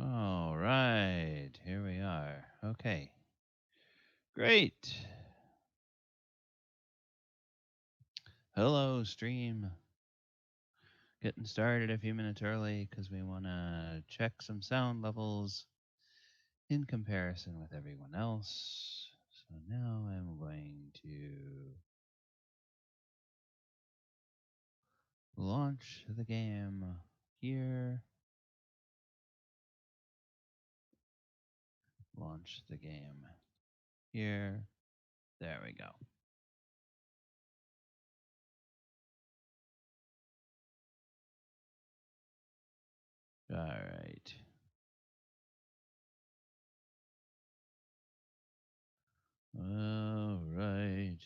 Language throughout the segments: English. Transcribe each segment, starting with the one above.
All right, here we are. Okay, great. Hello, stream. Getting started a few minutes early because we want to check some sound levels in comparison with everyone else. So now I'm going to launch the game here. Launch the game here. There we go. All right. All right.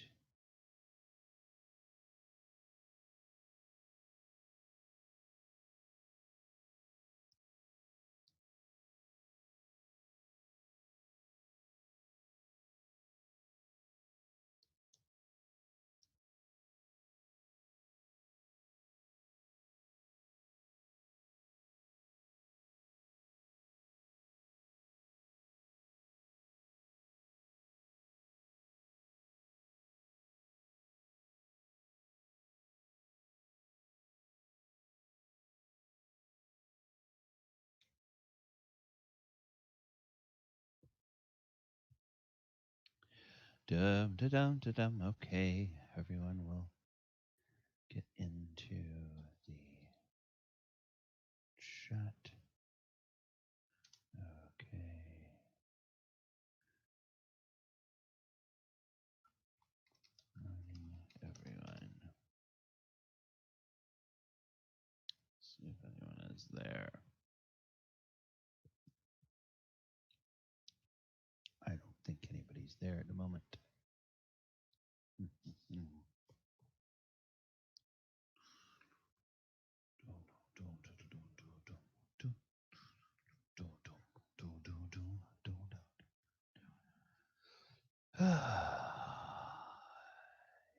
Dum da dum da dum. Okay, everyone will get into the chat. Okay. Morning, everyone. See if anyone is there. I don't think anybody's there at the moment.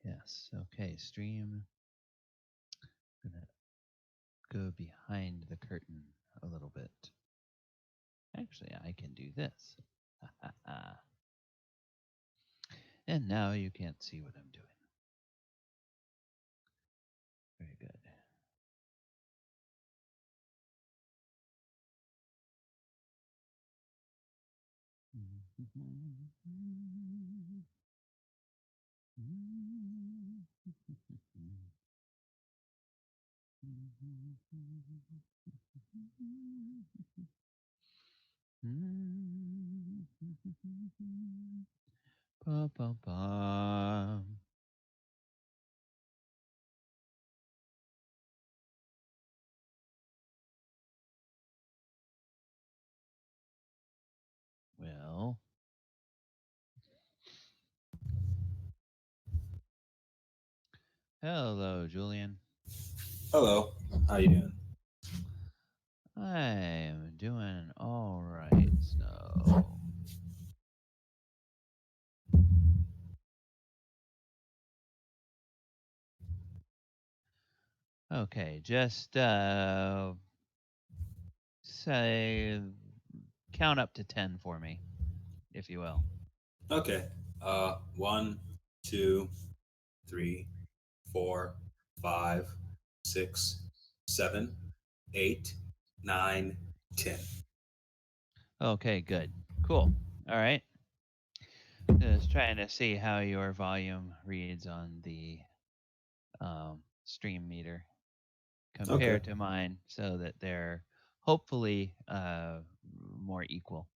Yes, okay, stream. Gonna go behind the curtain a little bit. Actually, I can do this. And now you can't see what I'm doing. Very good. Ba, ba, ba. Well, hello, Julian. Hello. How you doing? I'm doing all right. So, okay, just say count up to 10 for me, if you will. Okay. 1, 2, 3, 4, 5, 6, 7, 8, 9, 10. Okay, good. Cool. All right. Just trying to see how your volume reads on the stream meter Okay. compared to mine so that they're hopefully more equal.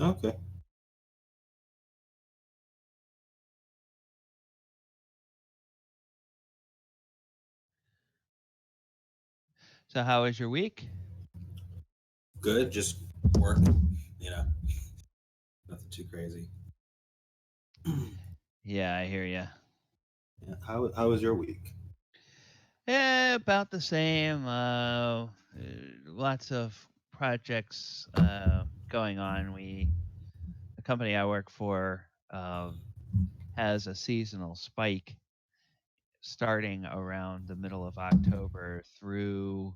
Okay. So, how was your week? Good. Just work. You know, nothing too crazy. Yeah, I hear you. Yeah. How was your week? About the same. Lots of projects going on. The company I work for, has a seasonal spike starting around the middle of October through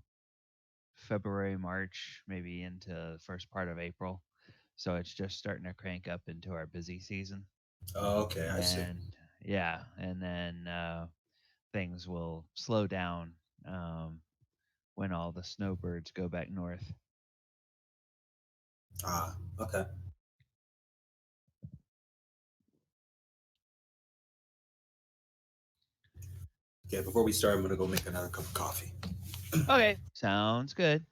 February, March, maybe into the first part of April. So it's just starting to crank up into our busy season. Oh, okay, I see. And yeah, and then things will slow down when all the snowbirds go back north. Ah, okay. Okay, before we start, I'm gonna go make another cup of coffee. Okay, sounds good.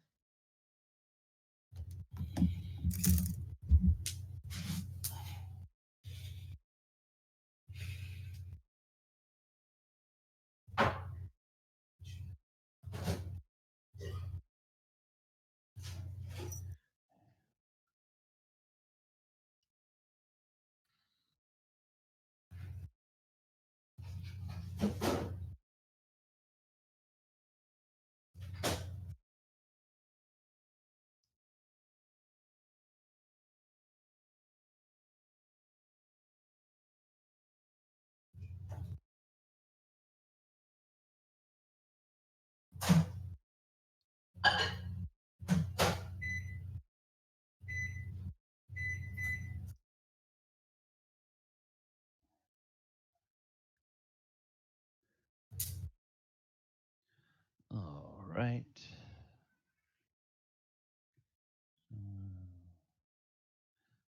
All right.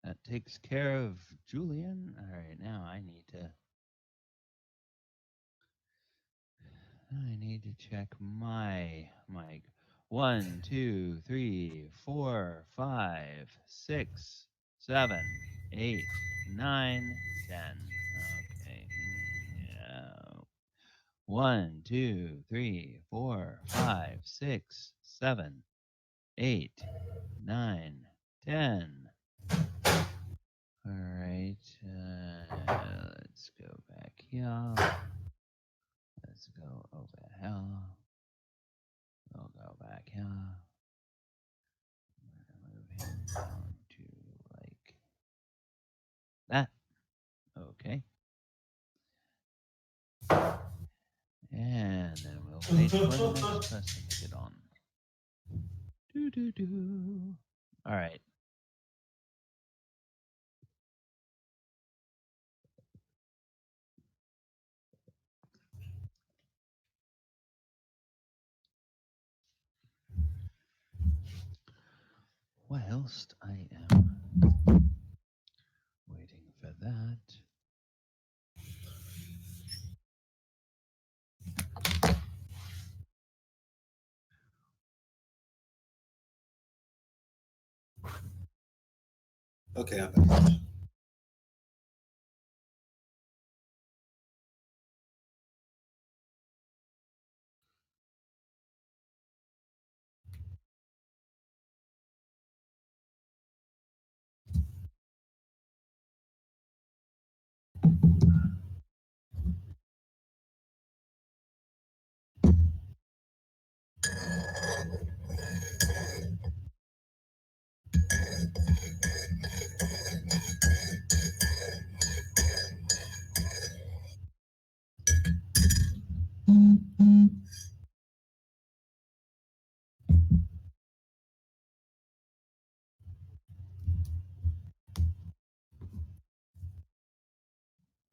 That takes care of Julian. All right, now I need to check my mic. 1, 2, 3, 4, 5, 6, 7, 8, 9, 10. Okay. Yeah. 1, 2, 3, 4, 5, 6, 7, 8, 9, 10. All right. Let's go back here. Let's go over here. We'll go back here. We're gonna move him down to like that. Okay. And then we'll wait for the next person to get on. Do do do. All right. Whilst I am waiting for that. Okay, I'm back.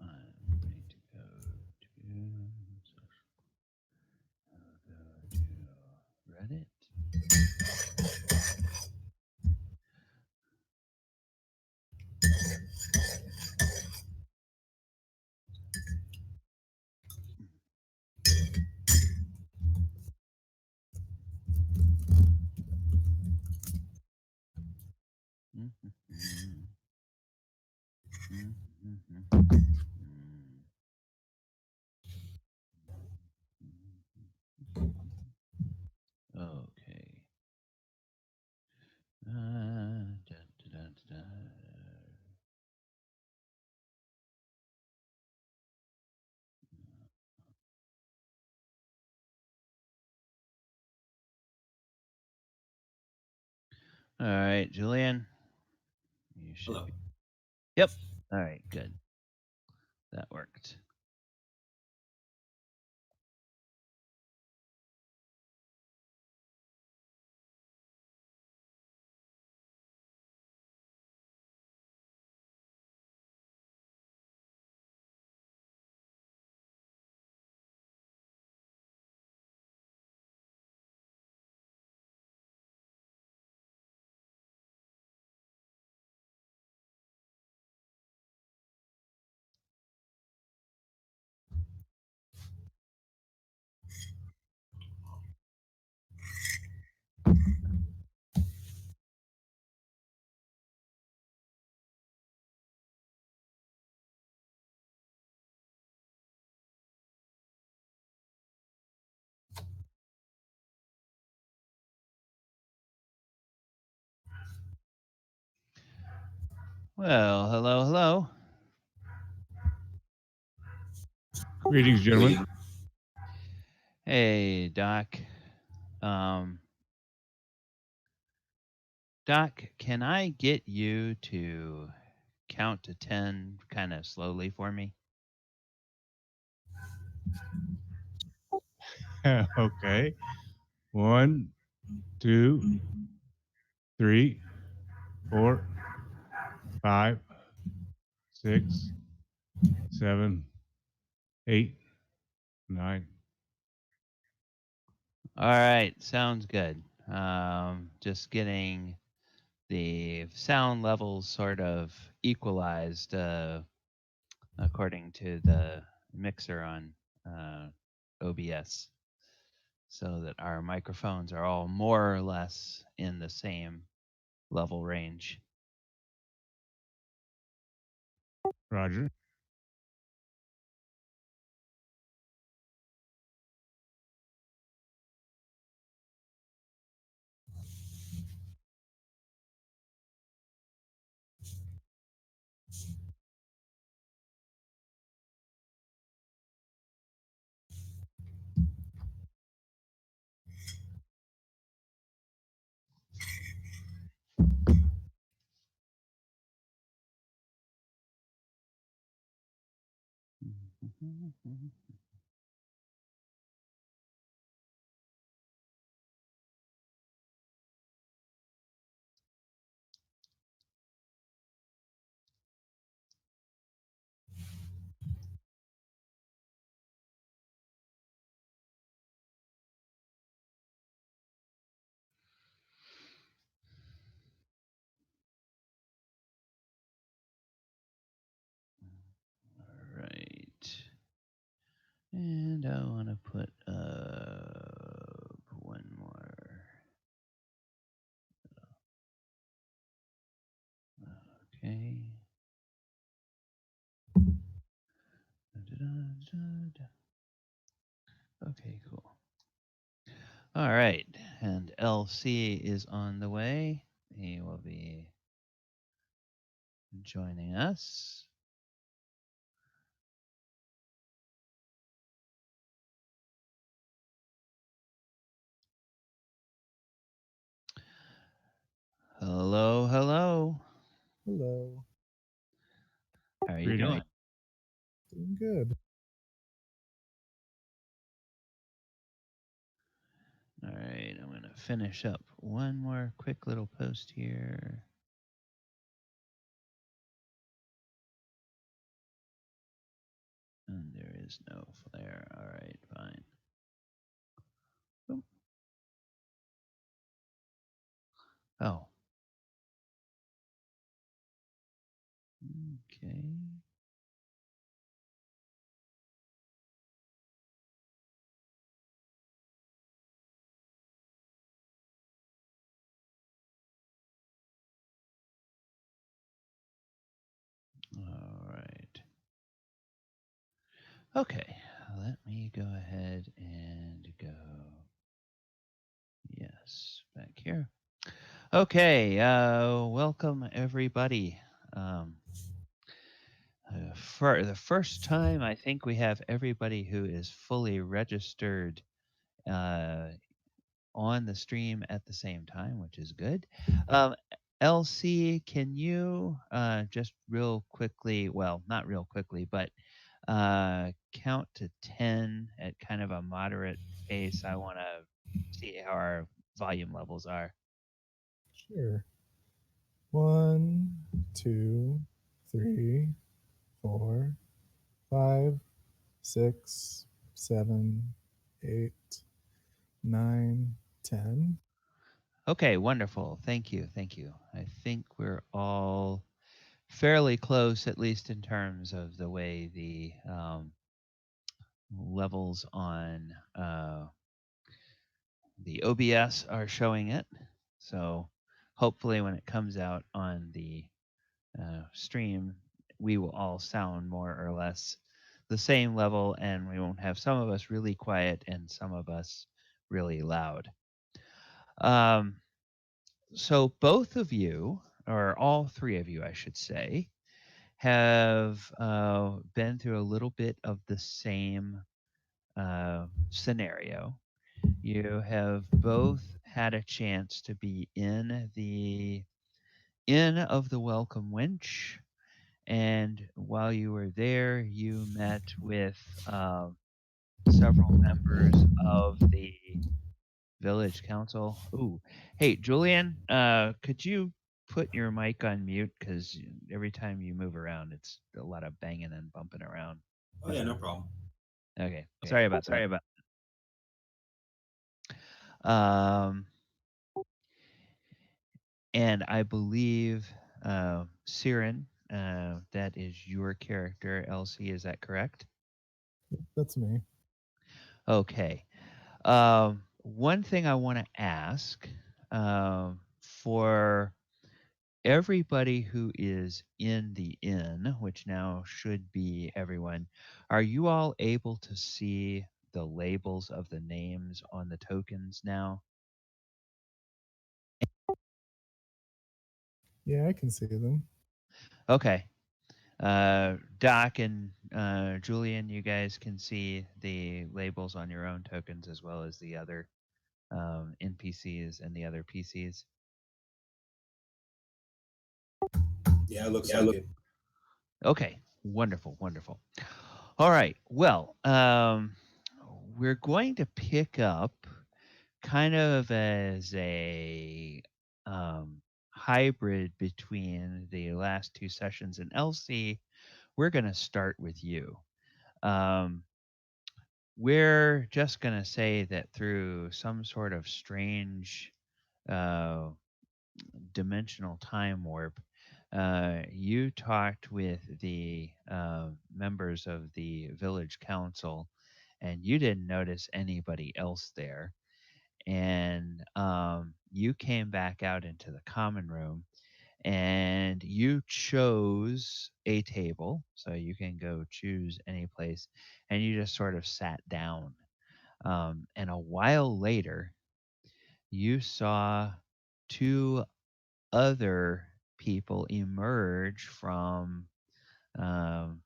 I'm going to go to Reddit. Okay. Da, da, da, da. All right, Julian. You should Hello. be. Yep. All right, good. That worked. Well, hello, hello. Greetings, gentlemen. Hey, Doc. Doc, can I get you to count to 10 kind of slowly for me? Okay. 1, 2, 3, 4, 5, 6, 7, 8, 9. All right, sounds good. Just getting the sound levels sort of equalized according to the mixer on OBS so that our microphones are all more or less in the same level range. Roger. All right. And I want to put one more. Okay. Okay, cool. All right. And LC is on the way. He will be joining us. Hello, hello. Hello. How are you Greetings. doing? Doing good. All right, I'm going to finish up one more quick little post here. And there is no flare. All right, fine. Boom. Oh. Okay. All right. Okay, let me go ahead and go. Yes, back here. Okay, welcome everybody. For the first time, I think we have everybody who is fully registered uh, on the stream at the same time, which is good. LC, can you just real quickly, well, not real quickly, but count to 10 at kind of a moderate pace? I want to see how our volume levels are. Sure. 1, 2, 3, 4, 5, 6, 7, 8, 9, 10. Okay, wonderful. Thank you. Thank you. I think we're all fairly close, at least in terms of the way the levels on the OBS are showing it. So hopefully, when it comes out on the stream, we will all sound more or less the same level, and we won't have some of us really quiet and some of us really loud. So both of you or all three of you, I should say, have been through a little bit of the same scenario. You have both had a chance to be in the Inn of the Welcome Wench, and while you were there, you met with several members of the village council. Ooh, hey, Julian, could you put your mic on mute? Because every time you move around, it's a lot of banging and bumping around. Oh yeah, no problem. Okay, sorry about that. Um, and I believe Cyran, that is your character, Elsie. Is that correct? That's me. Okay. One thing I want to ask for everybody who is in the inn, which now should be everyone, are you all able to see the labels of the names on the tokens now? Yeah, I can see them. Okay. Doc and Julian, you guys can see the labels on your own tokens as well as the other NPCs and the other PCs. Yeah, it looks like it. Okay, wonderful, wonderful. All right, well, we're going to pick up kind of as a hybrid between the last two sessions. And Elsie, we're going to start with you. We're just going to say that through some sort of strange uh, dimensional time warp, you talked with the members of the village council, and you didn't notice anybody else there. And you came back out into the common room, and you chose a table, so you can go choose any place, and you just sort of sat down. And a while later, you saw two other people emerge from um,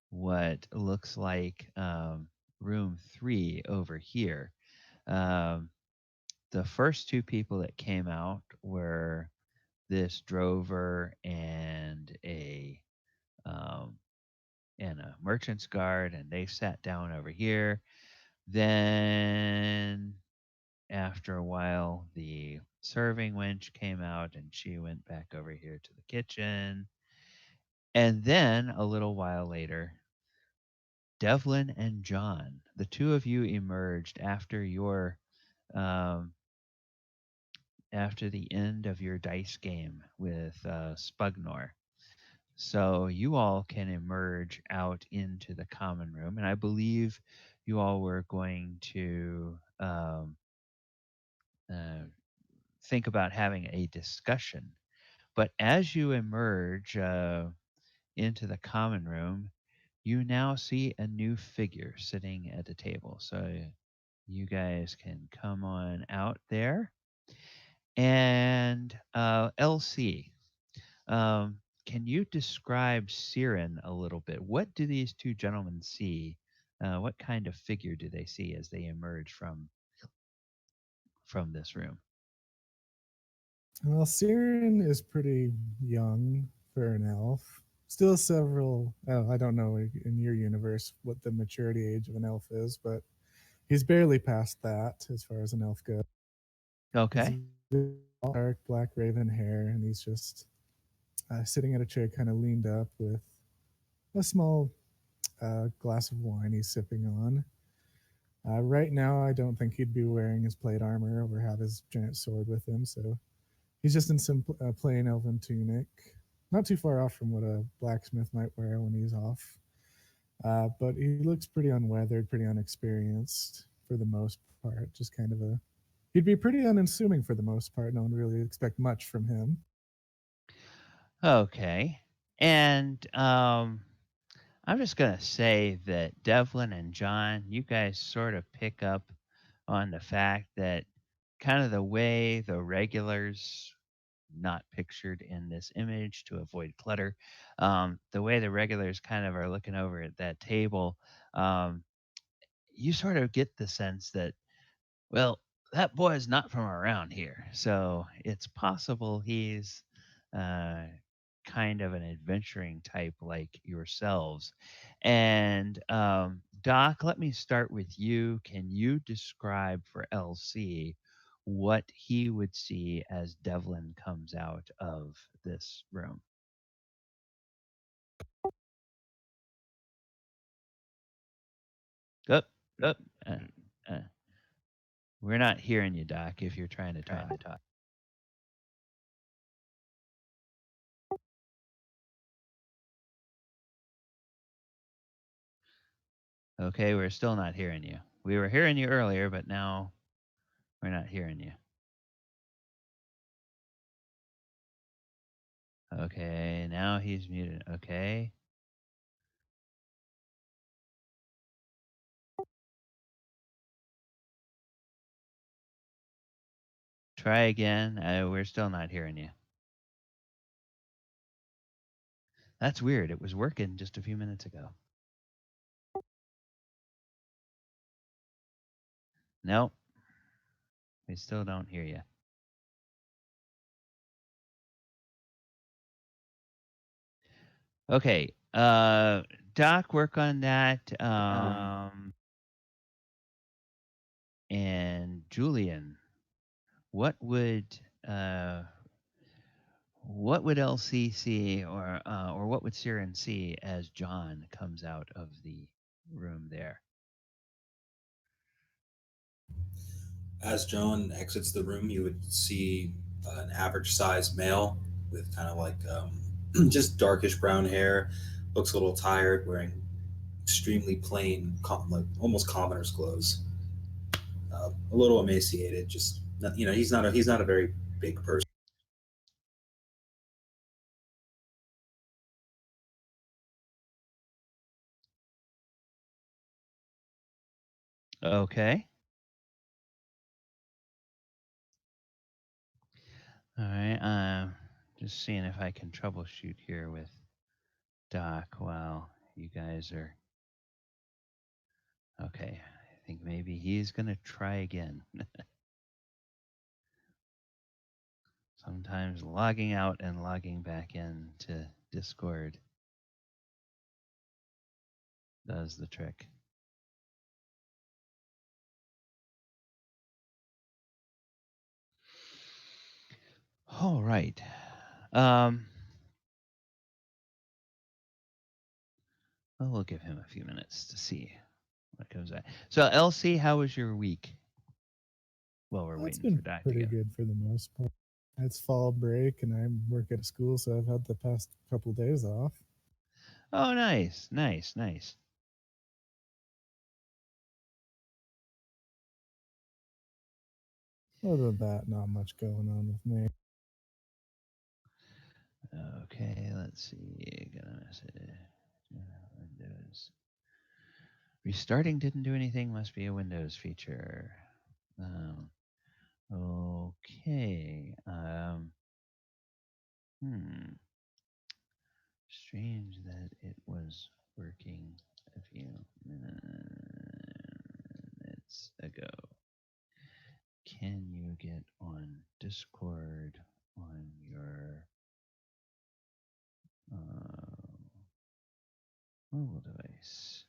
what looks like room 3 over here. Um, the first two people that came out were this drover um, and a merchant's guard, and they sat down over here. Then after a while, the serving wench came out, and she went back over here to the kitchen. And then a little while later, Devlin and John, the two of you emerged um, after the end of your dice game with Spugnor. So you all can emerge out into the common room, and I believe you all were going to uh, think about having a discussion. But as you emerge into the common room, you now see a new figure sitting at the table. So you guys can come on out there. And LC, can you describe Cyran a little bit? What do these two gentlemen see? What kind of figure do they see as they emerge from this room? Well, Cyran is pretty young for an elf. Still several. Oh, I don't know in your universe what the maturity age of an elf is, but he's barely past that as far as an elf goes. He's Okay. dark black raven hair, and he's just sitting at a chair, kind of leaned up with a small glass of wine he's sipping on. Right now, I don't think he'd be wearing his plate armor or have his giant sword with him, so he's just in some plain elven tunic, not too far off from what a blacksmith might wear when he's off. But he looks pretty unweathered, pretty unexperienced for the most part. Just kind of a. He'd be pretty unassuming for the most part. No one really expect much from him. Okay. And I'm just going to say that Devlin and John, you guys sort of pick up on the fact that kind of the way the regulars not pictured in this image to avoid clutter. The way the regulars kind of are looking over at that table, um, you sort of get the sense that, well, that boy is not from around here. So it's possible he's uh, kind of an adventuring type like yourselves. And Doc, let me start with you. Can you describe for LC what he would see as Devlin comes out of this room? Up, up. Uh, we're not hearing you, Doc, if you're trying to talk. Okay, we're still not hearing you. We were hearing you earlier, but now we're not hearing you. Okay, now he's muted. Okay. Try again. We're still not hearing you. That's weird. It was working just a few minutes ago. Nope. We still don't hear you. Okay. Doc, work on that. And Julian, uh, what would LC see, or what would Cyran see as John comes out of the room there? As John exits the room, you would see an average sized male with kind of like just darkish brown hair, looks a little tired, wearing extremely plain, like almost commoner's clothes. A little emaciated, just he's not a very big person. Okay. All right. Just seeing if I can troubleshoot here with Doc while you guys are. Okay. I think maybe he's gonna try again. Sometimes logging out and logging back in to Discord does the trick. All right. Well, we'll give him a few minutes to see what comes out. So, LC, how was your week? Well, we're It's waiting for been Doc to pretty go. good for the most part. It's fall break and I work at a school, so I've had the past couple days off. Oh, nice, nice, nice. Other than that, not much going on with me. Okay, let's see. Got a message. Windows. Restarting didn't do anything. Must be a Windows feature. Okay. Strange that it was working a few minutes ago. Can you get on Discord on your mobile device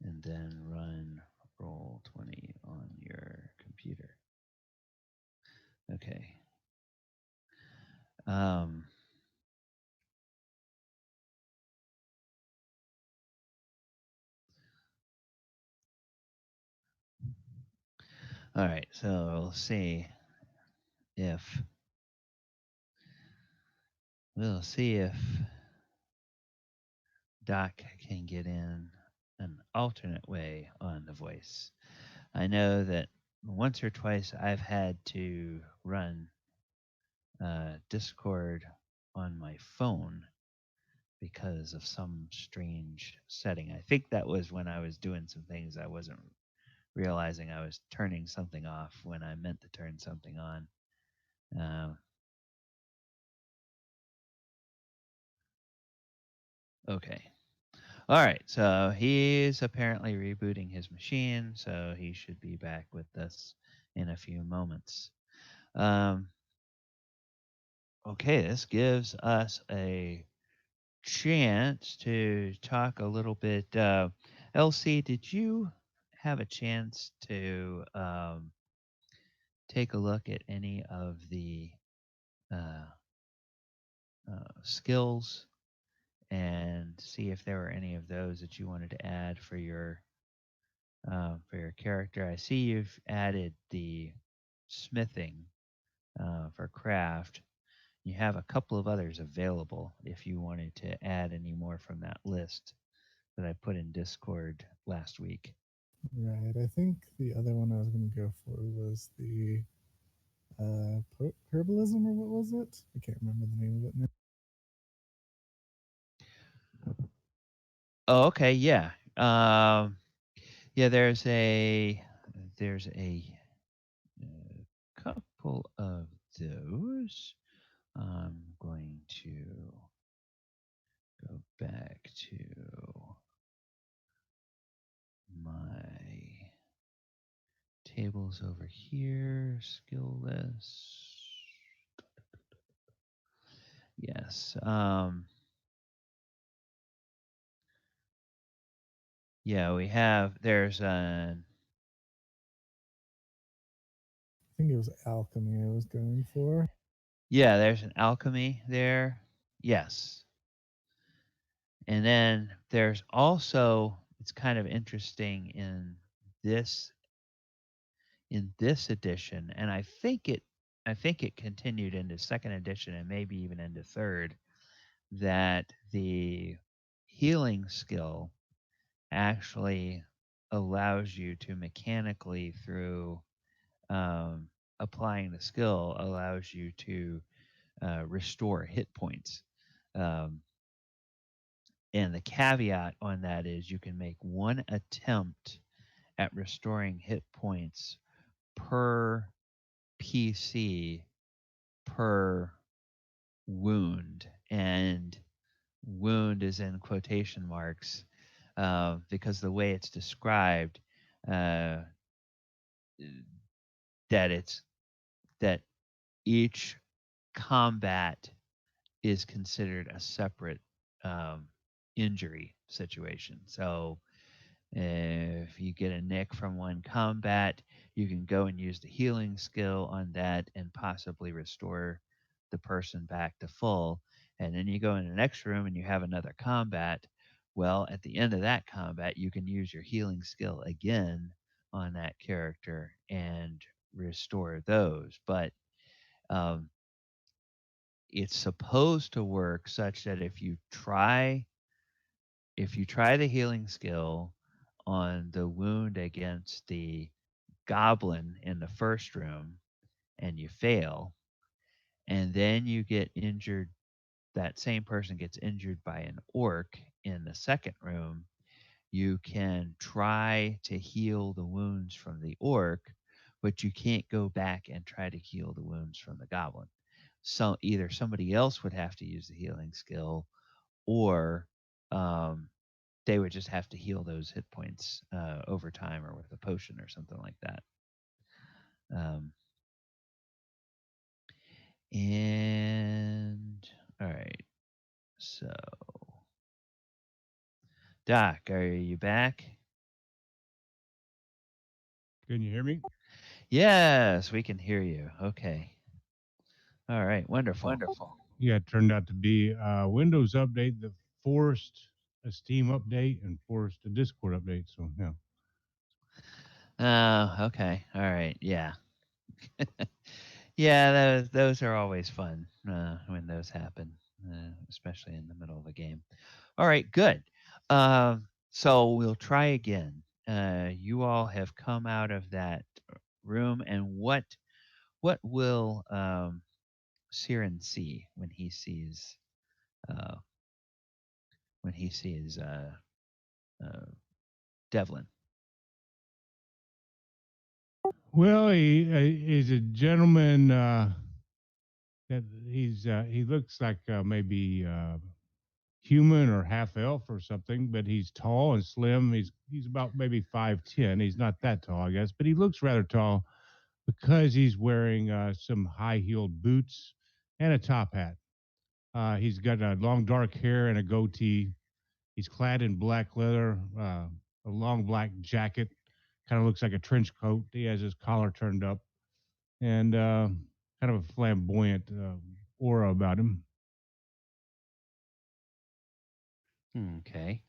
and then run Roll20 on your computer? Okay. All right, so we'll see if Doc can get in an alternate way on the voice. I know that once or twice I've had to run Discord on my phone because of some strange setting. I think that was when I was doing some things I wasn't realizing I was turning something off when I meant to turn something on. Um, okay. All right. So he's apparently rebooting his machine, so he should be back with us in a few moments. Um, okay, this gives us a chance to talk a little bit. LC, did you have a chance to take a look at any of the uh, skills and see if there were any of those that you wanted to add for your character? I see you've added the smithing for craft. You have a couple of others available if you wanted to add any more from that list that I put in Discord last week. Right. I think the other one I was going to go for was the herbalism, or what was it? I can't remember the name of it now. Oh, okay, yeah. Yeah, there's a couple of those. I'm going to go back to my tables over here, skill list. Yes. Yeah, there's an I think it was alchemy I was going for. yeah, there's an alchemy there. Yes. And then there's also, it's kind of interesting this in this edition, and I think it continued into second edition and maybe even into third, that the healing skill actually allows you to mechanically, through um, applying the skill, allows you to restore hit points. Um, and the caveat on that is you can make one attempt at restoring hit points per PC per wound. And wound is in quotation marks because the way it's described, uh, that it's that each combat is considered a separate um, injury situation. So if you get a nick from one combat, you can go and use the healing skill on that and possibly restore the person back to full. And then you go in the next room and you have another combat. Well, at the end of that combat, you can use your healing skill again on that character and restore those. But um, it's supposed to work such that if you try the healing skill on the wound against the goblin in the first room and you fail, and then you get injured, that same person gets injured by an orc in the second room, you can try to heal the wounds from the orc, but you can't go back and try to heal the wounds from the goblin. So either somebody else would have to use the healing skill, or um, they would just have to heal those hit points over time or with a potion or something like that. Um, and all right, so Doc, are you back? Can you hear me? Yes, we can hear you. Okay. All right, wonderful. Yeah, it turned out to be a Windows update that forced a Steam update and forced a Discord update. So, yeah. Oh, okay. All right. Yeah. Yeah, those are always fun when those happen, especially in the middle of a game. All right, good. So we'll try again. You all have come out of that room, and what will Cyran see uh, when he sees uh, Devlin? Well, he's a gentleman that he looks like maybe human or half elf or something, but he's tall and slim. He's about maybe 5'10". He's not that tall, I guess, but he looks rather tall because he's wearing some high heeled boots and a top hat. He's got long dark hair and a goatee. He's clad in black leather, a long black jacket, kind of looks like a trench coat. He has his collar turned up, and kind of a flamboyant aura about him. Okay.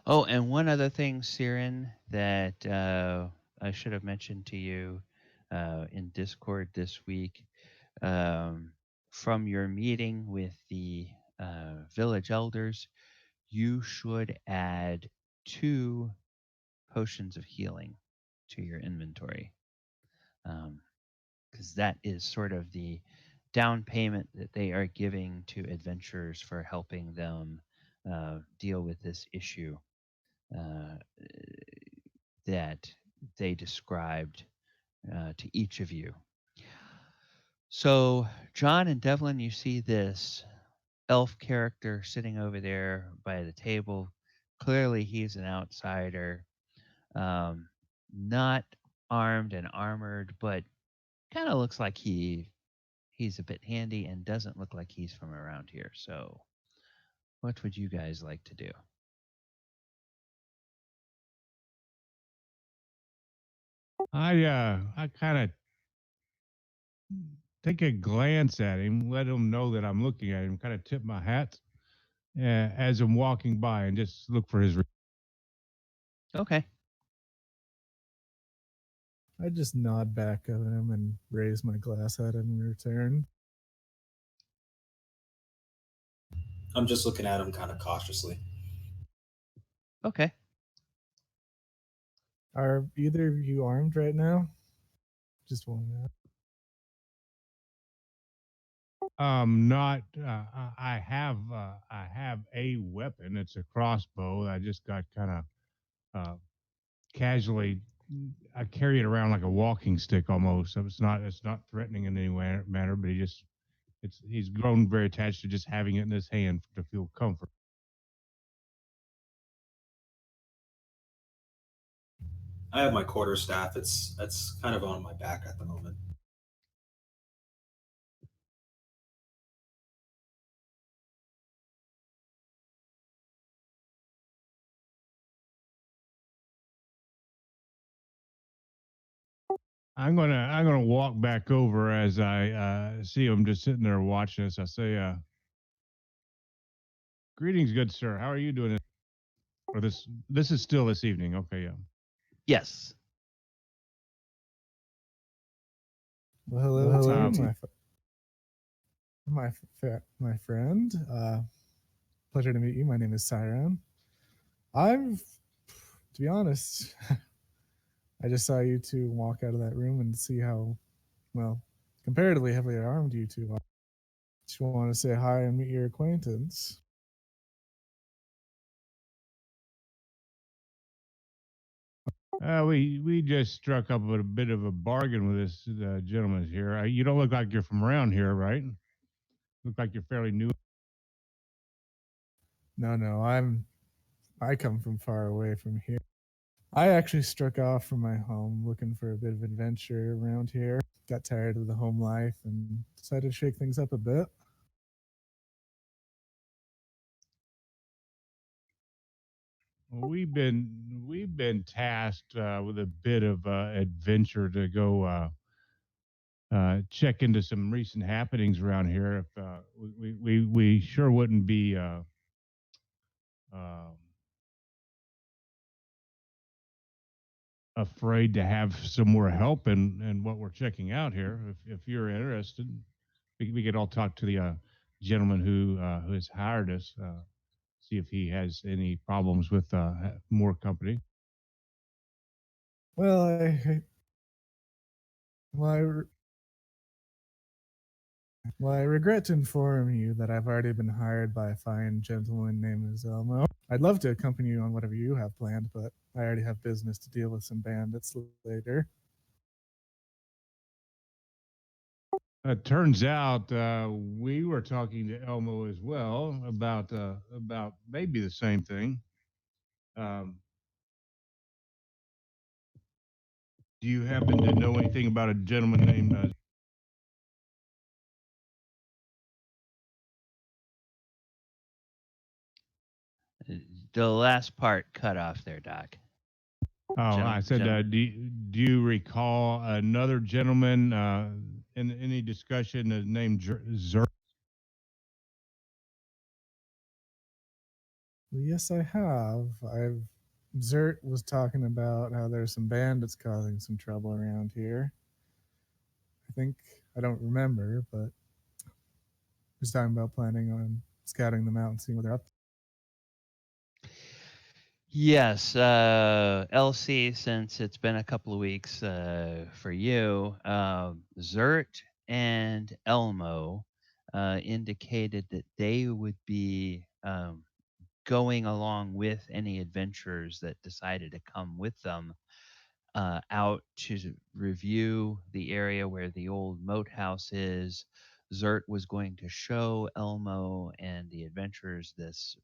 Oh, and one other thing, Siren, that I should have mentioned to you in Discord this week. Um, from your meeting with the village elders, you should add 2 potions of healing to your inventory. Because that is sort of the down payment that they are giving to adventurers for helping them deal with this issue uh, that they described to each of you. So, John and Devlin, you see this elf character sitting over there by the table. Clearly, he's an outsider, um, not armed and armored, but kind of looks like he's a bit handy and doesn't look like he's from around here. So, what would you guys like to do? I kind of take a glance at him, let him know that I'm looking at him, kind of tip my hat as I'm walking by, and just look for his. Okay. I just nod back at him and raise my glass at him in return. I'm just looking at him kind of cautiously. Okay. Are either of you armed right now? Just one. Not. I have a weapon. It's a crossbow. I just got kind of casually. I carry it around like a walking stick almost. So it's not threatening in any manner. But he's grown very attached to just having it in his hand to feel comfort. I have my quarterstaff. It's kind of on my back at the moment. I'm gonna walk back over as I see him just sitting there watching us. I say, "Greetings, good sir. How are you doing?" Or this is still this evening. Okay, yeah. Yes. Well, hello to you, Um, my friend. Pleasure to meet you. My name is Cyran. I'm, to be honest, I just saw you two walk out of that room and see how, well, comparatively heavily armed you two are. Just want to say hi and meet your acquaintance. we just struck up a bit of a bargain with this gentleman here. You don't look like you're from around here, right? Look like you're fairly new. No, I come from far away from here. I actually struck off from my home looking for a bit of adventure around here. Got tired of the home life and decided to shake things up a bit. Well, we've been tasked with a bit of adventure to go check into some recent happenings around here. If we sure wouldn't be um afraid to have some more help in what we're checking out here. If you're interested, we could all talk to the gentleman who has hired us. See if he has any problems with more company. Well, well, I regret to inform you that I've already been hired by a fine gentleman named Elmo. I'd love to accompany you on whatever you have planned, but I already have business to deal with some bandits later. It turns out we were talking to Elmo as well about maybe the same thing. Um, do you happen to know anything about a gentleman named? The last part cut off there, Doc. I said, do you recall another gentleman in any discussion named Zer? Well, yes, I have. Zert was talking about how there's some bandits causing some trouble around here. I think I don't remember, but he was talking about planning on scouting them out and seeing what they're up to. Yes, LC, since it's been a couple of weeks for you, Zert and Elmo indicated that they would be going along with any adventurers that decided to come with them out to review the area where the old moat house is. Zert was going to show Elmo and the adventurers this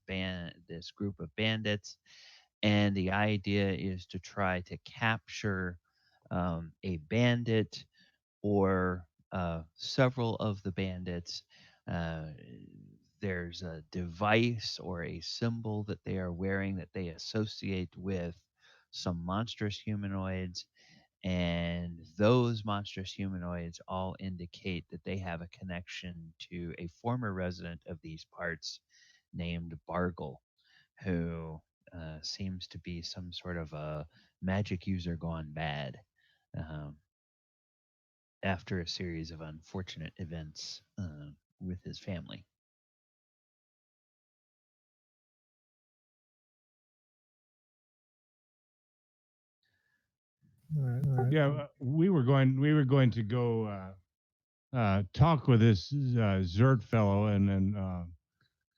group of bandits, and the idea is to try to capture a bandit or several of the bandits. Uh, there's a device or a symbol that they are wearing that they associate with some monstrous humanoids, and those monstrous humanoids all indicate that they have a connection to a former resident of these parts named Bargle, who seems to be some sort of a magic user gone bad um, after a series of unfortunate events with his family. All right. Yeah, we were going to go talk with this Zert fellow and then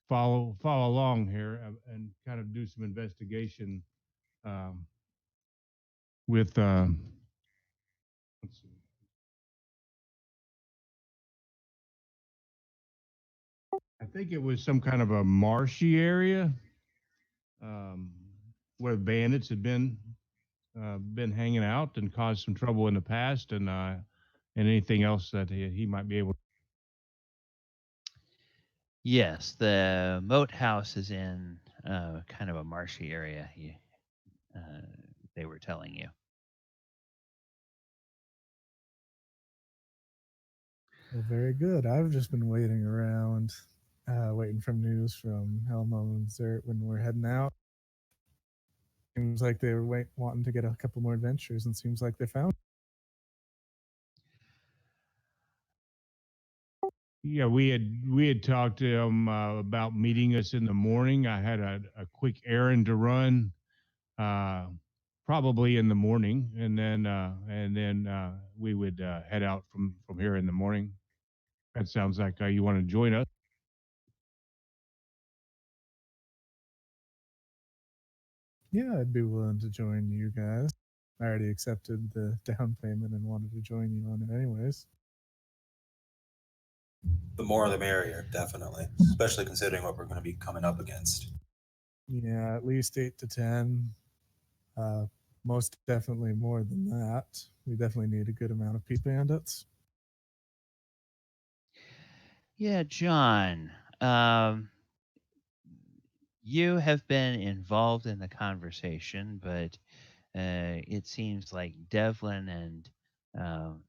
follow along here and kind of do some investigation um, with. Let's see. I think it was some kind of a marshy area um, where bandits had been hanging out and caused some trouble in the past, and anything else that he might be able to. Yes, the moat house is in kind of a marshy area. Uh, they were telling you. Well, very good. I've just been waiting around, waiting for news from Elmo and Zert when we're heading out. Seems like they were wanting to get a couple more adventures, and seems like they found. Yeah, we had talked to him about meeting us in the morning. I had a quick errand to run, uh, probably in the morning, and then we would head out from here in the morning. That sounds like you want to join us. Yeah, I'd be willing to join you guys. I already accepted the down payment and wanted to join you on it anyways. The more the merrier, definitely, especially considering what we're going to be coming up against. Yeah, at least 8 to 10. Most definitely more than that. We definitely need a good amount of bandits. Yeah, John, um, you have been involved in the conversation, but it seems like Devlin and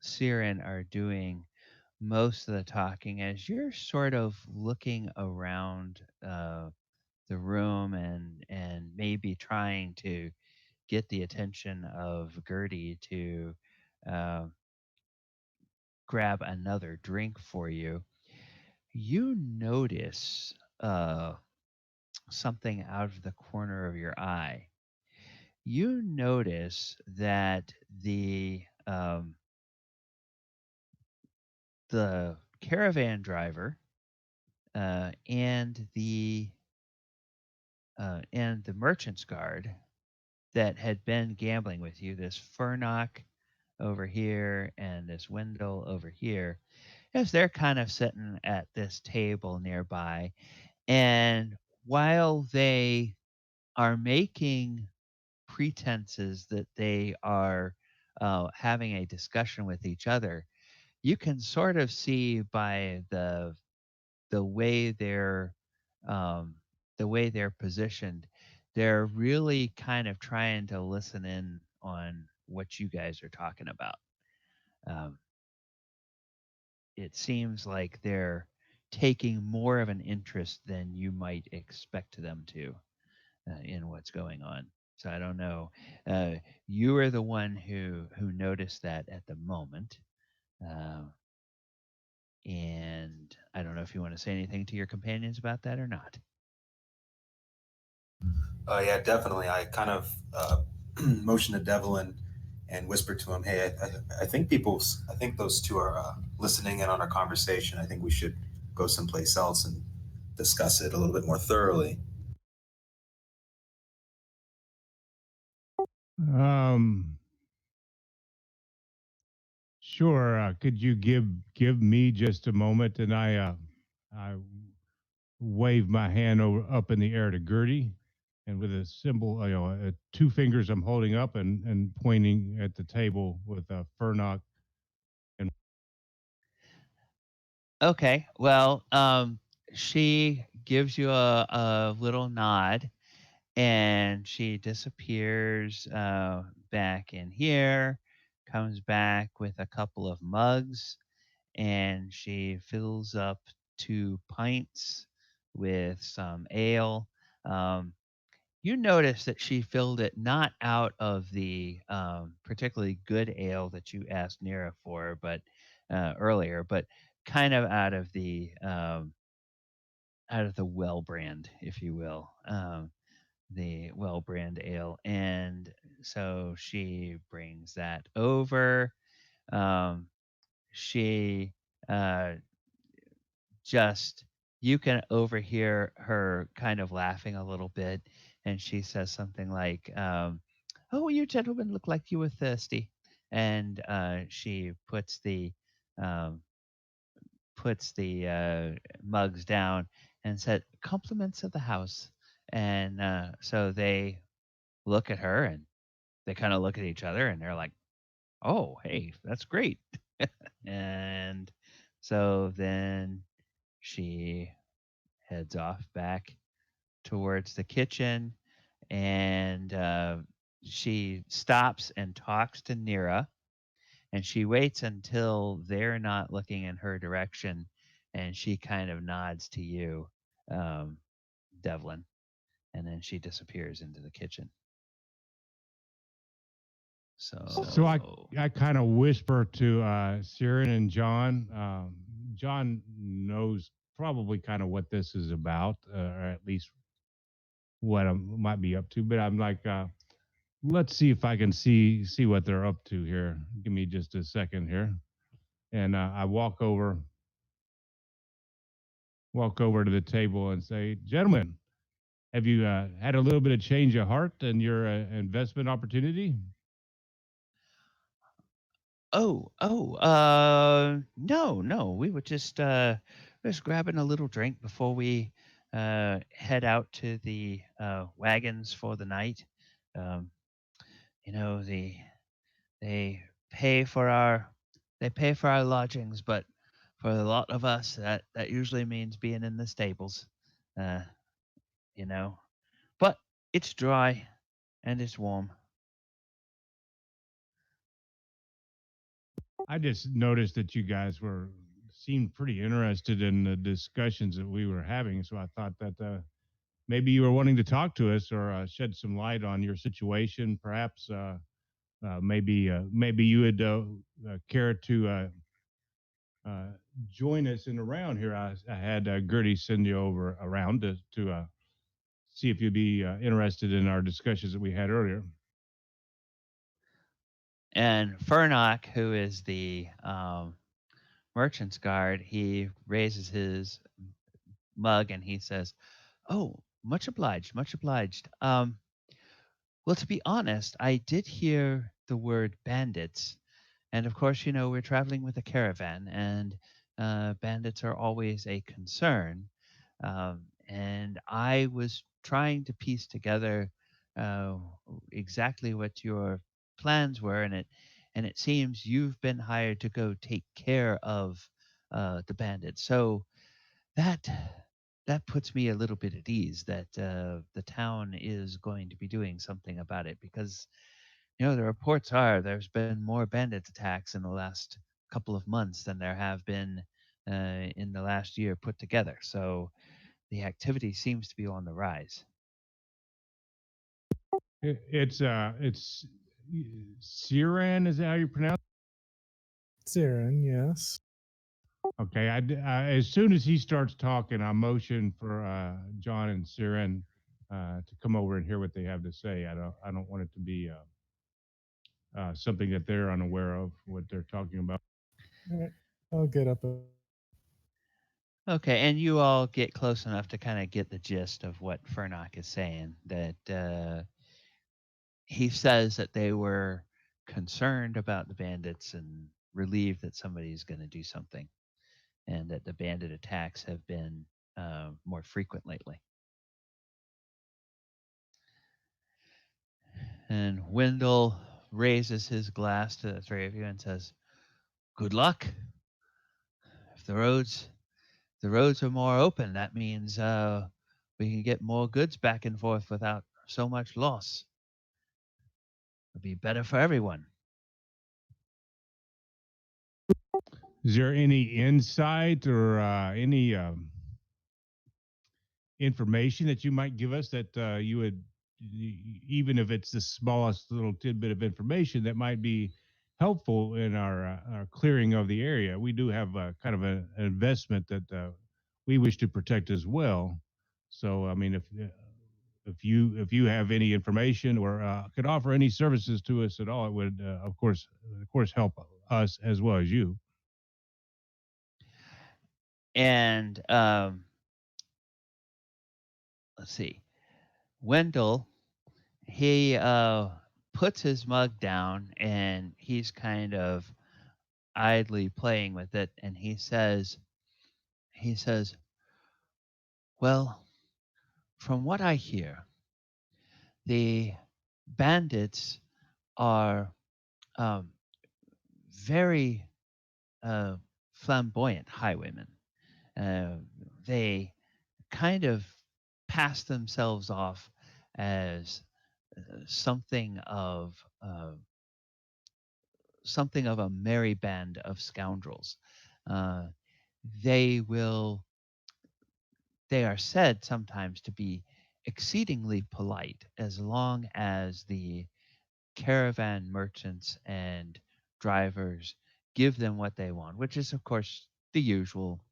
Cyran are doing most of the talking as you're sort of looking around the room and maybe trying to get the attention of Gertie to uh, grab another drink for you. You notice something out of the corner of your eye. You notice that the caravan driver and the merchant's guard that had been gambling with you, this Furnock over here and this Wendell over here, as they're kind of sitting at this table nearby. And while they are making pretenses that they are having a discussion with each other, you can sort of see by the way they're um, the way they're positioned, they're really kind of trying to listen in on what you guys are talking about. Um, it seems like they're taking more of an interest than you might expect them to in what's going on. So I don't know. Uh, you are the one who noticed that at the moment, uh, and I don't know if you want to say anything to your companions about that or not. Yeah, definitely. I kind of motioned to Devlin and whispered to him, "Hey, I think I think those two are listening in on our conversation. I think we should go someplace else and discuss it a little bit more thoroughly." Um, sure. Could you give me just a moment, and I wave my hand over up in the air to Gertie, and with a symbol, two fingers I'm holding up and pointing at the table with Furnock. And Okay, well, she gives you a little nod and she disappears back in here, comes back with a couple of mugs, and she fills up 2 pints with some ale. Um, you notice that she filled it not out of the particularly good ale that you asked Nira for, but earlier, but kind of out of the well brand, if you will, the well brand ale, and so she brings that over. Um, she uh, just you can overhear her kind of laughing a little bit, and she says something like, "Oh, you gentlemen look like you were thirsty," and she um, puts the mugs down and said, "Compliments of the house," and so they look at her and they kind of look at each other and they're like, "Oh, hey, that's great," and so then she heads off back towards the kitchen, and she stops and talks to Nira, and she waits until they're not looking in her direction, and she kind of nods to you, um, Devlin, and then she disappears into the kitchen. so I kind of whisper to Cyran and John. John knows probably kind of what this is about, or at least what I might be up to. But I'm like, let's see if I can see what they're up to here. Give me just a second here, and I walk over to the table and say, "Gentlemen, have you had a little bit of change of heart in your investment opportunity?" No, no, we were just grabbing a little drink before we head out to the wagons for the night. Um, you know, they pay for our they pay for our lodgings, but for a lot of us, that usually means being in the stables. Uh, you know, but it's dry and it's warm. I just noticed that you guys seemed pretty interested in the discussions that we were having, so I thought that maybe you were wanting to talk to us or shed some light on your situation. Perhaps maybe you would care to uh, join us in around here. I had Gertie send you over around to see if you'd be interested in our discussions that we had earlier. And Furnock, who is the merchant's guard, he raises his mug and he says, "Oh, much obliged, much obliged. Well, to be honest, I did hear the word bandits, And of course, we're traveling with a caravan, and bandits are always a concern. And I was trying to piece together uh, exactly what your plans were, and it seems you've been hired to go take care of the bandits. So that that puts me a little bit at ease that the town is going to be doing something about it, because the reports are there's been more bandit attacks in the last couple of months than there have been in the last year put together. So the activity seems to be on the rise. It's Cyran, is that how you pronounce Cyran, yes. it? Okay, as soon as he starts talking, I motion for John and Cyran to come over and hear what they have to say. I don't want it to be something that they're unaware of what they're talking about. All right. I'll get up. Okay, and you all get close enough to kind of get the gist of what Furnock is saying. That he says that they were concerned about the bandits and relieved that somebody's going to do something, and that the bandit attacks have been more frequent lately. And Wendell raises his glass to the three of you and says, "Good luck. If the roads are more open, that means we can get more goods back and forth without so much loss. It'll be better for everyone." Is there any insight or any information that you might give us that you would, even if it's the smallest little tidbit of information that might be helpful in our clearing of the area? We do have kind of an investment that we wish to protect as well. So, I mean, if you have any information or could offer any services to us at all, it would, of course, help us as well as you. And let's see, Wendell, he puts his mug down and he's kind of idly playing with it, and he says, "Well, from what I hear, the bandits are um, very uh, flamboyant highwaymen. Uh, they kind of pass themselves off as something of something of a merry band of scoundrels. Uh, they will they are said sometimes to be exceedingly polite as long as the caravan merchants and drivers give them what they want, which is, of course, the usual: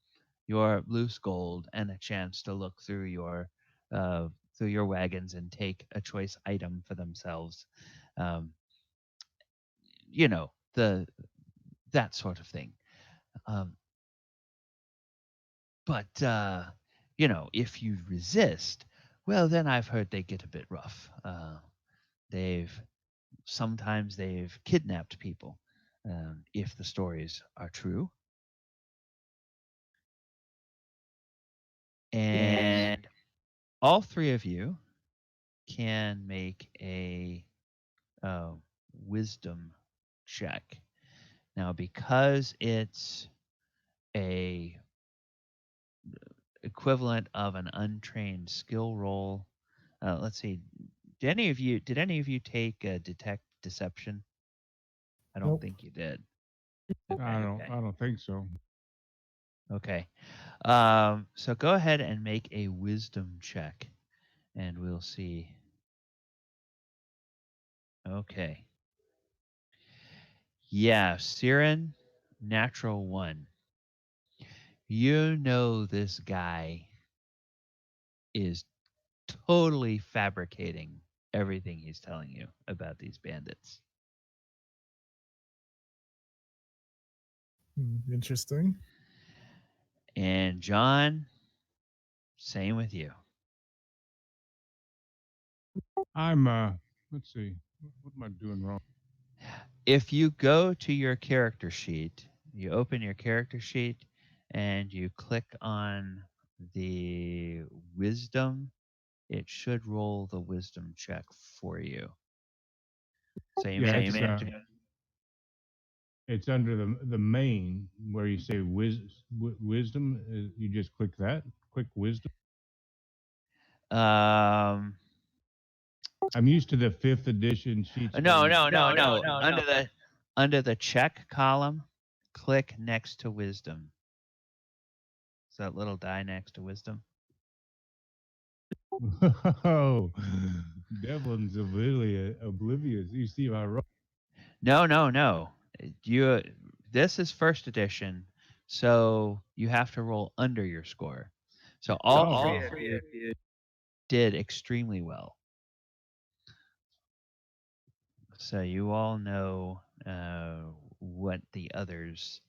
your loose gold and a chance to look uh, through your wagons and take a choice item for themselves. Um, the that sort of thing. Um, but if you resist, well, then I've heard they get a bit rough. They've Sometimes they've kidnapped people, if the stories are true. And all three of you can make a uh, wisdom check. Now, because it's a equivalent of an untrained skill roll, let's see. Did any of you take detect deception? I don't Nope. think you did. I Okay. don't I don't think so. Okay. So go ahead and make a wisdom check, and we'll see. Okay. Yeah, Siren, natural one. You know this guy is totally fabricating everything he's telling you about these bandits. Interesting. And John, same with you. I'm let's see, what am I doing wrong? If you go to your character sheet, you open your character sheet and you click on the wisdom, it should roll the wisdom check for you. So you Yeah, may have to. it's under the main where you say wisdom. You just click that. Click wisdom. Um, I'm used to the fifth edition sheets where no, you. no, no, no. Under the check column, click next to wisdom. Is that little die next to wisdom? Oh, Devlin's oblivious. You see my roll. No, no, no. You. This is first edition, so you have to roll under your score. So all three of you did extremely well. So you all know what the others,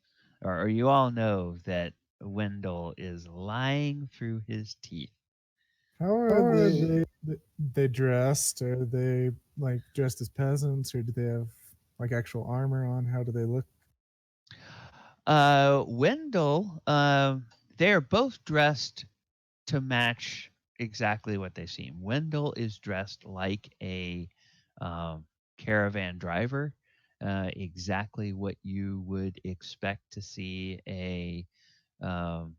or you all know that Wendell is lying through his teeth. How are they dressed? Are they like dressed as peasants, or do they have like actual armor on? How do they look? Wendell, they are both dressed to match exactly what they seem. Wendell is dressed like a um, caravan driver, exactly what you would expect to see a um,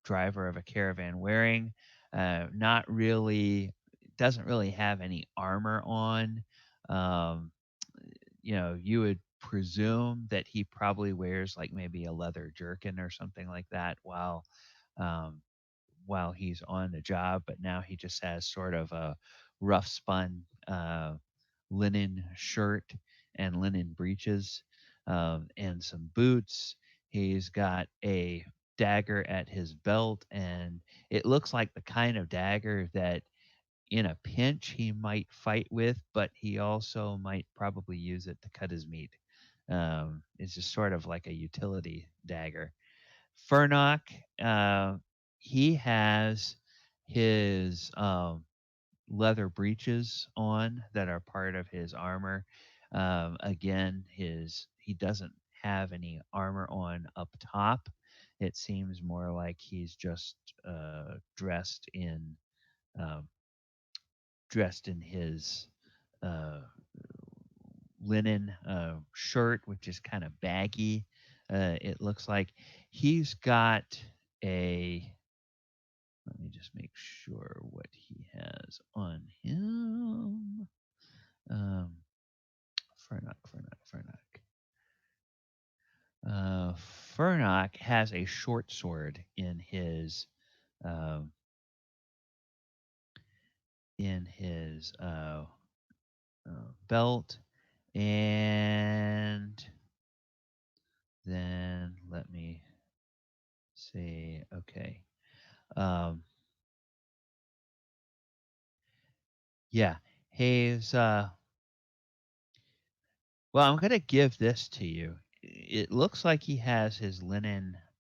driver of a caravan wearing. Not really, doesn't really have any armor on. Um, you would presume that he probably wears like maybe a leather jerkin or something like that um, while he's on the job, but now he just has sort of a rough spun linen shirt and linen breeches and some boots. He's got a dagger at his belt, and it looks like the kind of dagger that in a pinch he might fight with, but he also might probably use it to cut his meat. It's just sort of like a utility dagger. Furnock, uh, he has his leather breeches on that are part of his armor. Again, he doesn't have any armor on up top. It seems more like he's just um, dressed in his uh, linen shirt, which is kind of baggy. It looks like he's got a. Let me just make sure what he has on him. Um, Furnock. Furnock has a short sword um, in his belt, and then let me see. Okay. Um, yeah, he's well, I'm gonna give this to you. It looks like he has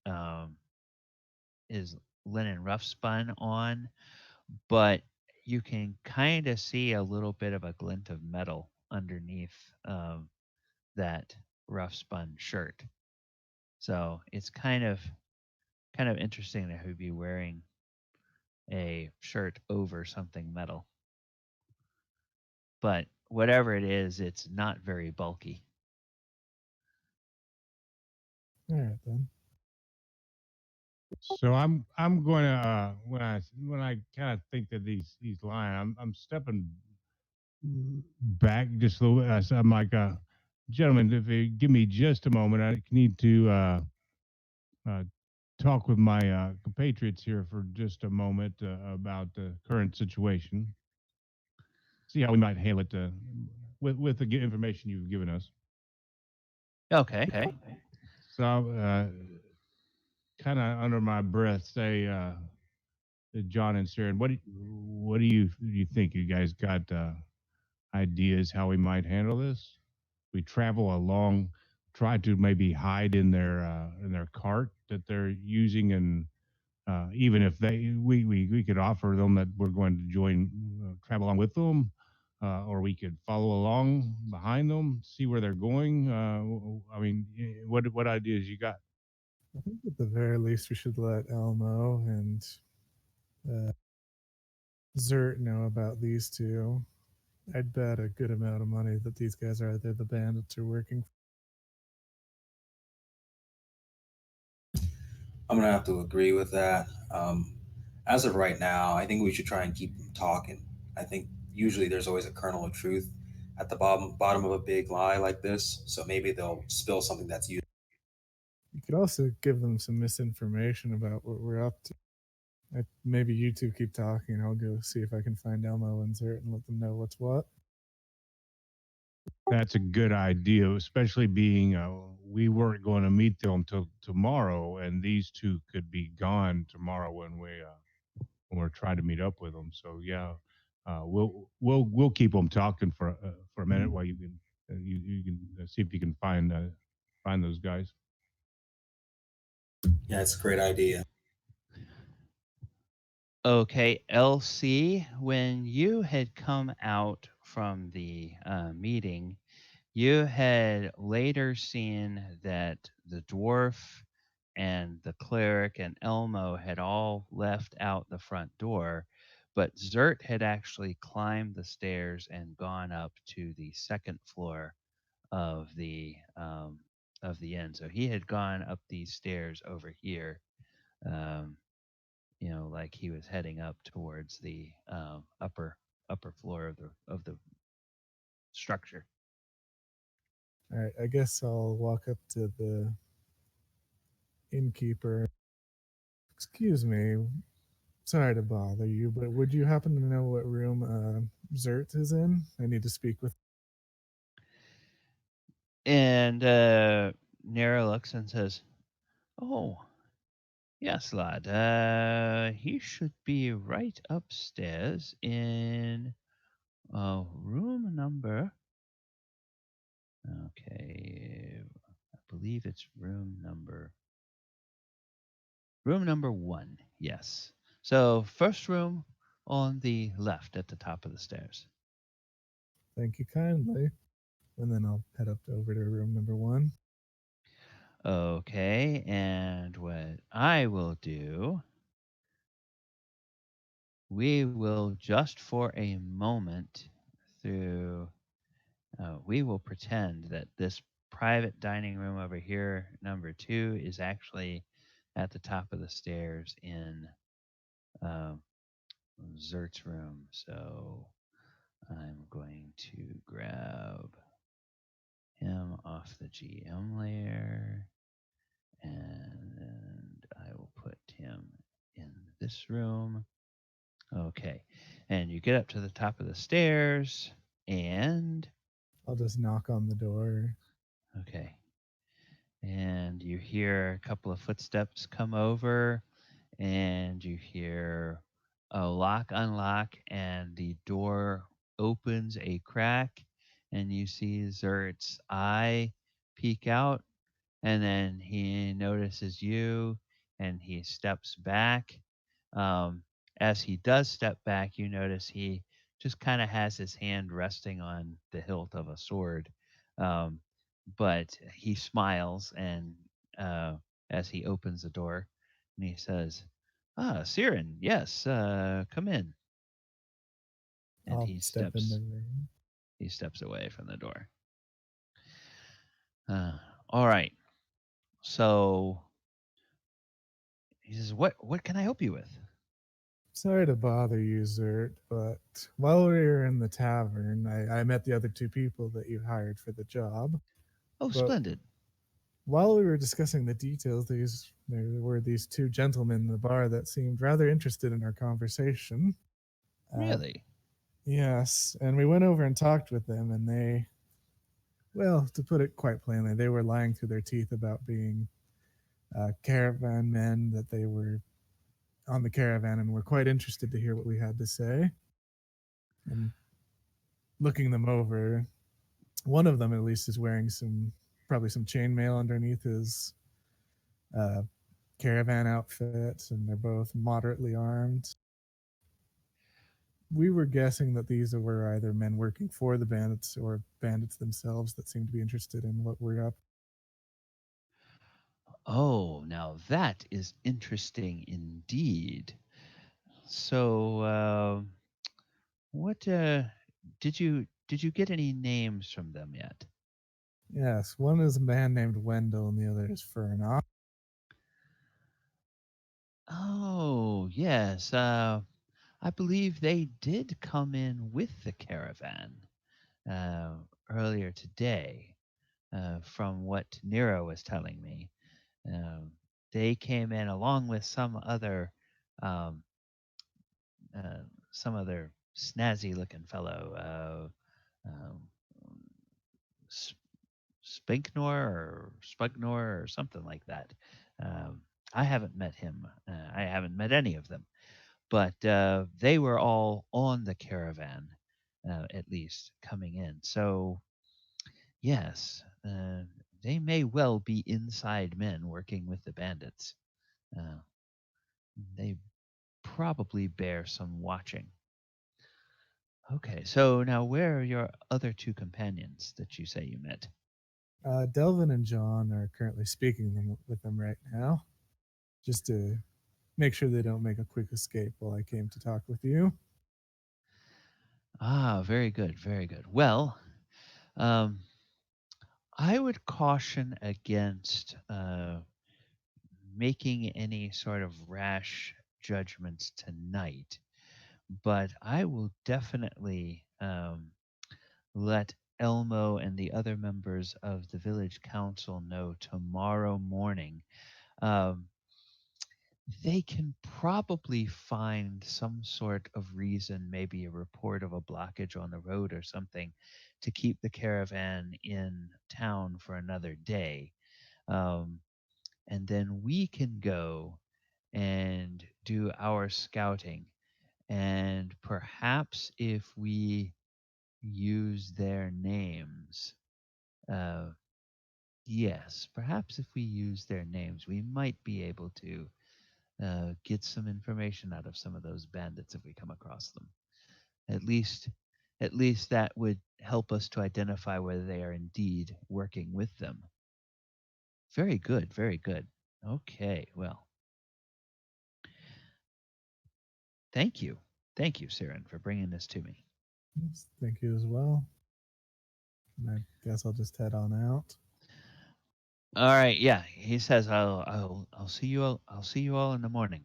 um, his linen rough spun on, but you can kind of see a little bit of a glint of metal underneath that rough spun shirt. So it's kind of interesting that he'd be wearing a shirt over something metal. But whatever it is, it's not very bulky. All right then. So I'm going to when I kind of think that he's lying, I'm stepping back just a little bit. I'm like, gentlemen, if you give me just a moment, I need to uh, talk with my compatriots here for just a moment about the current situation. See how we might handle it with the information you've given us. Okay. So, kind of under my breath, say, John and Sharon, what do you think? You guys got ideas how we might handle this? We travel along, try to maybe hide in their cart that they're using, and even if we could offer them that we're going to join travel along with them, or we could follow along behind them, see where they're going. I mean, what ideas you got? I think at the very least we should let Elmo and uh, Zert know about these two. I'd bet a good amount of money that these guys are either the bandits or working. I'm gonna have to agree with that. As of right now, I think we should try and keep them talking. I think usually there's always a kernel of truth at the bottom of a big lie like this, so maybe they'll spill something that's useful. You could also give them some misinformation about what we're up to. Maybe you two keep talking. I'll go see if I can find Elmo and Zert and let them know what's what. That's a good idea, especially being we weren't going to meet them till tomorrow, and these two could be gone tomorrow when we're trying to meet up with them. So yeah, we'll keep them talking for a minute while you can you can see if you can find those guys. Yeah, it's a great idea. Okay, LC, when you had come out from the meeting, you had later seen that the dwarf and the cleric and Elmo had all left out the front door, but Zert had actually climbed the stairs and gone up to the second floor of the inn. So he had gone up these stairs over here. Um, like he was heading up towards the upper floor of the structure. All right, I guess I'll walk up to the innkeeper. Excuse me, sorry to bother you, but would you happen to know what room Zert is in? I need to speak with. And Nera looks and says, "Oh, yes, lad. He should be right upstairs in room number. Okay, I believe it's room number 1. Yes. So first room on the left at the top of the stairs." Thank you kindly. And then I'll head up over to room number 1. Okay, and what I will do, we will just for a moment through, we will pretend that this private dining room over here, number 2, is actually at the top of the stairs in um, Zert's room. So I'm going to grab him off the GM layer, and I will put him in this room. Okay. And you get up to the top of the stairs, and I'll just knock on the door. okay. And you hear a couple of footsteps come over, and you hear a lock unlock, and the door opens a crack, and you see Zert's eye peek out, and then he notices you, and he steps back. Um, as he does step back, you notice he just kind of has his hand resting on the hilt of a sword, um, but he smiles and uh, as he opens the door, and he says, "Ah, Cyran, yes, come in." And I'll step in the room. he steps away from the door. All right. So he says, "What can I help you with?" Sorry to bother you, Zert, but while we were in the tavern, I met the other two people that you hired for the job. Oh, But splendid. while we were discussing the details, there were these two gentlemen in the bar that seemed rather interested in our conversation. Uh, Really? yes, and we went over and talked with them, and well, to put it quite plainly, they were lying through their teeth about being caravan men, that they were on the caravan and were quite interested to hear what we had to say. And looking them over, one of them at least is wearing probably some chainmail underneath his uh, caravan outfit, and they're both moderately armed. we were guessing that these were either men working for the bandits or bandits themselves that seemed to be interested in what we're up. Oh, now that is interesting indeed. So, what did you get any names from them yet? Yes, one is a man named Wendell and the other is Furnock. Oh, yes. I believe they did come in with the caravan uh, earlier today, from what Nero was telling me. Um, they came in along with um, uh, some other snazzy-looking fellow, um, S- Spinknor or Spugnor or something like that. Um, I haven't met him. I haven't met any of them, but they were all on the caravan, at least coming in. So yes, they may well be inside men working with the bandits. Uh, they probably bear some watching. Okay, so now where are your other two companions that you say you met? Devlin and John are currently speaking with them right now, just to make sure they don't make a quick escape while I came to talk with you. Ah, very good, very good. Well, um, I would caution against making any sort of rash judgments tonight, but I will definitely let Elmo and the other members of the village council know tomorrow morning. Um, they can probably find some sort of reason, maybe a report of a blockage on the road or something, to keep the caravan in town for another day. Um, and then we can go and do our scouting. And perhaps if we use their names, uh, yes, perhaps if we use their names, we might be able to get some information out of some of those bandits if we come across them. At least, at least that would help us to identify whether they are indeed working with them. Very good, very good. Okay, well, thank you, Cyran, for bringing this to me. Yes, thank you as well. And I guess I'll just head on out. All right, yeah, he says I'll see you I'll see you all in the morning.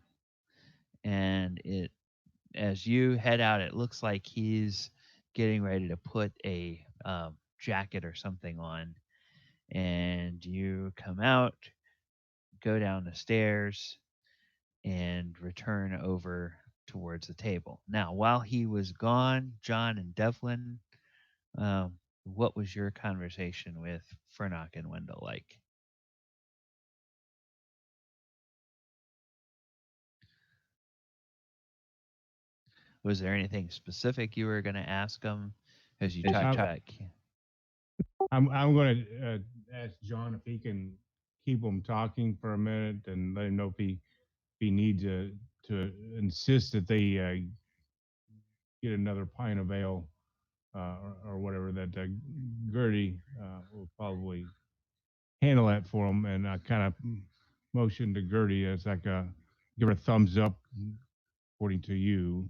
And it as you head out, it looks like he's getting ready to put a jacket or something on. And you come out, go down the stairs, and return over towards the table. Now, while he was gone, John and Devlin, what was your conversation with Furnock and Wendell like? Was there anything specific you were going to ask them as you talked about? I'm going to ask John if he can keep them talking for a minute and let him know if he needs to insist that they get another pint of ale or whatever that Gertie will probably handle that for him. And I kind of motioned to Gertie as like a give her a thumbs up according to you,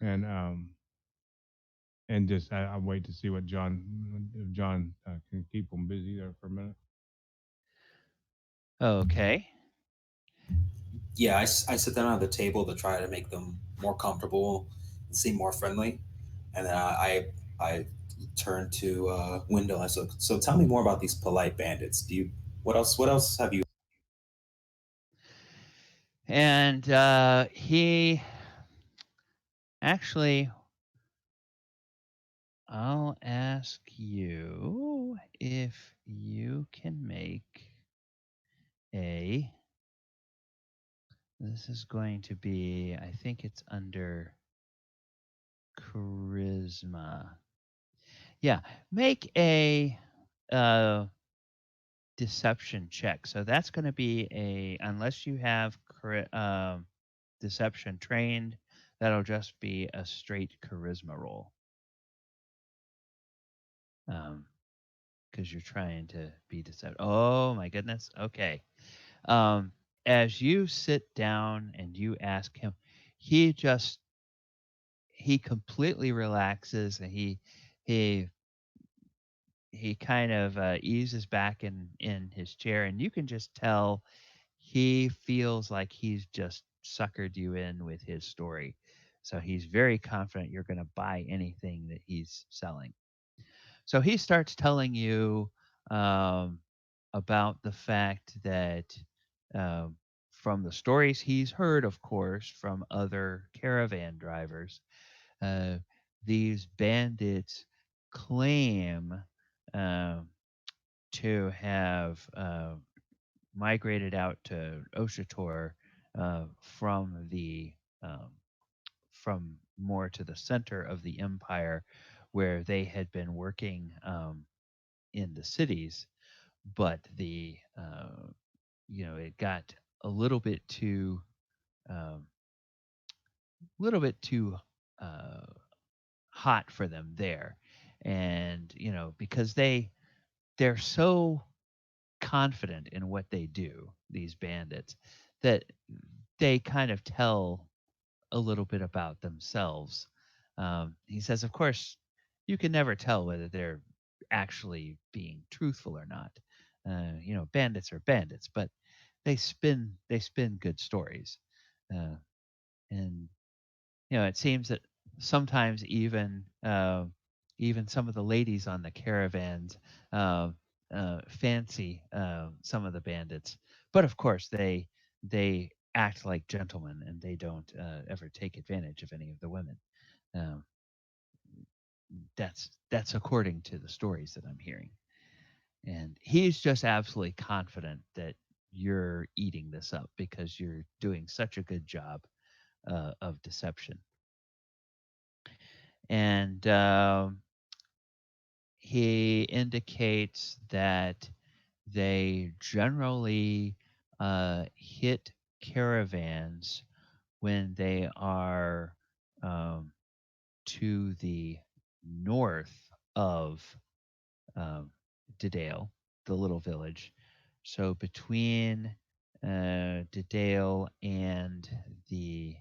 and just I wait to see what John if John can keep them busy there for a minute. Okay. Yeah, I sit down at the table to try to make them more comfortable and seem more friendly, and then I turn to Wendell. I said, "So tell me more about these polite bandits. Do you what else have you?" And he actually, I'll ask you if you can make a. This is going to be, I think it's under charisma. Yeah, make a uh, deception check. So that's going to be a, unless you have deception trained, That'll just be a straight charisma roll. Because you're trying to be deceptive. Oh my goodness. Okay. Um, as you sit down and you ask him, he just he completely relaxes, and he he kind of eases back in his chair, and you can just tell he feels like he's just suckered you in with his story. So he's very confident you're going to buy anything that he's selling. So he starts telling you um, about the fact that um, from the stories he's heard, of course, from other caravan drivers, uh, these bandits claim um to have migrated out to Oshator from the um, from more to the center of the empire, where they had been working in the cities, but the it got a um, little bit too uh, hot for them there, and because they're so confident in what they do, these bandits, that they kind of tell a little bit about themselves. He says, of course, you can never tell whether they're actually being truthful or not. Bandits are bandits, but they spin good stories, uh, and it seems that sometimes even some of the ladies on the caravans uh, fancy some of the bandits, but of course they act like gentlemen, and they don't ever take advantage of any of the women. Um, that's according to the stories that I'm hearing, and he's just absolutely confident that you're eating this up because you're doing such a good job of deception. And he indicates that they generally hit caravans when they are um, to the north of um, Dedale, the little village. So between Dedale and the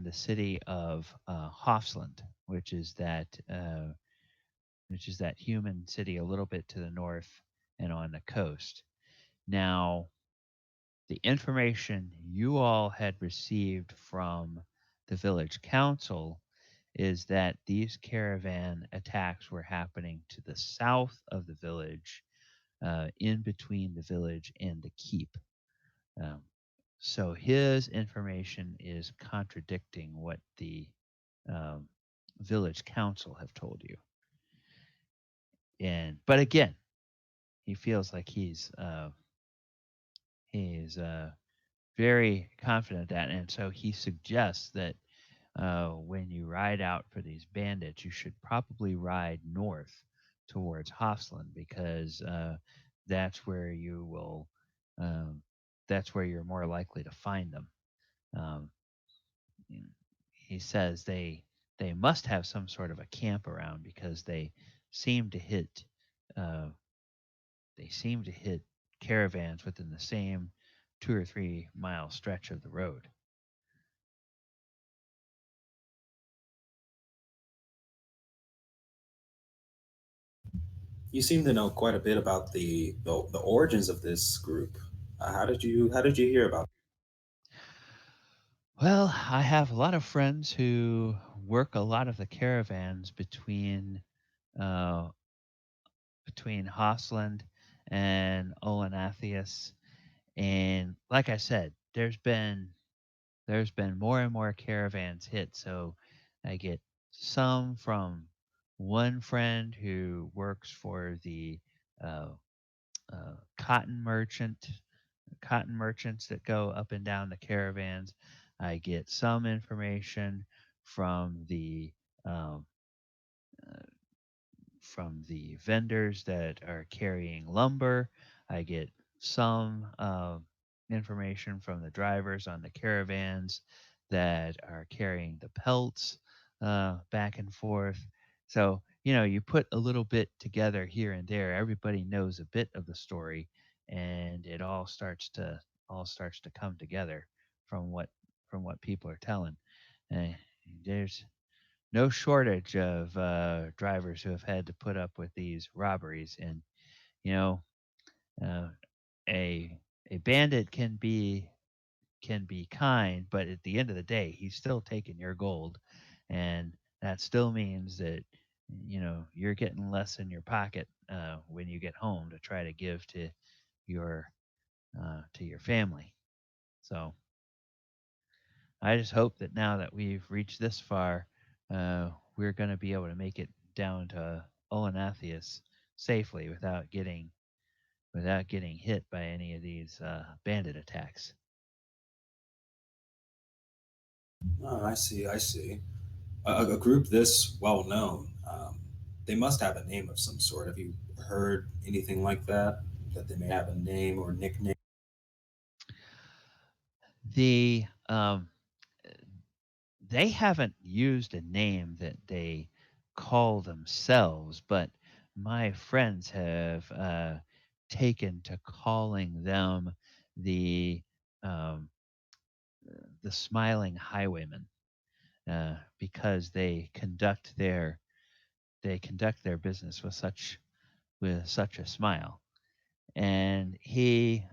the city of Hofsland, which is that human city a little bit to the north and on the coast. Now, the information you all had received from the village council is that these caravan attacks were happening to the south of the village, in between the village and the keep. Um, so his information is contradicting what the um, village council have told you. But again, he feels like he's very confident that, and so he suggests that when you ride out for these bandits, you should probably ride north towards Hofsland, because that's where you will um, that's where you're more likely to find them. Um, he says they must have some sort of a camp around, because seem to hit uh, they seem to hit caravans within the same 2 or 3 mile stretch of the road. You seem to know quite a bit about the origins of this group. How did you hear about? Well, I have a lot of friends who work a lot of the caravans uh, between Hosland and Olenathius, and like I said, there's been more and more caravans hit. So I get some from one friend who works for the uh, uh, cotton merchants that go up and down the caravans. I get some information from um, uh, the vendors that are carrying lumber. I get some information from the drivers on the caravans that are carrying the pelts back and forth. So, you put a little bit together here and there. Everybody knows a bit of the story, and it all starts to come together from what people are telling. Uh, there's no shortage of drivers who have had to put up with these robberies, and you know, uh, a a bandit can be kind, but at the end of the day, he's still taking your gold, and that still means that you're getting less in your pocket when you get home to try to give your to your family. So I just hope that now that we've reached this far, we're going to be able to make it down to Olenathius safely without getting hit by any of these bandit attacks. Oh, I see. I see. A group this well known, they must have a name of some sort. Have you heard anything like that? That they may have a name or nickname? The they haven't used a name that they call themselves, but my friends have taken to calling them the um, the Smiling Highwaymen because they conduct their business with such a smile. And he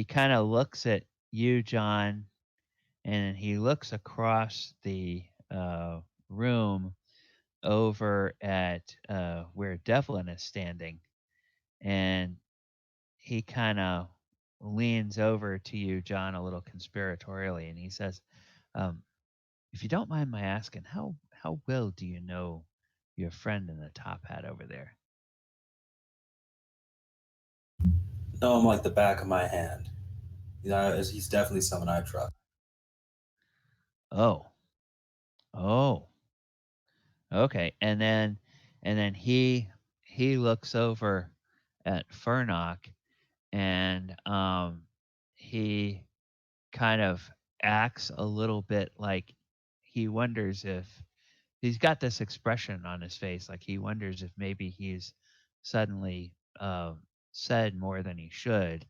kind of looks at you, John, and he looks across the room over at where Devlin is standing, and he kind of leans over to you, John, a little conspiratorially, and he says, um, "If you don't mind my asking, how well do you know your friend in the top hat over there?" No, I'm like the back of my hand. He's definitely someone I trust. Oh, oh, okay. And then he looks over at Furnock, and he kind of acts a little bit like he wonders if he's got this expression on his face, like he wonders if maybe he's suddenly said more than he should.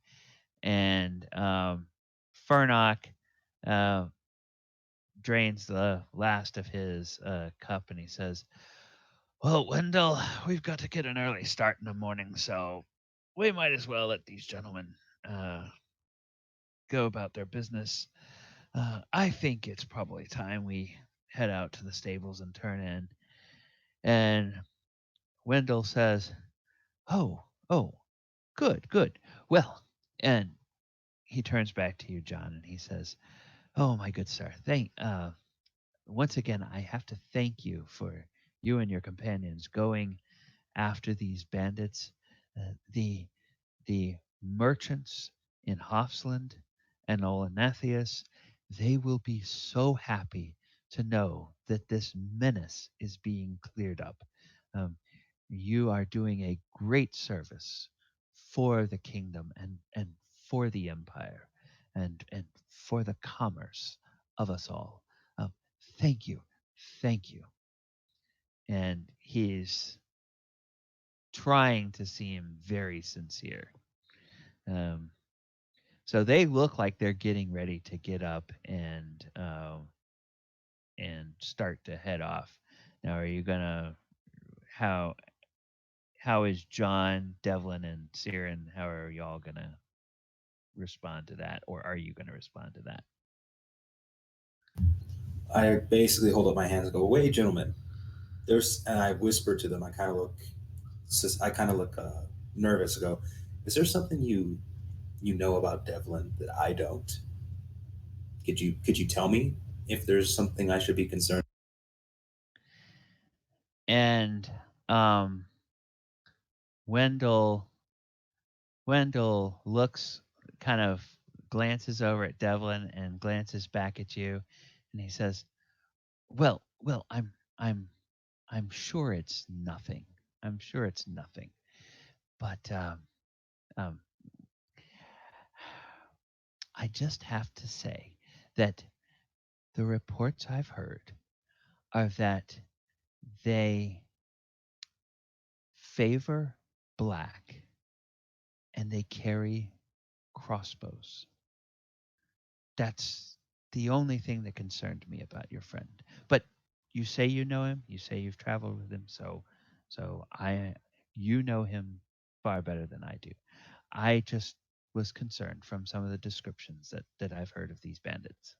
And Furnock uh, drains the last of his cup, and he says, "Well, Wendell, we've got to get an early start in the morning, so we might as well let these gentlemen uh, go about their business. I think it's probably time we head out to the stables and turn in." And Wendell says, "Oh, oh, good, good. Well," and he turns back to you, John, and he says, "Oh, my good sir, once again, I have to thank you for you and your companions going after these bandits. The merchants in Hofsland and Olenathius, they will be so happy to know that this menace is being cleared up. Um, you are doing a great service for the kingdom and for the empire and for the commerce of us all. Um, thank you. Thank you." And he's trying to seem very sincere. Um, so they look like they're getting ready to get up and start to head off. Now, are you gonna how how is John, Devlin, and Cyran? How are y'all gonna respond to that, or are you gonna respond to that? I basically hold up my hands and go, "Wait, gentlemen." And I whisper to them. I kind of look nervous. I go, "Is there something you know about Devlin that I don't? Could you tell me if there's something I should be concerned?" And um, Wendell Wendell looks, kind of glances over at Devlin and glances back at you, and he says, "Well, I'm sure it's nothing. I'm sure it's nothing. But um, I just have to say that the reports I've heard are that they favor black and they carry crossbows. That's the only thing that concerned me about your friend. But you say you know him, you say you've traveled with him, so I you know him far better than I do. I just was concerned from some of the descriptions that I've heard of these bandits.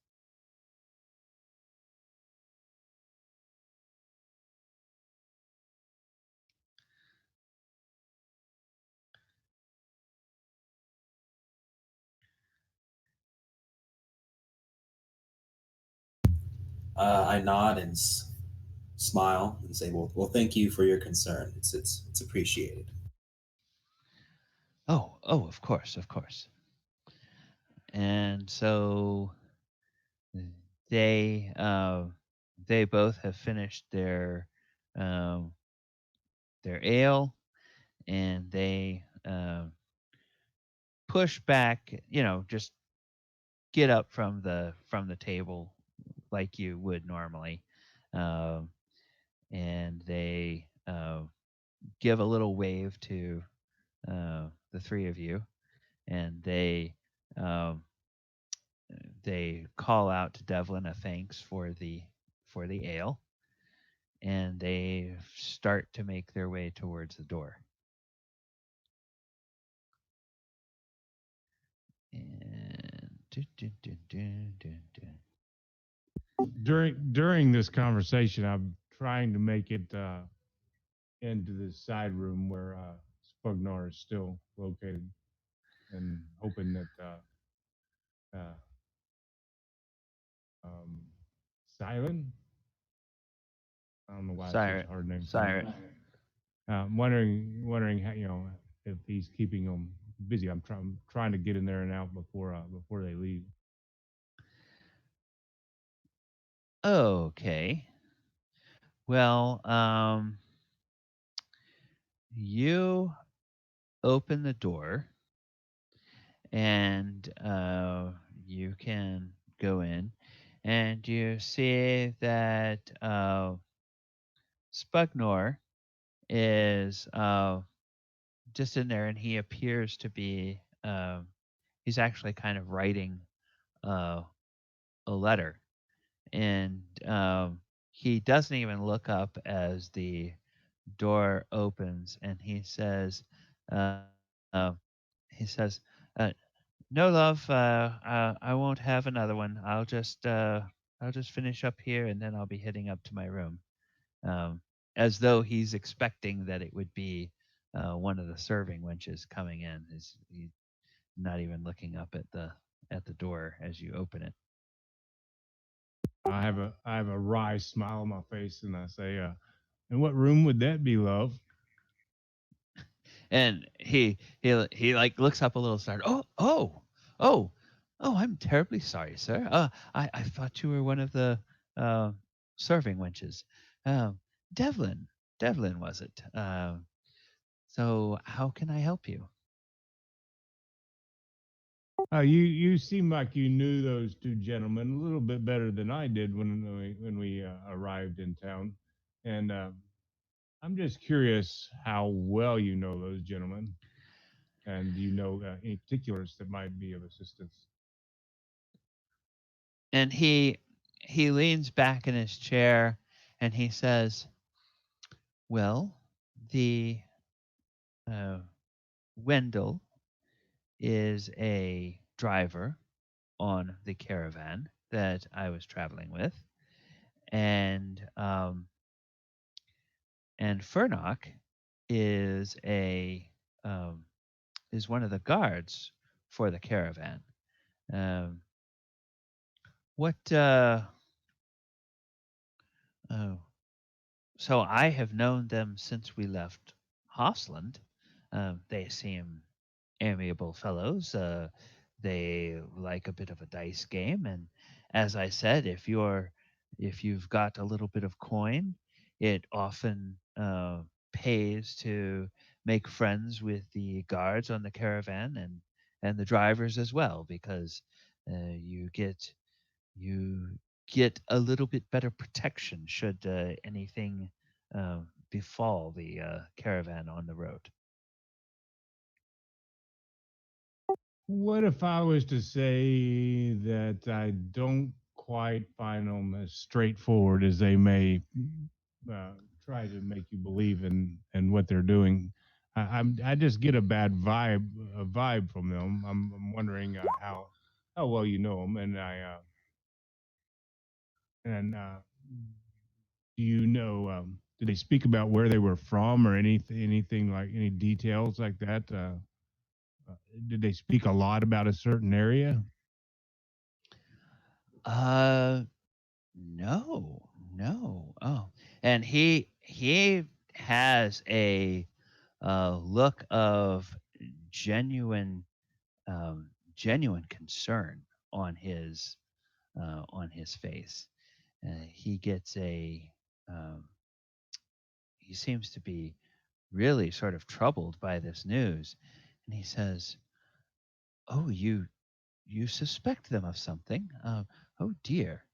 I nod and smile and say, "Well, thank you for your concern. It's appreciated." Oh, of course, of course. And so they uh, they both have finished um, their ale, and they push back. Just get up from the table like you would normally, um, and they give a little wave to the three of you, and um, they call out to Devlin a thanks for the ale, and they start to make their way towards the door. And During this conversation, I'm trying to make it into this side room where Spugnar is still located, and hoping that uh, um, Cyran, I don't know why it's such Cyran, a hard name for me. Cyran. Wondering how, if he's keeping them busy. I'm trying to get in there and out before they leave. Okay. Well, you open the door and you can go in, and you see that Spugnor is just in there, and he appears to be he's actually kind of writing uh, a letter, and he doesn't even look up as the door opens, and uh, uh, he says, uh, "No, love, I won't have another one. I'll just finish up here, and then I'll be heading up to my room." Um, as though he's expecting that it would be one of the serving wenches coming in. He's not even looking up at the door as you open it. I have a wry smile on my face, and I say, "And what room would that be, love?" And he like looks up a little startled. Oh, oh! I'm terribly sorry, sir. I thought you were one of the uh, serving wenches. Um, Devlin, Devlin was it? So how can I help you? You seem like you knew those two gentlemen a little bit better than I did when we arrived in town, and I'm just curious how well you know those gentlemen, and do you know any particulars that might be of assistance? And he leans back in his chair and he says, "Well, the uh, Wendell is a driver on the caravan that I was traveling with, and Furnock is a um, is one of the guards for the caravan. Um, what? Oh, so I have known them since we left Hosland. They seem amiable fellows. They like a bit of a dice game, and as I said, if you've got a little bit of coin, it often pays to make friends with the guards on the caravan and the drivers as well, because You get a little bit better protection should anything befall the caravan on the road. What if I was to say that I don't quite find them as straightforward as they may uh, try to make you believe in what they're doing? I just get a vibe from them. I'm wondering how well you know them, and do you know? Did they speak about where they were from or anything like any details like that? Uh, did they speak a lot about a certain area? Uh, no, no. Oh, and he has a look of genuine genuine concern on his face. He gets a um, he seems to be really sort of troubled by this news, and he says, "Oh, you suspect them of something? Oh dear.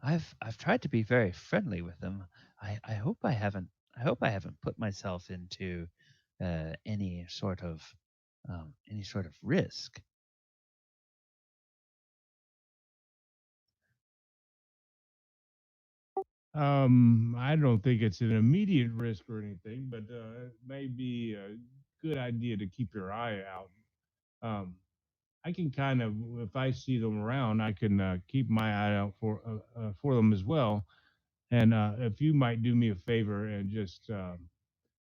I've tried to be very friendly with them. I hope I hope I haven't put myself into any sort of risk." I don't think it's an immediate risk or anything, but it may be a good idea to keep your eye out. Um, I can kind of, if I see them around, I can keep my eye out for them as well. And if you might do me a favor and just,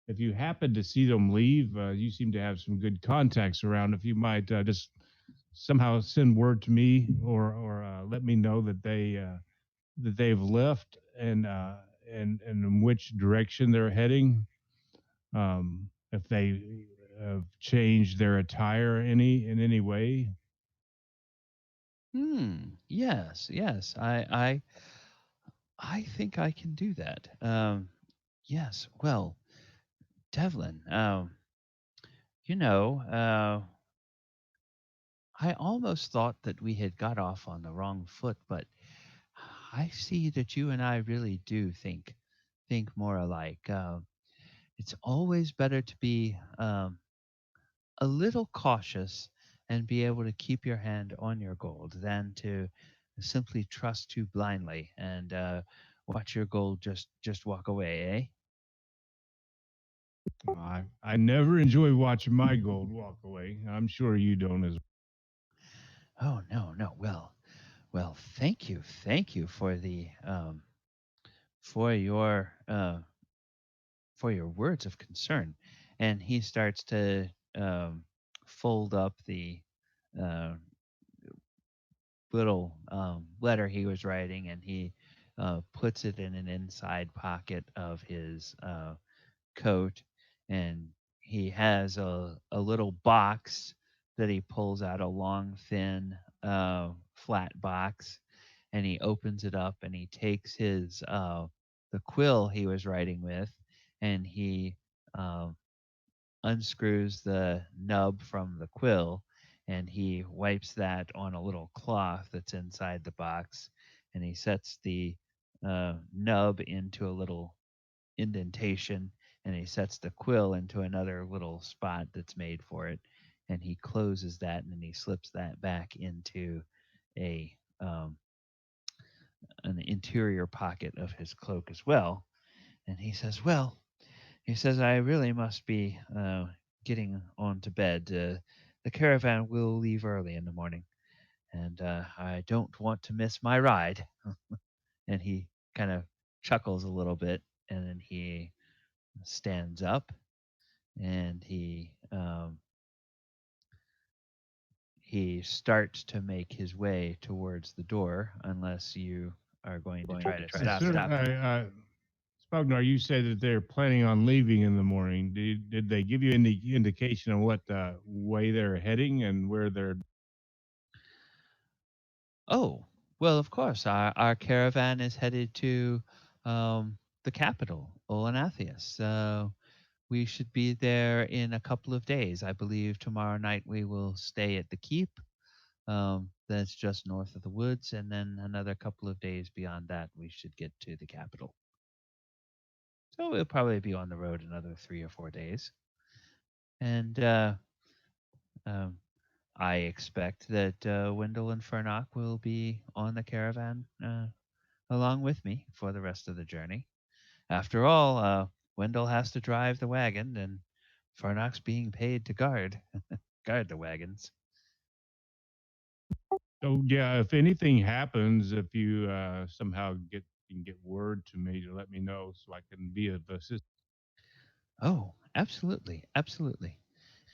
if you happen to see them leave, you seem to have some good contacts around. If you might just somehow send word to me or let me know that they've left and in which direction they're heading. If they have changed their attire in any way. Yes, yes. I think I can do that. Yes. Well, Devlin, you know, I almost thought that we had got off on the wrong foot, but I see that you and I really do think more alike. It's always better to be a little cautious and be able to keep your hand on your gold than to simply trust too blindly and watch your gold just walk away, eh? I never enjoy watching my gold walk away. I'm sure you don't as Oh no, no. Well, thank you for your for your words of concern. And he starts to fold up the uh, little letter he was writing, and he puts it in an inside pocket of his coat. And he has a little box that he pulls out, a long, thin, flat box, and he opens it up and he takes his the quill he was writing with, and he um, unscrews the nub from the quill, and he wipes that on a little cloth that's inside the box, and he sets the nub into a little indentation, and he sets the quill into another little spot that's made for it, and he closes that, and then he slips that back into a an interior pocket of his cloak as well. And he says, "Well," he says, "I really must be getting on to bed. The caravan will leave early in the morning, and I don't want to miss my ride." And he kind of chuckles a little bit, and then he stands up, and he starts to make his way towards the door, unless you are going to try to yes, stop sir. him. Spognar, you said that they're planning on leaving in the morning. Did they give you any indication of what way they're heading and where they're? Oh, well, of course, our caravan is headed to the capital, Olanathius. We should be there in a couple of days. I believe tomorrow night we will stay at the keep. that's just north of the woods, and then another couple of days beyond that, we should get to the capital. So we'll probably be on the road another 3 or 4 days. And um, I expect that Wendell and Fernock will be on the caravan along with me for the rest of the journey. After all, Wendell has to drive the wagon, and Fernock's being paid to guard the wagons. So yeah, if anything happens, if you somehow can get word to me to let me know so I can be of assistance. Oh, absolutely, absolutely.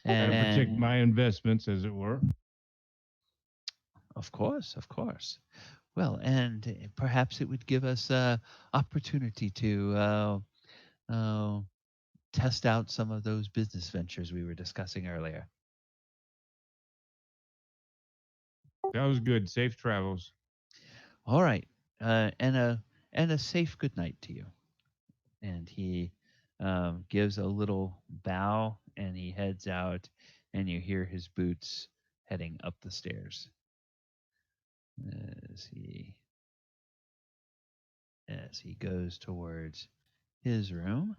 And protect And my investments, as it were. of course, of course. Well, and perhaps it would give us opportunity to test out some of those business ventures we were discussing earlier. That was good. Safe travels. All right, and a safe good night to you. And he gives a little bow, and he heads out, and you hear his boots heading up the stairs as he goes towards his room.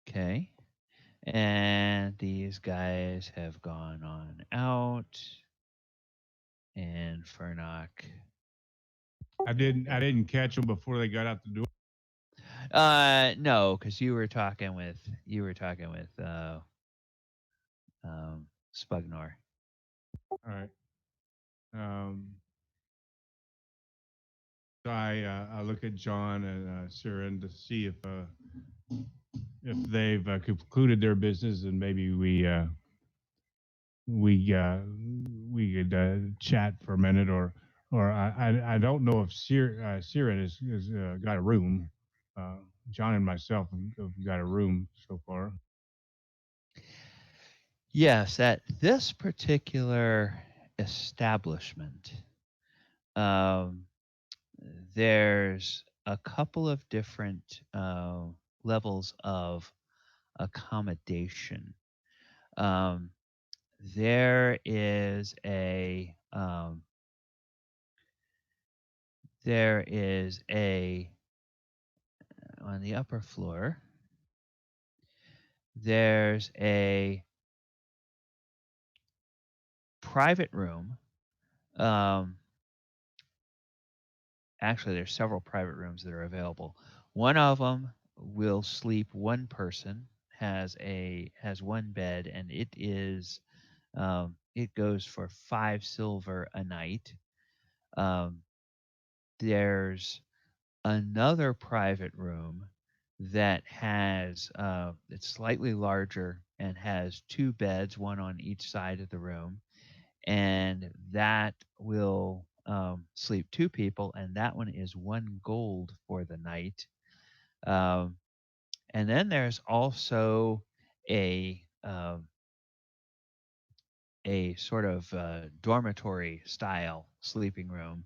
Okay. And these guys have gone on out. And Fernock. I didn't catch them before they got out the door. No, because you were talking with Spugnor. All right. So I look at John and Cyran to see if they've concluded their business, and maybe we we could chat for a minute, or I don't know if Cyran has got a room. John and myself have got a room so far. Yes, at this particular establishment, um, there's a couple of different levels of accommodation. Um, there is a there is a on the upper floor. There's a private room. Um, Actually, there's several private rooms that are available. One of them will sleep one person. Has one bed, and it goes for 5 silver a night. Um, there's another private room that has it's slightly larger and has 2 beds, one on each side of the room, and that will sleep 2 people, and that one is 1 gold for the night. Um, and then there's also a um, a sort of dormitory style sleeping room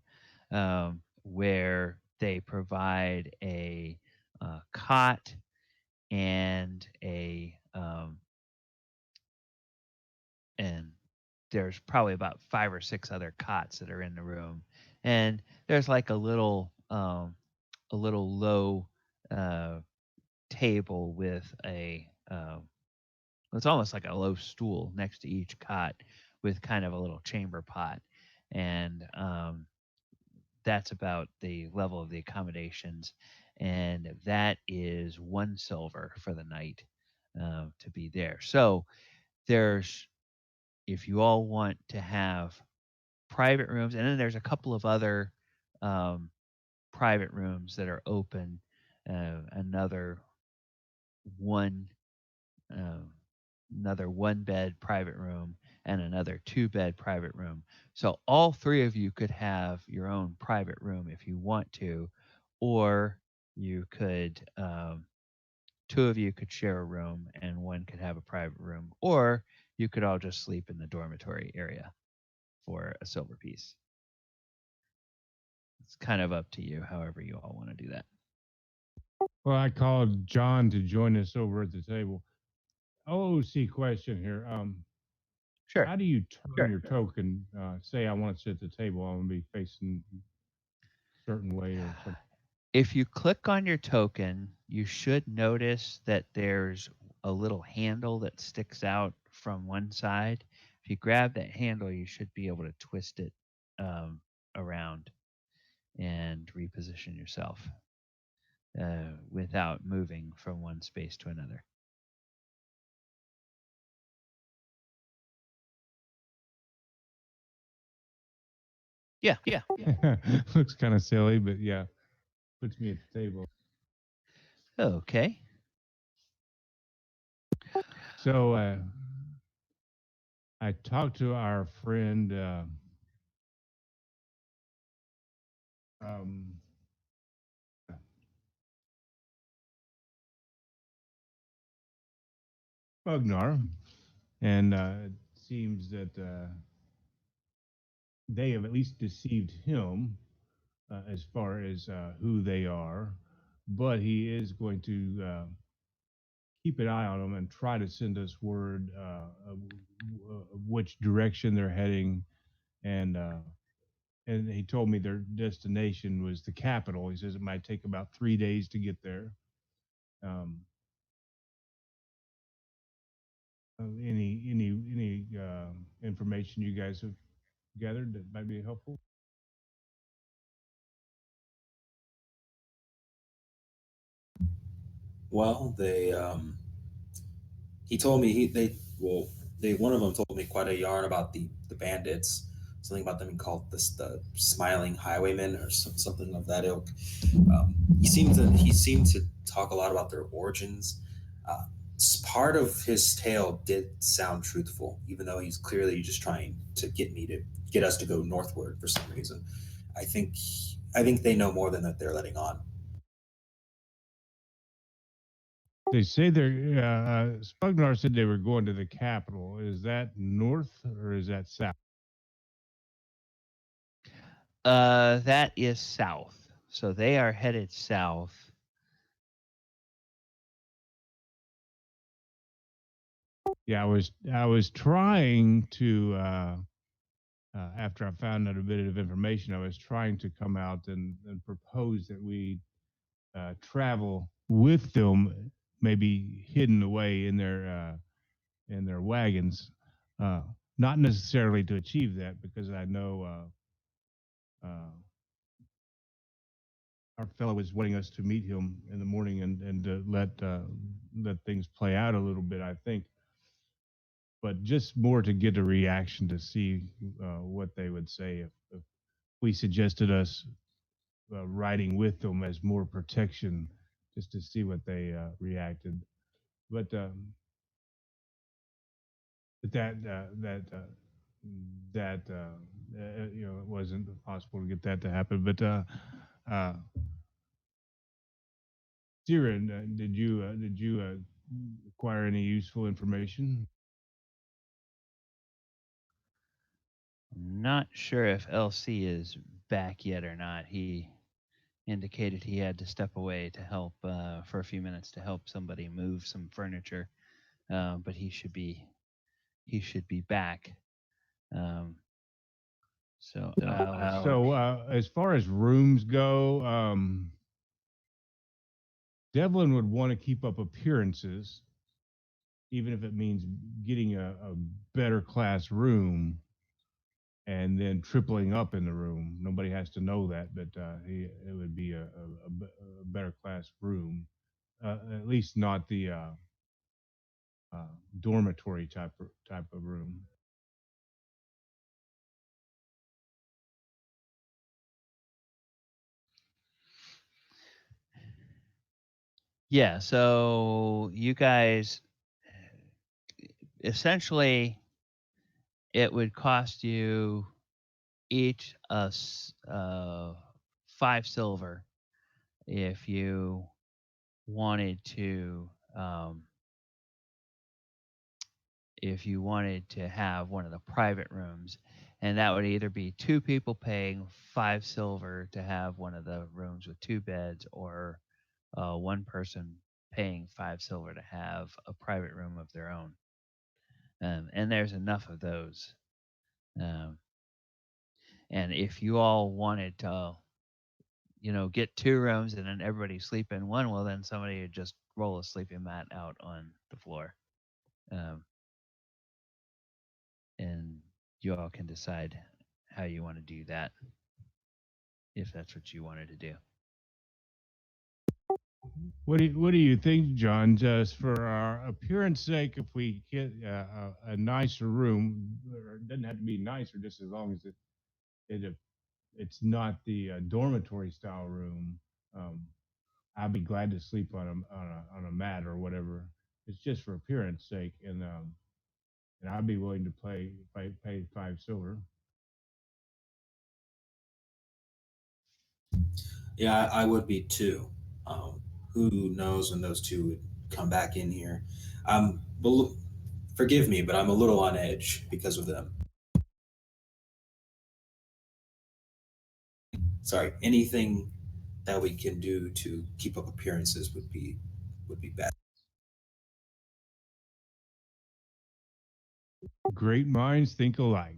where they provide a cot and and there's probably about 5 or 6 other cots that are in the room, and there's like a little low uh, table with it's almost like a low stool next to each cot with kind of a little chamber pot, and that's about the level of the accommodations, and that is 1 silver for the night to be there. So there's if you all want to have private rooms, and then there's a couple of other um, private rooms that are open. Another one, uh, another 1 bed private room, and another 2 bed private room. So all 3 of you could have your own private room if you want to, or you could 2 of you could share a room, and one could have a private room, or you could all just sleep in the dormitory area for a silver piece. It's kind of up to you, however you all want to do that. Well, I called John to join us over at the table. Oh, see, question here. Sure. How do you turn your token? Say I want to sit at the table, I'm going to be facing a certain way or something. If you click on your token, you should notice that there's a little handle that sticks out from one side. If you grab that handle, you should be able to twist it around and reposition yourself without moving from one space to another. Yeah. Looks kind of silly, but yeah, puts me at the table. Okay. So I talked to our friend Bugnar, and it seems that they have at least deceived him as far as who they are, but he is going to keep an eye on them and try to send us word of which direction they're heading, and he told me their destination was the capital. He says it might take about 3 days to get there. Any information you guys have gathered that might be helpful? Well, he told me one of them told me quite a yarn about the bandits, something about them called the Smiling Highwaymen or something of that ilk. He seemed to talk a lot about their origins. Part of his tale did sound truthful, even though he's clearly just trying to get us to go northward for some reason. I think they know more than that they're letting on. They say they're. Spugnar said they were going to the capital. Is that north or is that south? That is south. So they are headed south. Yeah, I was trying to after I found out a bit of information, I was trying to come out and propose that we travel with them, maybe hidden away in their wagons. Uh, Not necessarily to achieve that, because I know our fellow is wanting us to meet him in the morning and to let things play out a little bit, I think. But just more to get a reaction to see what they would say if we suggested us riding with them as more protection, just to see what they reacted. But it wasn't possible to get that to happen. But Cyran, did you acquire any useful information? I'm not sure if LC is back yet or not. He indicated he had to step away to help for a few minutes to help somebody move some furniture, but he should be back. So As far as rooms go, Devlin would want to keep up appearances, even if it means getting a better class room and then tripling up in the room. Nobody has to know that, but it would be a better class room, at least not the dormitory type of room. yeah, so you guys essentially it would cost you each 5 silver if you wanted to have one of the private rooms, and that would either be 2 people paying 5 silver to have one of the rooms with 2 beds, or 1 person paying 5 silver to have a private room of their own. And there's enough of those. Um, and if you all wanted to, get 2 rooms and then everybody sleep in one, well, then somebody would just roll a sleeping mat out on the floor. Um, and you all can decide how you want to do that, if that's what you wanted to do. What do you think, John? Just for our appearance sake, if we get a nicer room, or it doesn't have to be nicer, just as long as it's not the dormitory style room. Um, I'd be glad to sleep on a mat or whatever. It's just for appearance sake, and I'd be willing to pay 5 silver. Yeah, I would be too. Who knows when those two would come back in here? Um, Forgive me, but I'm a little on edge because of them. Sorry, anything that we can do to keep up appearances would be best. Great minds think alike.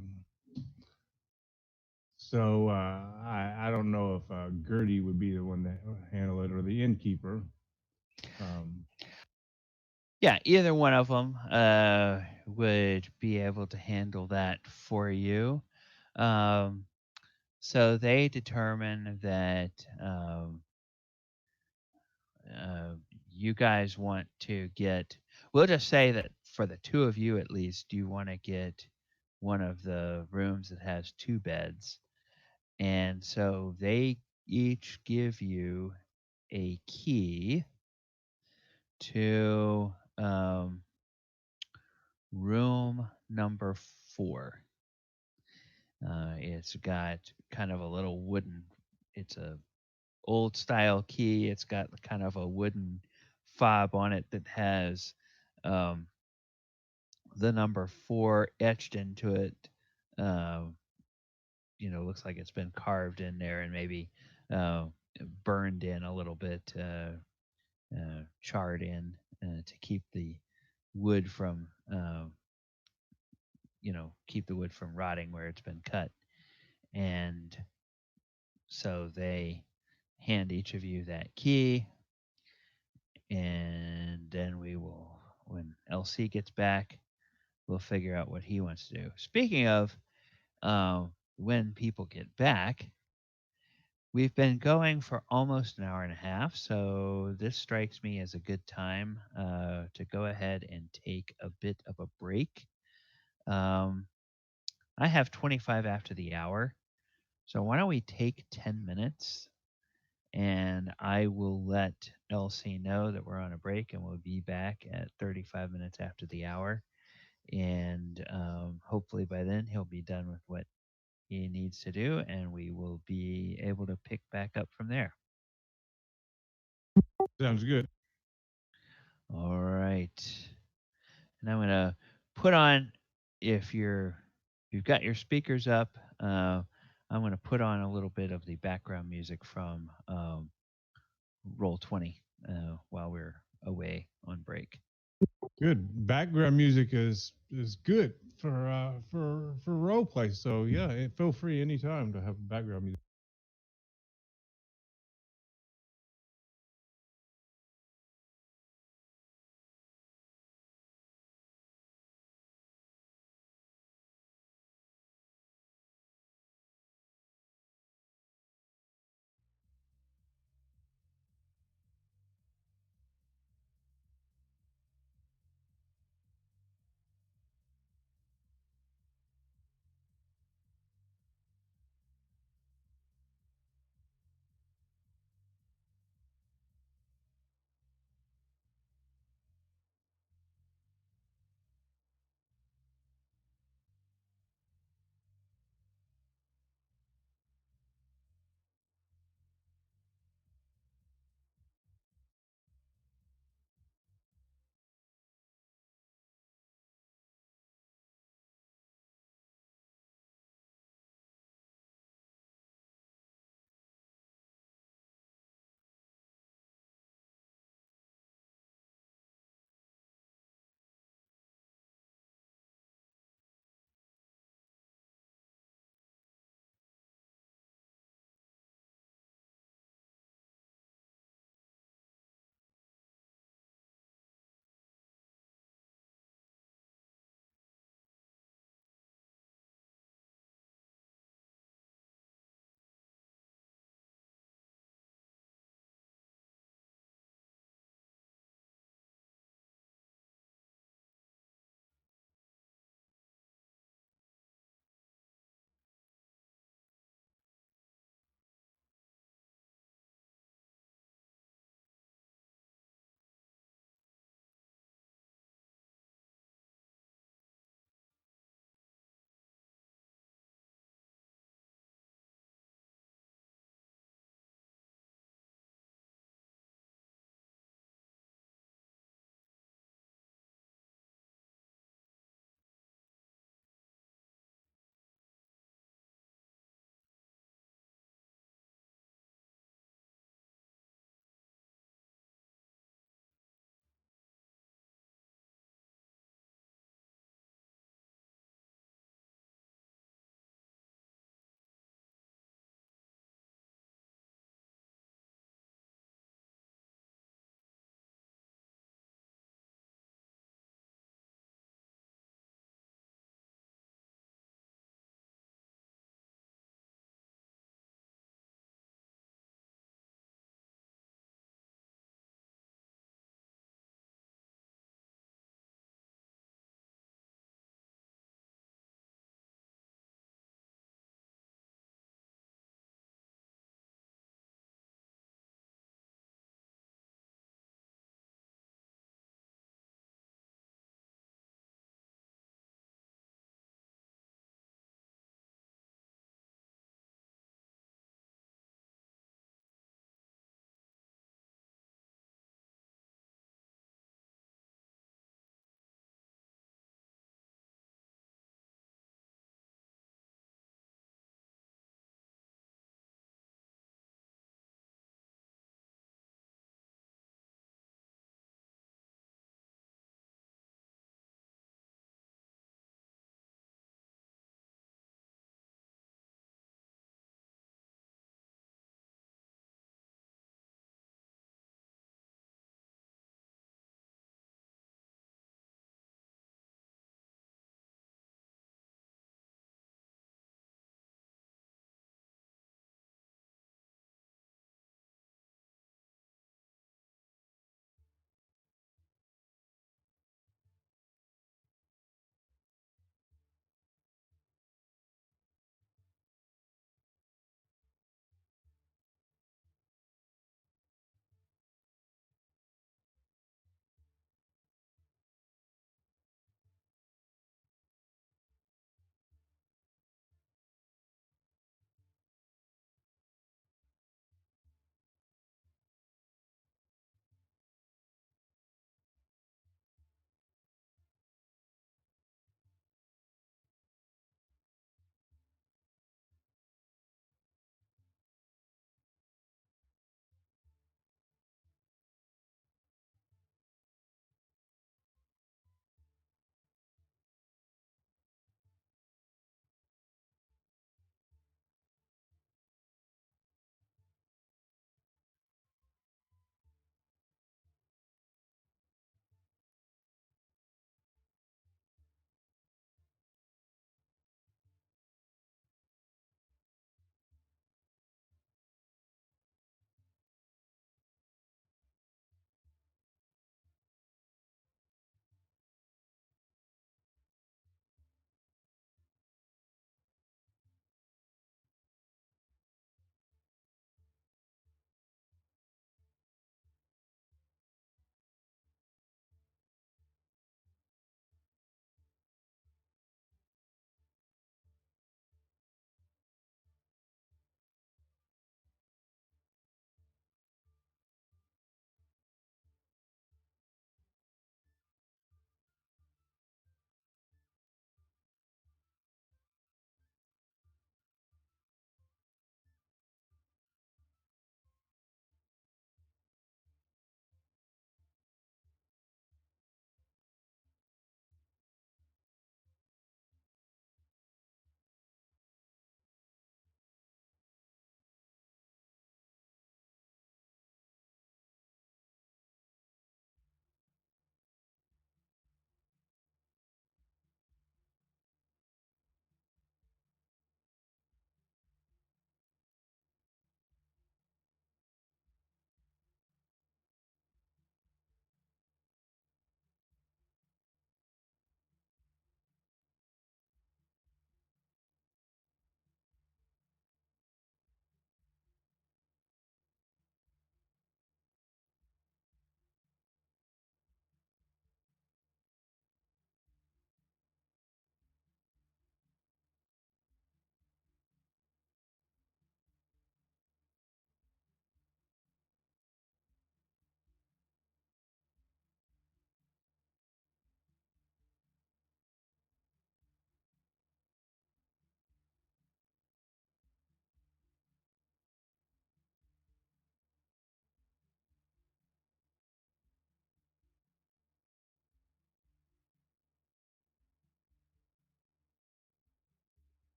So I don't know if Gertie would be the one to handle it or the innkeeper. Um, Yeah, either one of them would be able to handle that for you. Um, so they determine that uh, you guys want to get, we'll just say that for the 2 of you at least, you want to get one of the rooms that has 2 beds. And so they each give you a key to room number 4. It's got kind of a little wooden, it's a old style key. It's got kind of a wooden fob on it that has um, the number 4 etched into it. Um, looks like it's been carved in there and maybe uh, burned in a little bit, charred in to keep the wood from, keep the wood from rotting where it's been cut. And so they hand each of you that key, and then when LC gets back, we'll figure out what he wants to do. Speaking of when people get back, we've been going for almost an hour and a half, so this strikes me as a good time to go ahead and take a bit of a break. I have 25 after the hour, so why don't we take 10 minutes and I will let LC know that we're on a break and we'll be back at 35 minutes after the hour. And hopefully by then he'll be done with what he needs to do and we will be able to pick back up from there. Sounds good. All right. And I'm going to put on, if you've got your speakers up, I'm going to put on a little bit of the background music from Roll20 while we're away on break. Good. Background music is good for role play. So yeah, feel free anytime to have background music.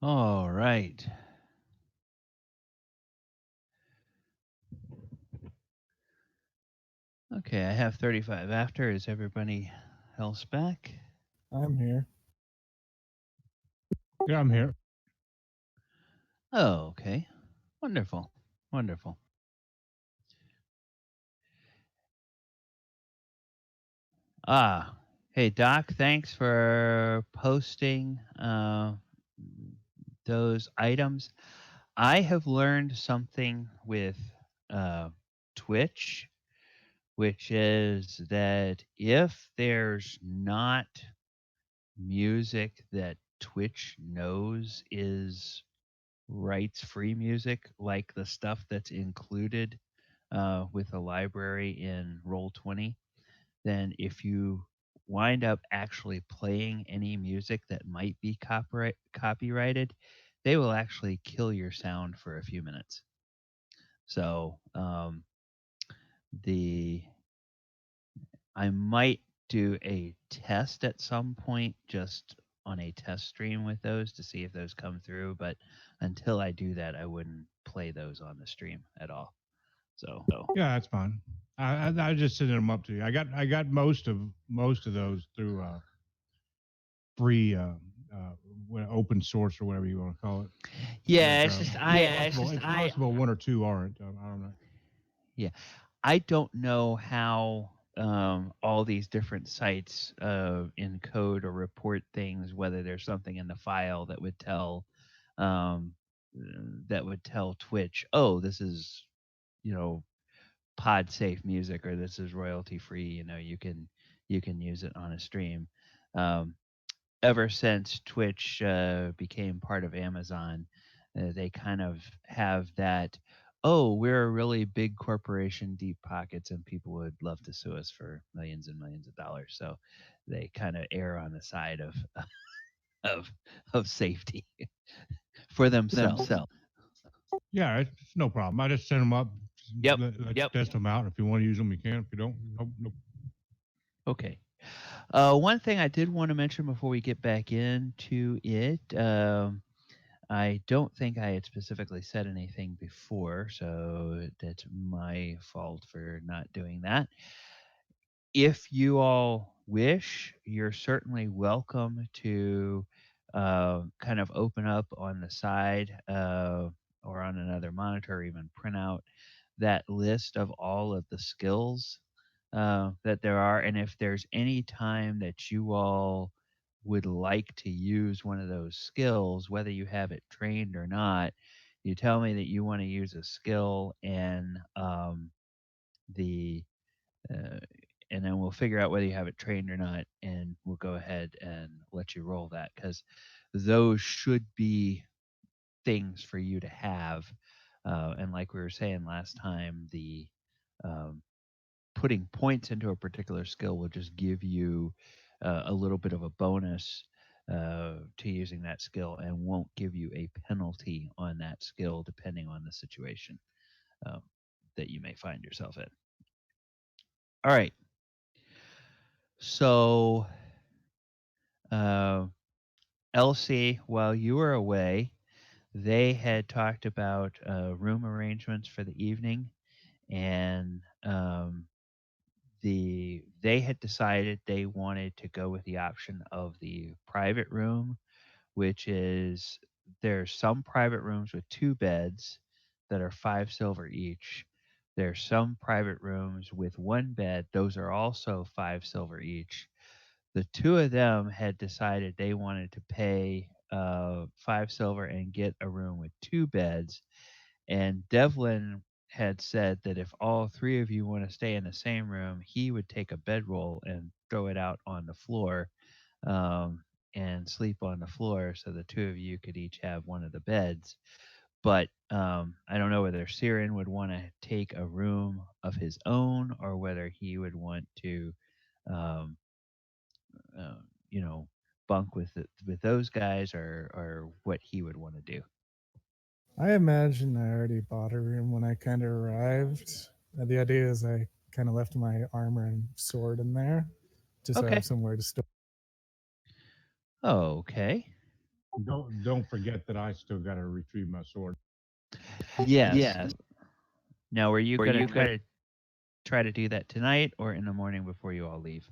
All right. Okay, I have 35 after. Is everybody else back? I'm here. Yeah, I'm here. Oh, okay. Wonderful. Wonderful. Ah, hey, Doc, thanks for posting those items. I have learned something with uh, Twitch, which is that if there's not music that Twitch knows is rights free music, like the stuff that's included with a library in Roll20, then if you wind up actually playing any music that might be copyrighted, they will actually kill your sound for a few minutes. So the I might do a test at some point, just on a test stream with those to see if those come through. But until I do that, I wouldn't play those on the stream at all. So Yeah, that's fine. I just sending them up to you. I got most of those through free open source or whatever you want to call it. yeah, But it's just it's possible one or two aren't. I don't know. yeah, I don't know how all these different sites encode or report things. Whether there's something in the file um, that would tell Twitch, oh, this is you know pod safe music, or this is royalty free. You can use it on a stream. Um, Ever since Twitch became part of Amazon, they kind of have that. Oh, we're a really big corporation, deep pockets, and people would love to sue us for millions and millions of dollars. So they kind of err on the side of of of safety for themselves. Yeah, it's no problem. I just send them up. Yep. Let's test them out. If you want to use them, you can. If you don't, no. Okay. One thing I did want to mention before we get back into it, I don't think I had specifically said anything before, so that's my fault for not doing that. If you all wish, you're certainly welcome to kind of open up on the side or on another monitor, or even print out that list of all of the skills that there are. And if there's any time that you all would like to use one of those skills, whether you have it trained or not, you tell me that you want to use a skill, the uh, and then we'll figure out whether you have it trained or not, and we'll go ahead and let you roll that, because those should be things for you to have. And like we were saying last time, the um, putting points into a particular skill will just give you a little bit of a bonus to using that skill, and won't give you a penalty on that skill depending on the situation um, that you may find yourself in. All right. So, uh, Elsie, while you were away, they had talked about room arrangements for the evening, and they had decided they wanted to go with the option of the private room, which is, there's some private rooms with two beds that are 5 silver each. There's some private rooms with one bed; those are also 5 silver each. The two of them had decided they wanted to pay 5 silver and get a room with two beds. And Devlin had said that if all three of you want to stay in the same room, he would take a bedroll and throw it out on the floor, um, and sleep on the floor, so the two of you could each have one of the beds. But I don't know whether Cyran would want to take a room of his own, or whether he would want to um, uh, you know, bunk with those guys, or what he would want to do. I imagine I already bought a room when I kind of arrived. The idea is I kind of left my armor and sword in there just so I Okay. have somewhere to store. Okay. Don't forget that I still got to retrieve my sword. Yes. Now, were you going to try to do that tonight or in the morning before you all leave?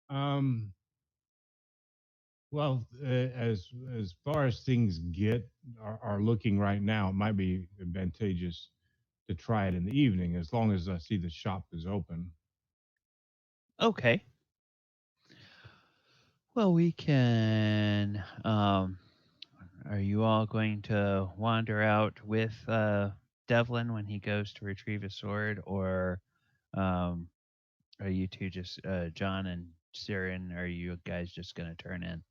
Um. Well, as far as things are looking right now, it might be advantageous to try it in the evening, as long as I see the shop is open. Okay. Well, we can. Are you all going to wander out with Devlin when he goes to retrieve his sword, or um, are you two just John and Cyran? Are you guys just going to turn in?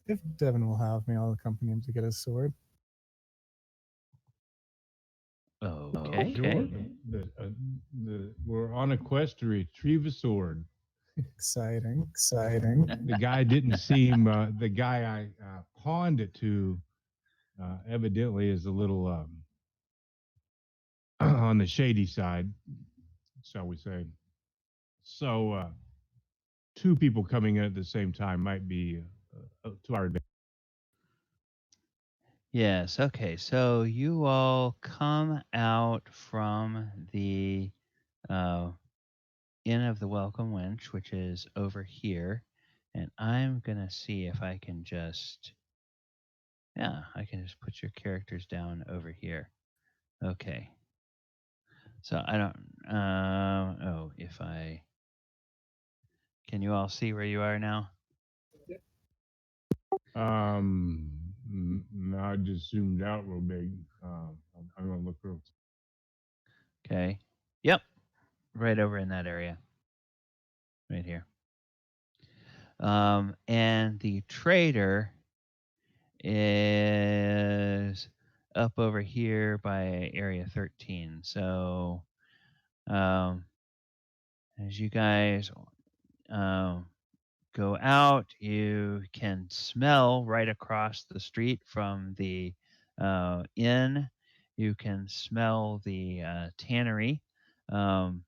If Devin will have me, I'll accompany him to get his sword. Okay. Sure. We're on a quest to retrieve a sword. Exciting. The guy didn't seem. The guy I pawned it to evidently is a little on the shady side, shall we say. So, two people coming in at the same time might be to our advantage. Yes. Okay. So you all come out from the uh, Inn of the Welcome Wench, which is over here, and I'm gonna see if I can just. Yeah, I can just put your characters down over here. Okay. So I don't. Oh, if I. Can you all see where you are now? I just zoomed out real big. I'm gonna look real. Okay. Yep. Right over in that area. Right here. And the trader is up over here by area 13. So, um, as you guys um, go out, you can smell right across the street from the inn. You can smell the tannery. Um,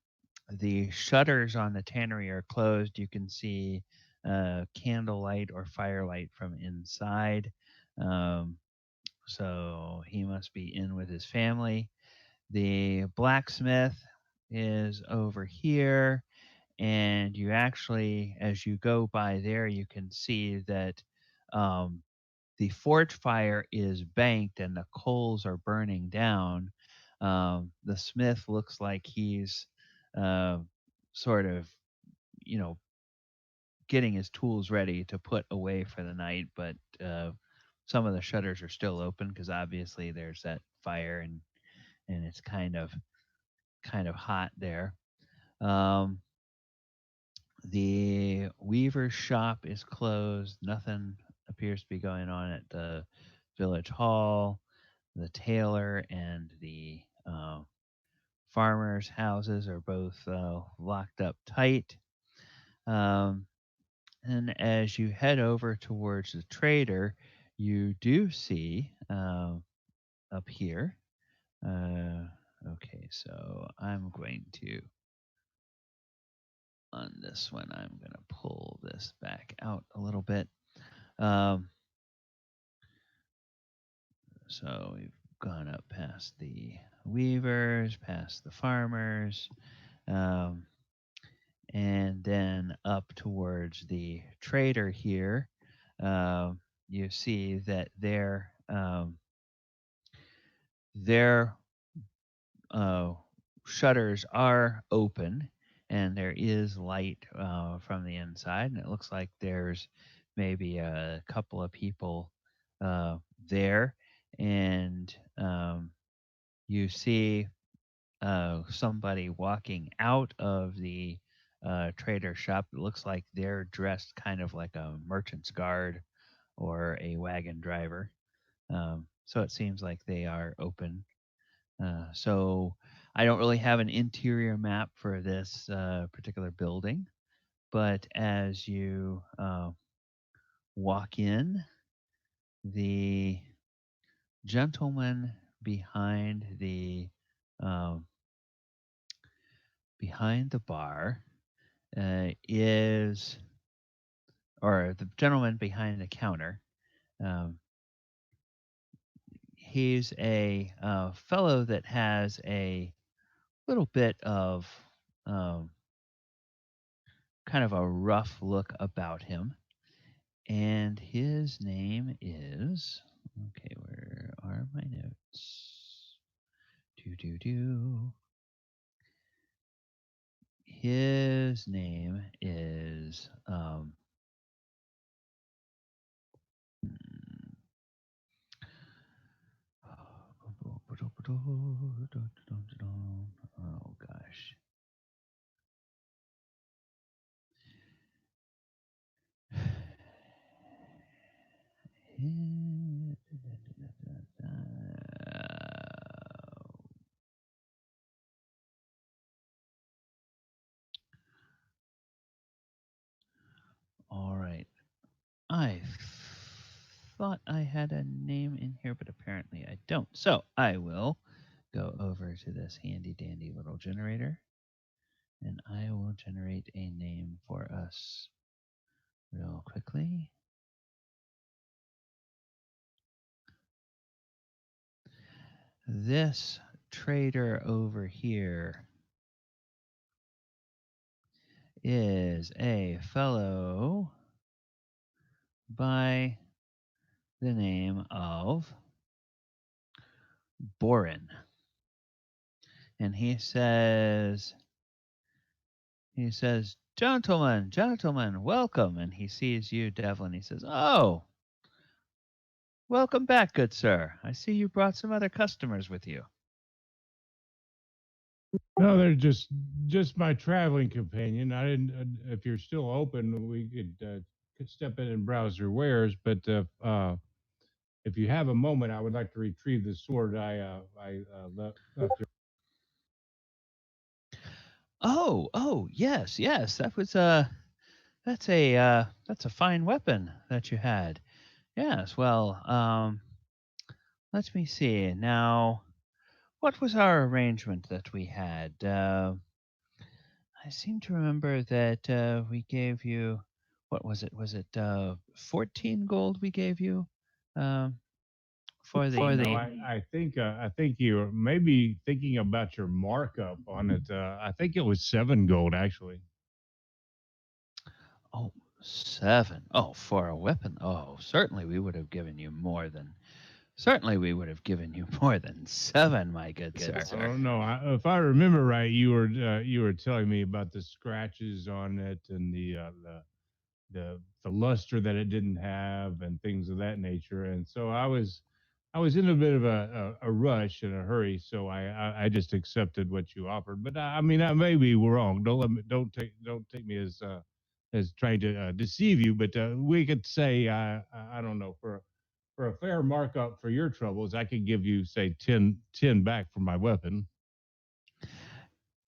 the shutters on the tannery are closed. You can see candlelight or firelight from inside. Um, so he must be in with his family. The blacksmith is over here, and you actually, as you go by there, you can see that um, the forge fire is banked and the coals are burning down. The smith looks like he's uh, sort of, you know, getting his tools ready to put away for the night, but some of the shutters are still open because obviously there's that fire and it's kind of hot there. Um, the weaver's shop is closed. Nothing appears to be going on at the village hall. The tailor and the farmers' houses are both locked up tight. Um, and as you head over towards the trader, you do see up here. Okay, so I'm going to, on this one, I'm going to pull this back out a little bit. Um, so we've gone up past the weavers, past the farmers, um, and then up towards the trader here. Uh, you see that their uh, shutters are open, and there is light from the inside, and it looks like there's maybe a couple of people there, and you see somebody walking out of the trader shop. It looks like they're dressed kind of like a merchant's guard or a wagon driver. So it seems like they are open. So I don't really have an interior map for this particular building, but as you walk in, the gentleman um, behind the bar is, or the gentleman behind the counter, um, he's a fellow that has a little bit of um, kind of a rough look about him. And his name is, okay, where are my notes? Do. His name is, oh gosh. All right. I thought I had a name in here, but apparently I don't. So I will go over to this handy dandy little generator and I will generate a name for us real quickly. This trader over here is a fellow by the name of Borin. And he says, gentlemen, welcome. And he sees you, Devlin. He says, oh, welcome back, good sir. I see you brought some other customers with you. No, they're just my traveling companion. I didn't. If you're still open, we could step in and browse your wares. But if you have a moment, I would like to retrieve the sword left here. Oh, yes. That was that's a fine weapon that you had. Yes. Well, let me see. Now, what was our arrangement that we had? I seem to remember that we gave you, what was it? Was it 14 gold we gave you um, for the. No, I think you're maybe thinking about your markup on it. I think it was 7 gold actually. Oh, 7. Oh, for a weapon. Oh, certainly we would have given you more than. Certainly we would have given you more than 7, my good sir. I don't know. If I remember right, you were telling me about the scratches on it and the luster that it didn't have and things of that nature. And so I was in a bit of a rush and a hurry, so I just accepted what you offered. But I mean, I may be wrong. Don't take me as trying to deceive you. But we could say I don't know, for a fair markup for your troubles, I could give you say 10 back for my weapon.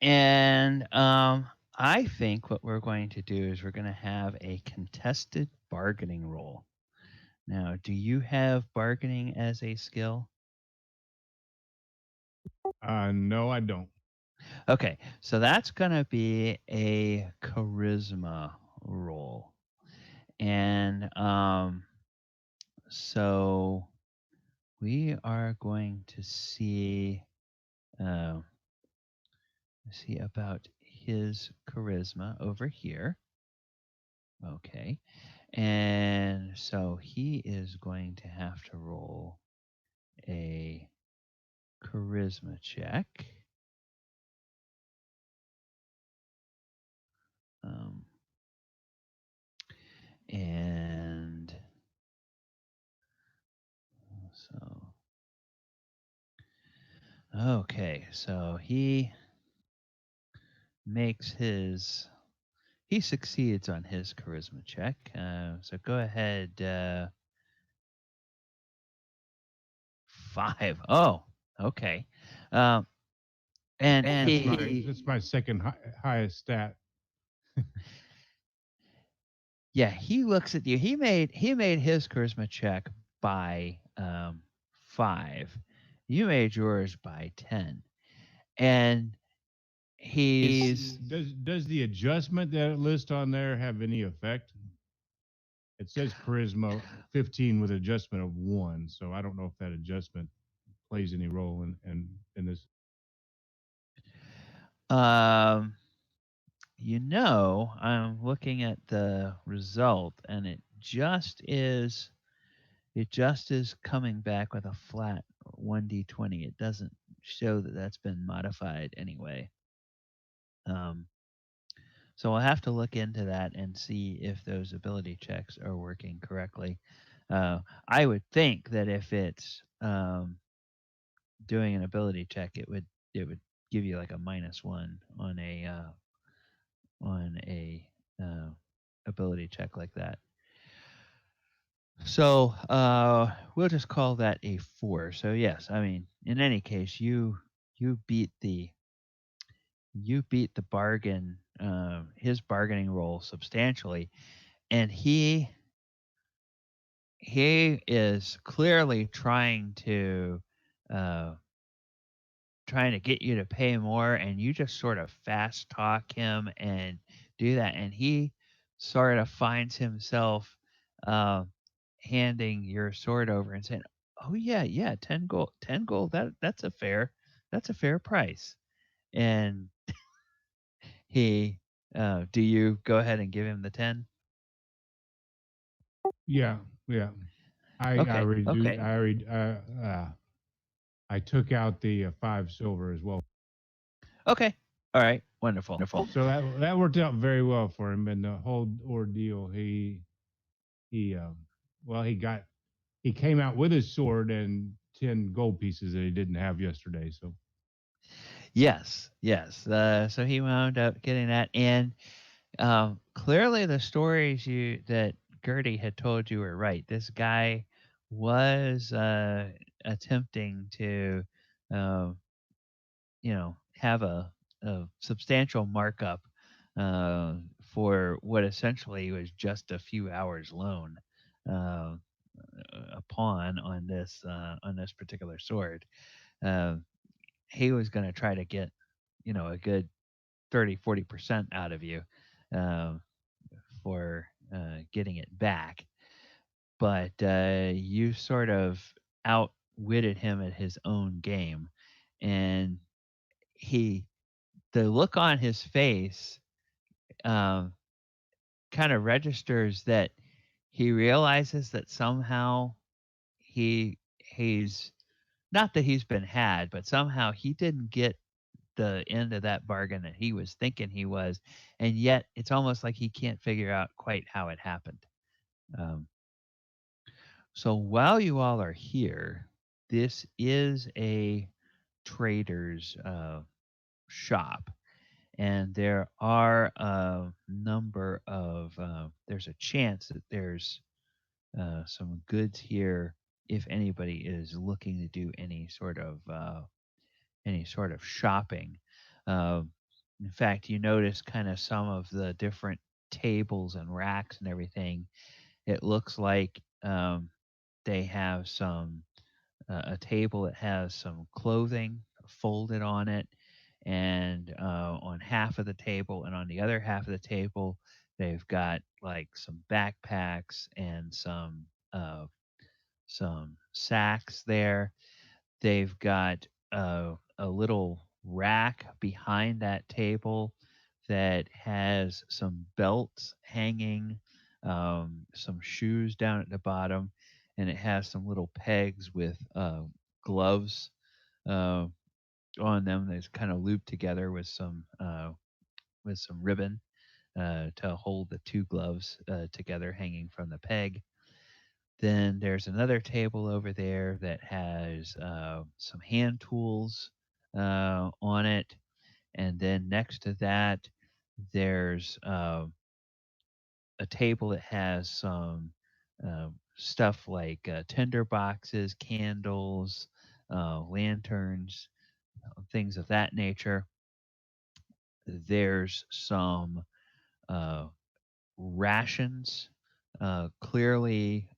And I think what we're going to do is we're going to have a contested bargaining roll. Now, do you have bargaining as a skill? No, I don't. Okay, so that's going to be a charisma roll. And so we are going to uh, see about his charisma over here. Okay. And so he is going to have to roll a charisma check. Um, and so, okay, so he succeeds on his charisma check. So go ahead, 5. Oh, okay. Um, and That's my second highest stat. yeah, he looks at you. He made his charisma check by 5. You made yours by 10. And he's Does the adjustment that it lists on there have any effect? It says charisma 15 with adjustment of 1, so I don't know if that adjustment plays any role in this. um I'm looking at the result, and it just is coming back with a flat 1d20. It doesn't show that that's been modified anyway. Um, so I'll have to look into that and see if those ability checks are working correctly. I would think that if it's doing an ability check, it would give you like a -1 on a uh, ability check like that. So we'll just call that a 4. So yes, I mean, in any case, you beat the you beat the bargain, his bargaining roll substantially, and he is clearly uh, trying to get you to pay more, and you just sort of fast talk him and do that, and he sort of finds himself uh, handing your sword over and saying, "Oh yeah, yeah, 10 gold, 10 gold. That's a fair price." And he, do you go ahead and give him the 10? Yeah, yeah. I Okay, reduced. okay, I took out the 5 silver as well. okay. All right, wonderful. So that worked out very well for him. And the whole ordeal, he well, he came out with his sword and 10 gold pieces that he didn't have yesterday. So Yes, yes. So he wound up getting that, and clearly the stories that Gertie had told you were right. This guy was attempting to, uh, have a substantial markup uh, for what essentially was just a few hours loan uh, upon on this particular sword. Uh, he was going to try to get a good 30-40% out of you um, for getting it back, but you sort of outwitted him at his own game, and he the look on his face um, kind of registers that he realizes that somehow he's not that he's been had, but somehow he didn't get the end of that bargain that he was thinking he was, and yet it's almost like he can't figure out quite how it happened. Um, so while you all are here, this is a trader's shop, and there are a number of there's a chance that there's some goods here if anybody is looking to do any sort of shopping. Um, in fact, you notice kind of some of the different tables and racks and everything. It looks like they have a table that has some clothing folded on it, and on half of the table, and on the other half of the table, they've got like some backpacks and some sacks there. They've got a little rack behind that table that has some belts hanging, some shoes down at the bottom, and it has some little pegs with gloves uh, on them that's kind of looped together with some ribbon to hold the two gloves together hanging from the peg. Then there's another table over there that has some hand tools on it. And then next to that, there's a table that has some stuff like tinder boxes, candles, lanterns, things of that nature. There's some uh, rations, clearly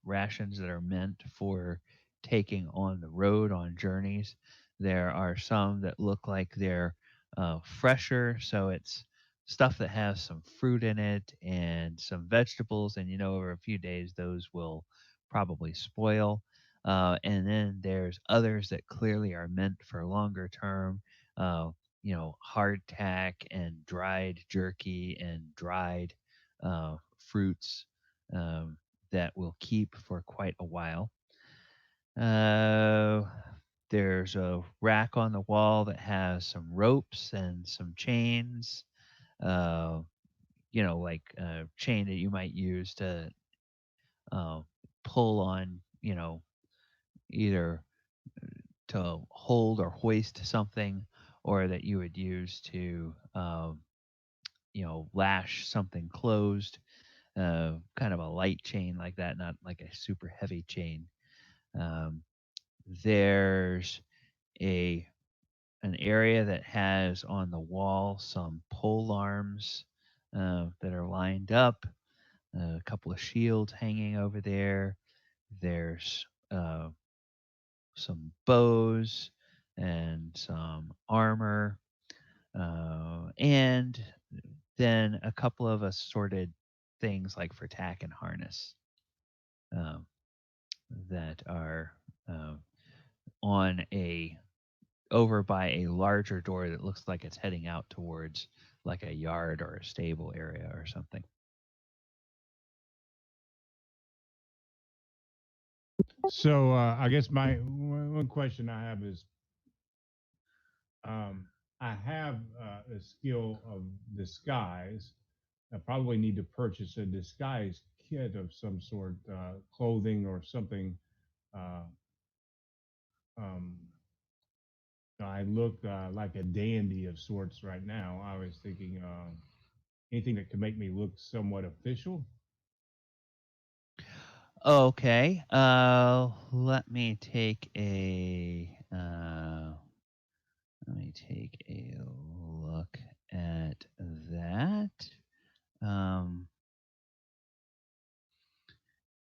rations that are meant for taking on the road on journeys. There are some that look like they're fresher, so it's stuff that has some fruit in it and some vegetables, and over a few days those will probably spoil. And then there's others that clearly are meant for longer term. Uh, hardtack and dried jerky and dried fruits that will keep for quite a while. Uh, there's a rack on the wall that has some ropes and some chains, uh, like a chain that you might use to uh, pull on, either to hold or hoist something, or that you would use to, lash something closed. Kind of a light chain like that, not like a super heavy chain. Um, there's a an area that has on the wall some pole arms that are lined up, a couple of shields hanging over there. There's some bows and some armor, and then a couple of assorted things like for tack and harness um, that are uh, on a over by a larger door that looks like it's heading out towards like a yard or a stable area or something. So I guess my one question I have is, I have a skill of disguise. I probably need to purchase a disguise kit of some sort, clothing or something. Uh, um, I look like a dandy of sorts right now. I was thinking anything that could make me look somewhat official. Okay, let me take a look at that. Um,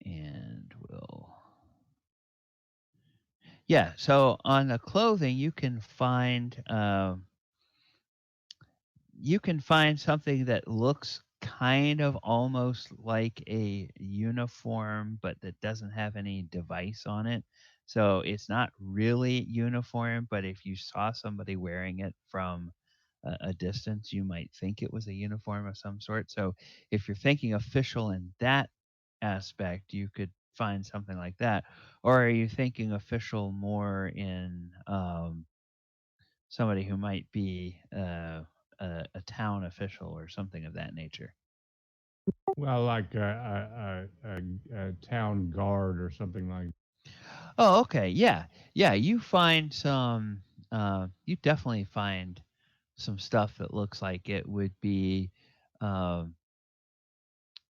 and we'll Yeah, so on the clothing you can find something that looks kind of almost like a uniform, but that doesn't have any device on it. So it's not really uniform, but if you saw somebody wearing it from a distance, you might think it was a uniform of some sort. So if you're thinking official in that aspect, you could find something like that. Or are you thinking official more in somebody who might be a town official or something of that nature? Well, like a town guard or something like. Oh, okay. Yeah. Yeah. You definitely find some stuff that looks like it would be, um,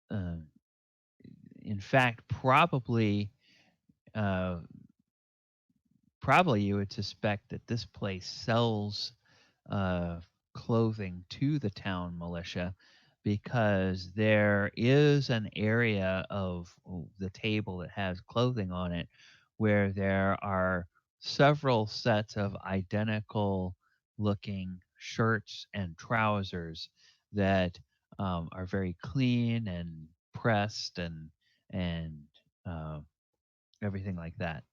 uh, in fact, uh, probably you would suspect that this place sells uh, clothing to the town militia, because there is an area of the table that has clothing on it where there are several sets of identical looking shirts and trousers that are very clean and pressed and uh, everything like that.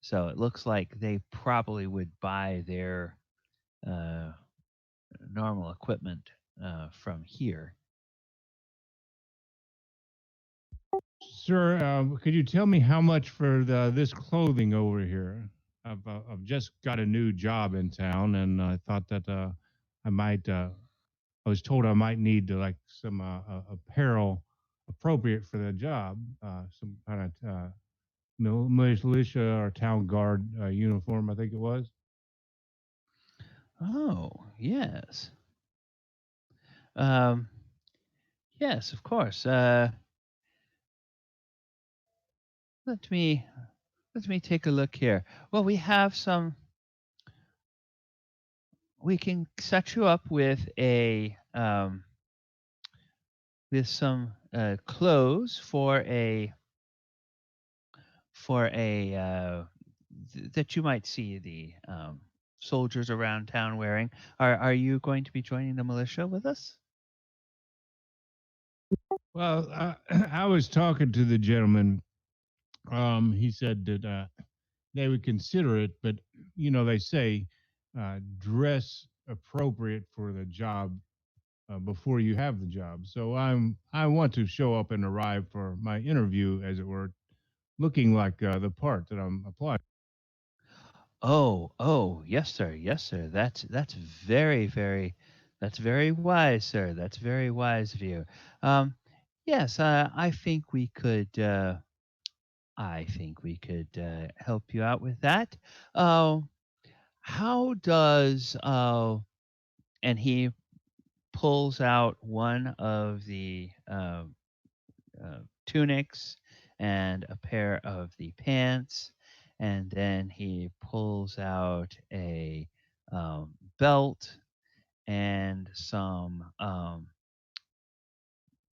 So it looks like they probably would buy their uh, normal equipment from here. Sir, could you tell me how much for this clothing over here? I've just got a new job in town, and I thought that I might. I was told I might need to like some apparel appropriate for the job, some kind of militia or town guard uniform, I think it was. Oh, yes. Um, yes, of course. Let me let me take a look here. Well, we can set you up with some clothes for a that you might see the soldiers around town wearing. Are you going to be joining the militia with us? Well, I was talking to the gentleman. He said that they would consider it, but they say dress appropriate for the job before you have the job. So I want to show up and arrive for my interview, as it were, looking like the part that I'm applying. Oh, yes, sir. Yes, sir. That's that's very wise, sir. That's very wise of you. Um, yes, I think we could help you out with that. Uh, how does and he pulls out one of the tunics and a pair of the pants, and then he pulls out a belt and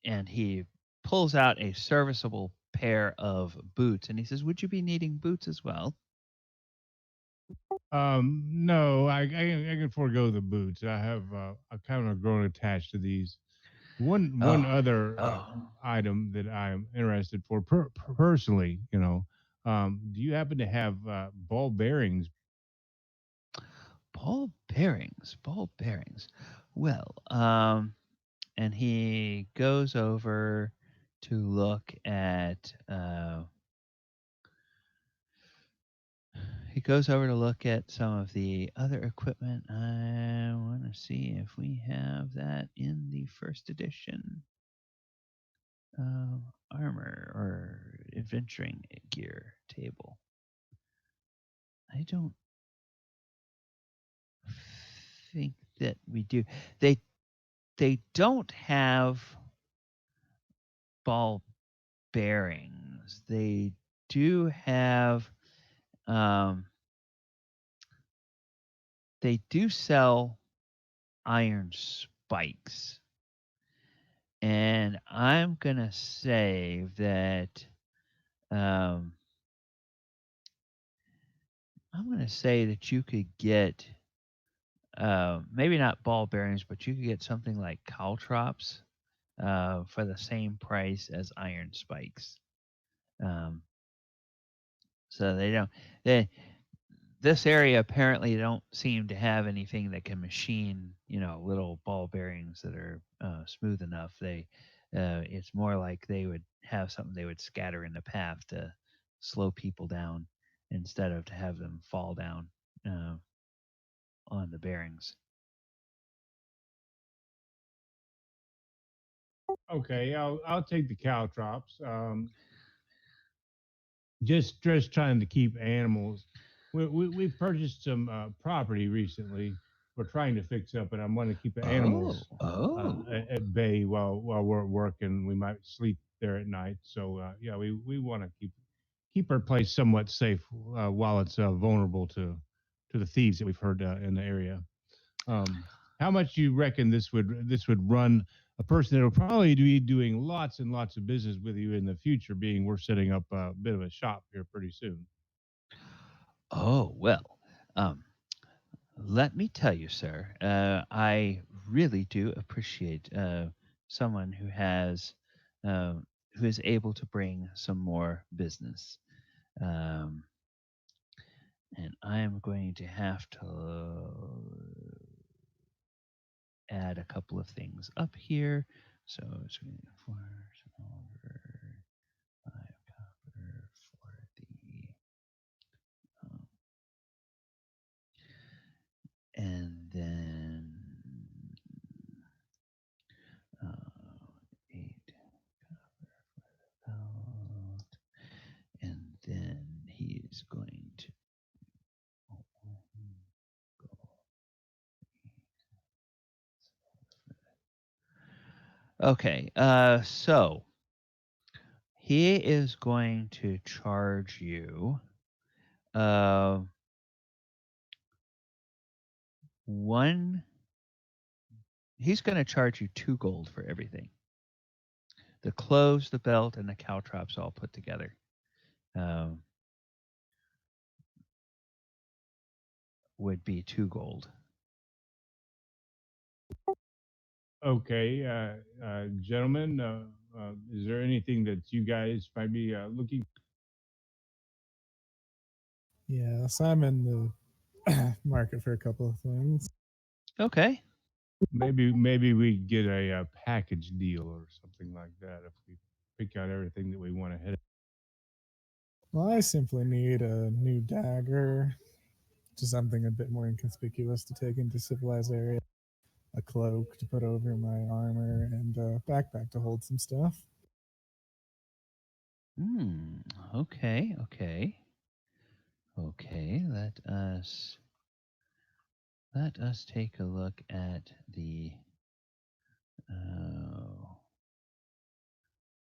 and he pulls out a serviceable pair of boots, and he says, "Would you be needing boots as well?" No, I can forego the boots. I kind of grown attached to these. One Oh, other oh, item that I'm interested for personally, do you happen to have ball bearings? ball bearings. Well, and he goes over to look at some of the other equipment. I want to see if we have that in the first edition armor or adventuring gear table. I don't think that we do. They they don't have ball bearings. They do have um, they do sell iron spikes. And I'm going to say that um, you could get maybe not ball bearings, but you could get something like caltrops for the same price as iron spikes. Um, so they don't. They this area apparently don't seem to have anything that can machine, little ball bearings that are smooth enough. It's more like they would have something they would scatter in the path to slow people down instead of to have them fall down uh, on the bearings. Okay, I'll take the caltrops. Just trying to keep animals. We purchased some property recently. We're trying to fix up, and I'm going to keep the animals at bay while we're at work, and we might sleep there at night. So yeah, we want to keep our place somewhat safe while it's vulnerable to the thieves that we've heard in the area. Um, how much do you reckon this would run a person that will probably be doing lots and lots of business with you in the future, being we're setting up a bit of a shop here pretty soon? Oh, well, um, let me tell you, sir, I really do appreciate someone uh, who is able to bring some more business. Um, and I'm going to have to add a couple of things up here. So it's going to be 4 silver, 5 copper for the, um, and then 8 copper for the belt, and then he's going to go. Okay, so he is going to charge you uh, one. He's going to charge you 2 gold for everything: the clothes, the belt, and the caltrops all put together. Um, would be 2 gold. Okay, gentlemen, is there anything that you guys might be looking? Yes, I'm in the market for a couple of things. Okay. Maybe we get a package deal or something like that if we pick out everything that we want ahead. Well, I simply need a new dagger, just something a bit more inconspicuous to take into civilized area, a cloak to put over my armor, and a backpack to hold some stuff. Okay, okay. Okay, let us take a look at the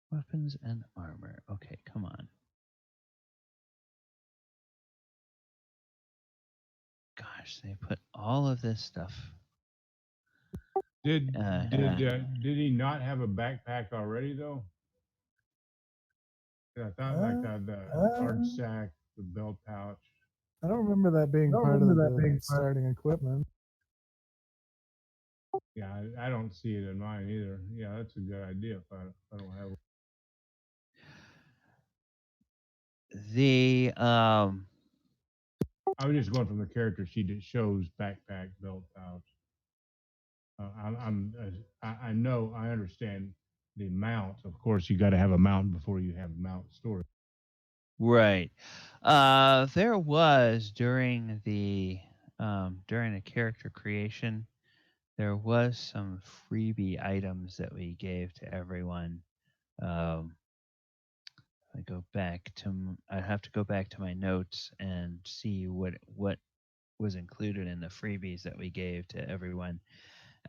weapons and armor. Okay, come on. Gosh, they put all of this stuff. Did he not have a backpack already though? I thought like the hard sack, the belt pouch. I don't remember that being part of the starting equipment. Yeah, I don't see it in mine either. Yeah, that's a good idea if I don't have. The I was just going from the character sheet that shows backpack, belt pouch. I know, I understand the mount. Of course, you got to have a mount before you have mount storage. right. There was during the character creation, there was some freebie items that we gave to everyone. I have to go back to my notes and see what was included in the freebies that we gave to everyone.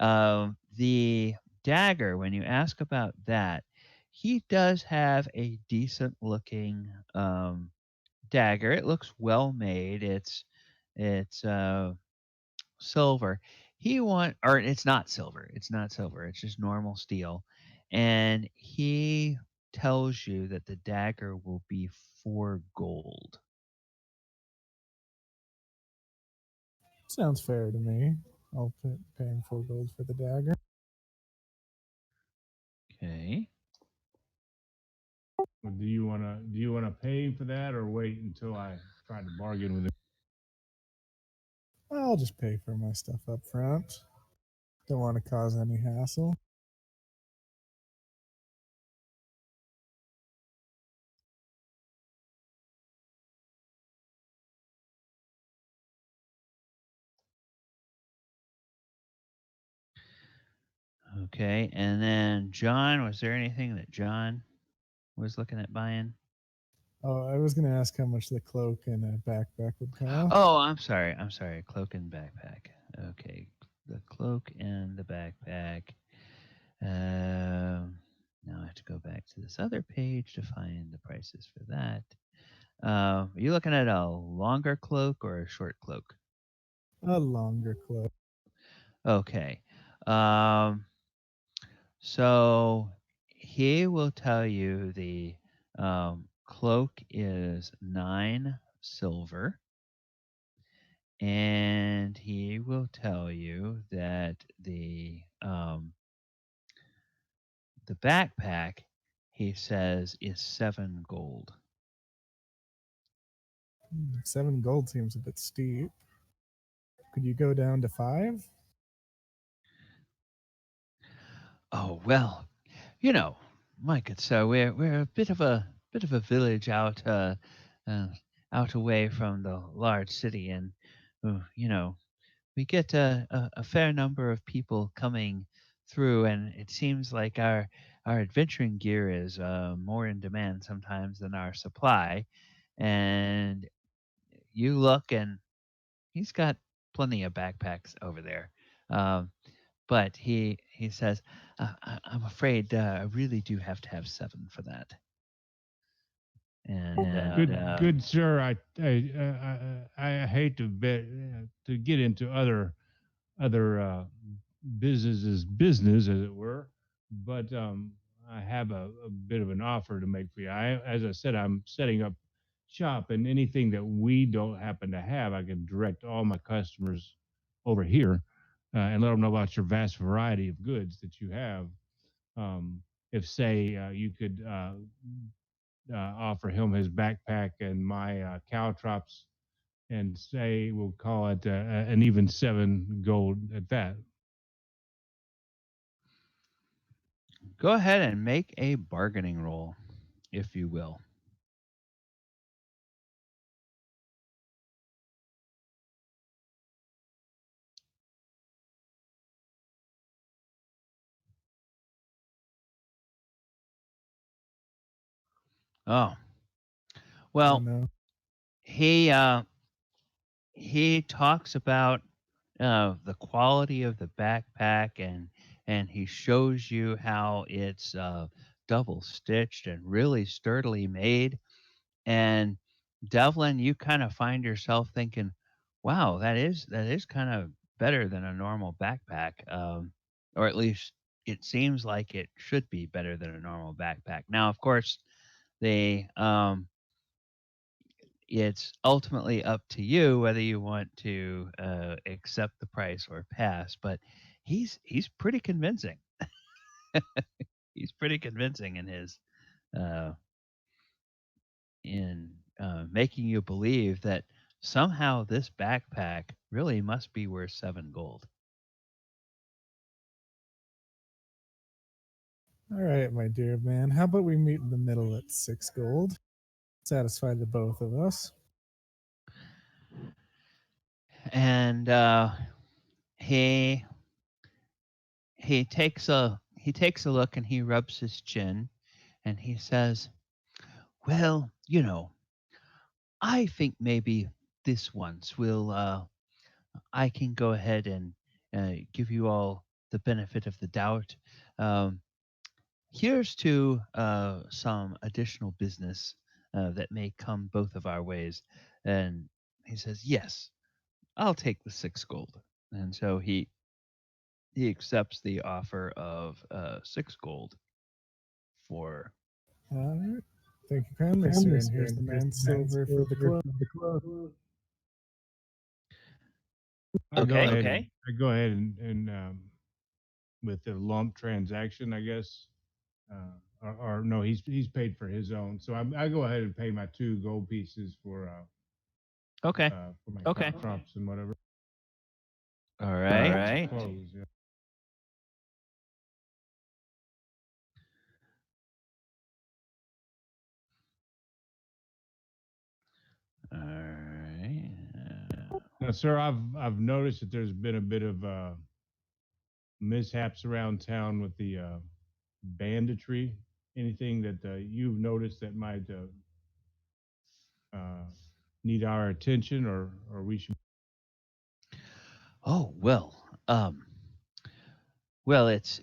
The dagger, when you ask about that, he does have a decent looking dagger. It looks well made. It's silver. Or it's not silver. It's not silver. It's just normal steel. And he tells you that the dagger will be 4 gold. Sounds fair to me. I'll pay him 4 gold for the dagger. Okay. Do you wanna pay for that or wait until I try to bargain with him? I'll just pay for my stuff up front. Don't want to cause any hassle. Okay. And then John, was there anything that John was looking at buying? Oh, I was going to ask how much the cloak and a backpack would cost. Oh, I'm sorry. Cloak and backpack. Okay. The cloak and the backpack. Now I have to go back to this other page to find the prices for that. Are you looking at a longer cloak or a short cloak? A longer cloak. Okay. So he will tell you the cloak is 9 silver. And he will tell you that the backpack, he says, is 7 gold. 7 gold seems a bit steep. Could you go down to 5? Oh well, you know, my good sir, we're a bit of a village out away from the large city, and you know, we get a fair number of people coming through, and it seems like our adventuring gear is more in demand sometimes than our supply. And you look, and he's got plenty of backpacks over there. But he says, I'm afraid I really do have to have 7 for that. And Good sir. I hate to to get into other business as it were, but I have a bit of an offer to make for you. As I said, I'm setting up shop, and anything that we don't happen to have, I can direct all my customers over here and let them know about your vast variety of goods that you have. If say you could offer him his backpack and my caltrops, and say we'll call it an even 7 gold at that. Go ahead and make a bargaining roll, if you will. Oh, Oh well, no. he he talks about the quality of the backpack, and he shows you how it's double stitched and really sturdily made. And Devlin, you kind of find yourself thinking, "Wow, that is kind of better than a normal backpack, or at least it seems like it should be better than a normal backpack." Now, of course, they it's ultimately up to you whether you want to accept the price or pass. But he's pretty convincing. He's pretty convincing in his uh, in making you believe that somehow this backpack really must be worth 7 gold. All right, my dear man. How about we meet in the middle at 6 gold? Satisfy the both of us. And he he takes a look and he rubs his chin and he says, "Well, I think maybe this once will I can go ahead and give you all the benefit of the doubt. Um, Here's to some additional business that may come both of our ways." And he says, "Yes, I'll take the 6 gold." And so he accepts the offer of 6 gold for. All right. Thank you kindly, sir. And here's the 9 silver for the club. I go Okay. ahead. Okay. I go ahead and with the lump transaction, I guess. Or no, he's paid for his own. So I go ahead and pay my 2 gold pieces Okay. for my caltrops and whatever. All right. Clothes, yeah. All right. Now, sir, I've noticed that there's been a bit of mishaps around town with the banditry. Anything that you've noticed that might uh, need our attention, or we should? Oh well. Well, it's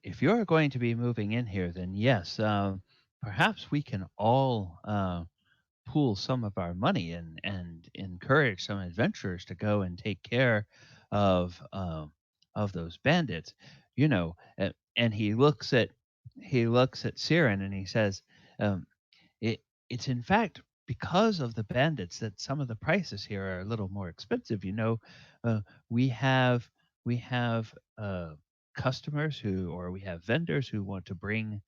if you're going to be moving in here, then yes, perhaps we can all pool some of our money and encourage some adventurers to go and take care of those bandits. And he looks at Cyran and he says, um, it it's in fact because of the bandits that some of the prices here are a little more expensive. Uh, we have we have customers or we have vendors who want to bring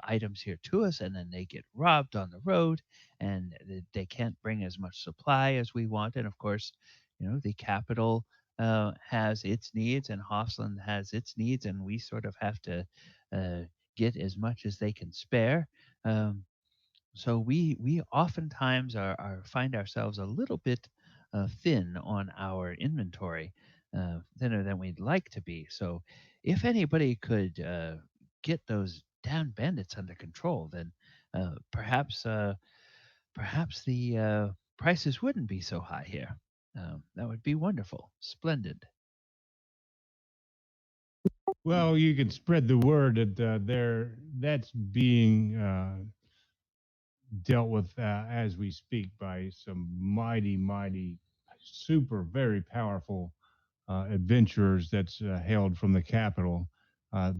items here to us, and then they get robbed on the road, and they can't bring as much supply as we want. And of course, the capital has its needs, and Hossland has its needs, and we sort of have to uh, get as much as they can spare. Um, so we oftentimes are find ourselves a little bit thin on our inventory, thinner than we'd like to be. So if anybody could get those damn bandits under control, then perhaps the prices wouldn't be so high here. That would be wonderful, splendid. Well, you can spread the word that that's being dealt with as we speak by some mighty, super, very powerful adventurers that's hailed from the capital.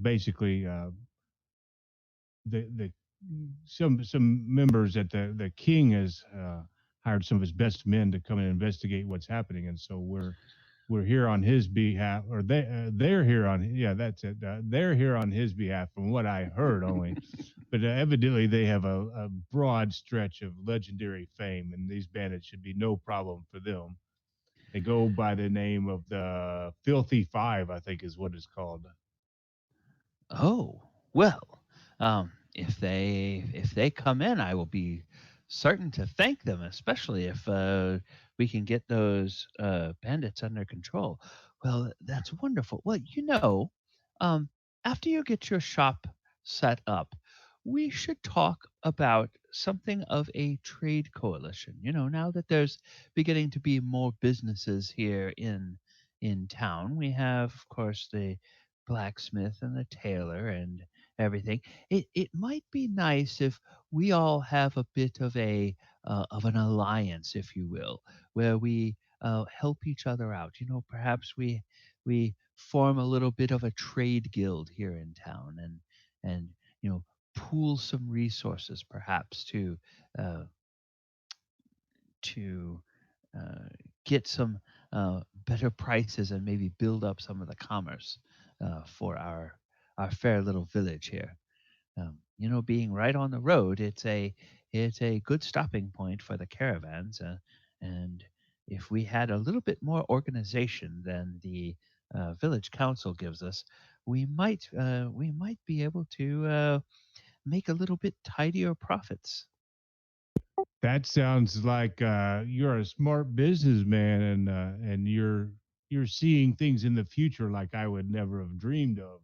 Basically, the some members that the king has hired some of his best men to come and investigate what's happening, and so we're here on his behalf, or they're here on, yeah, that's it. They're here on his behalf, from what I heard only. But evidently they have a broad stretch of legendary fame, and these bandits should be no problem for them. They go by the name of the Filthy Five, I think is what it's called. Oh, well, if they come in, I will be certain to thank them, especially if we can get those bandits under control. Well, that's wonderful. Well, um, after you get your shop set up, we should talk about something of a trade coalition. Now that there's beginning to be more businesses here in town, we have, of course, the blacksmith and the tailor and everything. It might be nice if we all have a bit of an alliance, if you will, where we help each other out. Perhaps we form a little bit of a trade guild here in town, and pool some resources, perhaps uh, to uh, get some better prices and maybe build up some of the commerce for our fair little village here. Being right on the road, it's a good stopping point for the caravans, and if we had a little bit more organization than the village council gives us, we might be able to make a little bit tidier profits. That sounds like you're a smart businessman, and you're seeing things in the future like I would never have dreamed of.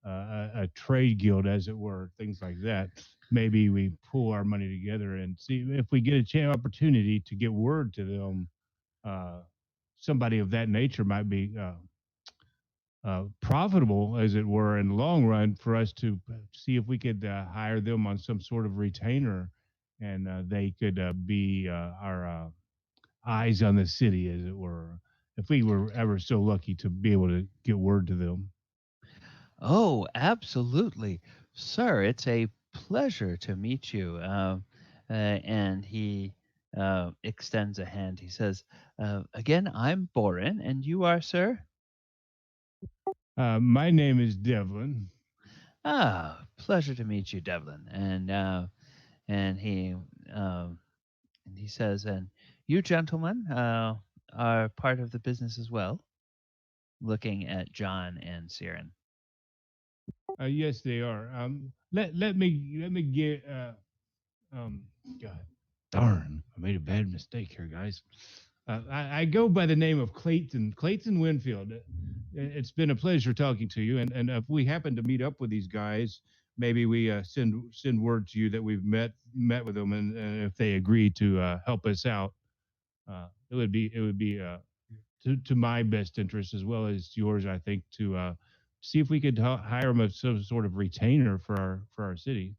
A trade guild, as it were, things like that. Maybe we pool our money together and see if we get a chance opportunity to get word to them. Uh, Somebody of that nature might be profitable, as it were, in the long run, for us to see if we could hire them on some sort of retainer, and they could be our eyes on the city, as it were, if we were ever so lucky to be able to get word to them. Oh, absolutely, sir. It's a pleasure to meet you. And he extends a hand. He says, "Again, I'm Borin, and you are, sir." My name is Devlin. Ah, pleasure to meet you, Devlin. And he says, "And you gentlemen are part of the business as well." Looking at John and Cyran. Yes, they are. Let me get. Um, God darn, I made a bad mistake here, guys. I go by the name of Clayton Winfield. It's been a pleasure talking to you, and if we happen to meet up with these guys, maybe we send word to you that we've met with them, and if they agree to help us out, it would be to my best interest as well as yours, I think, to see if we could hire them as some sort of retainer for our city.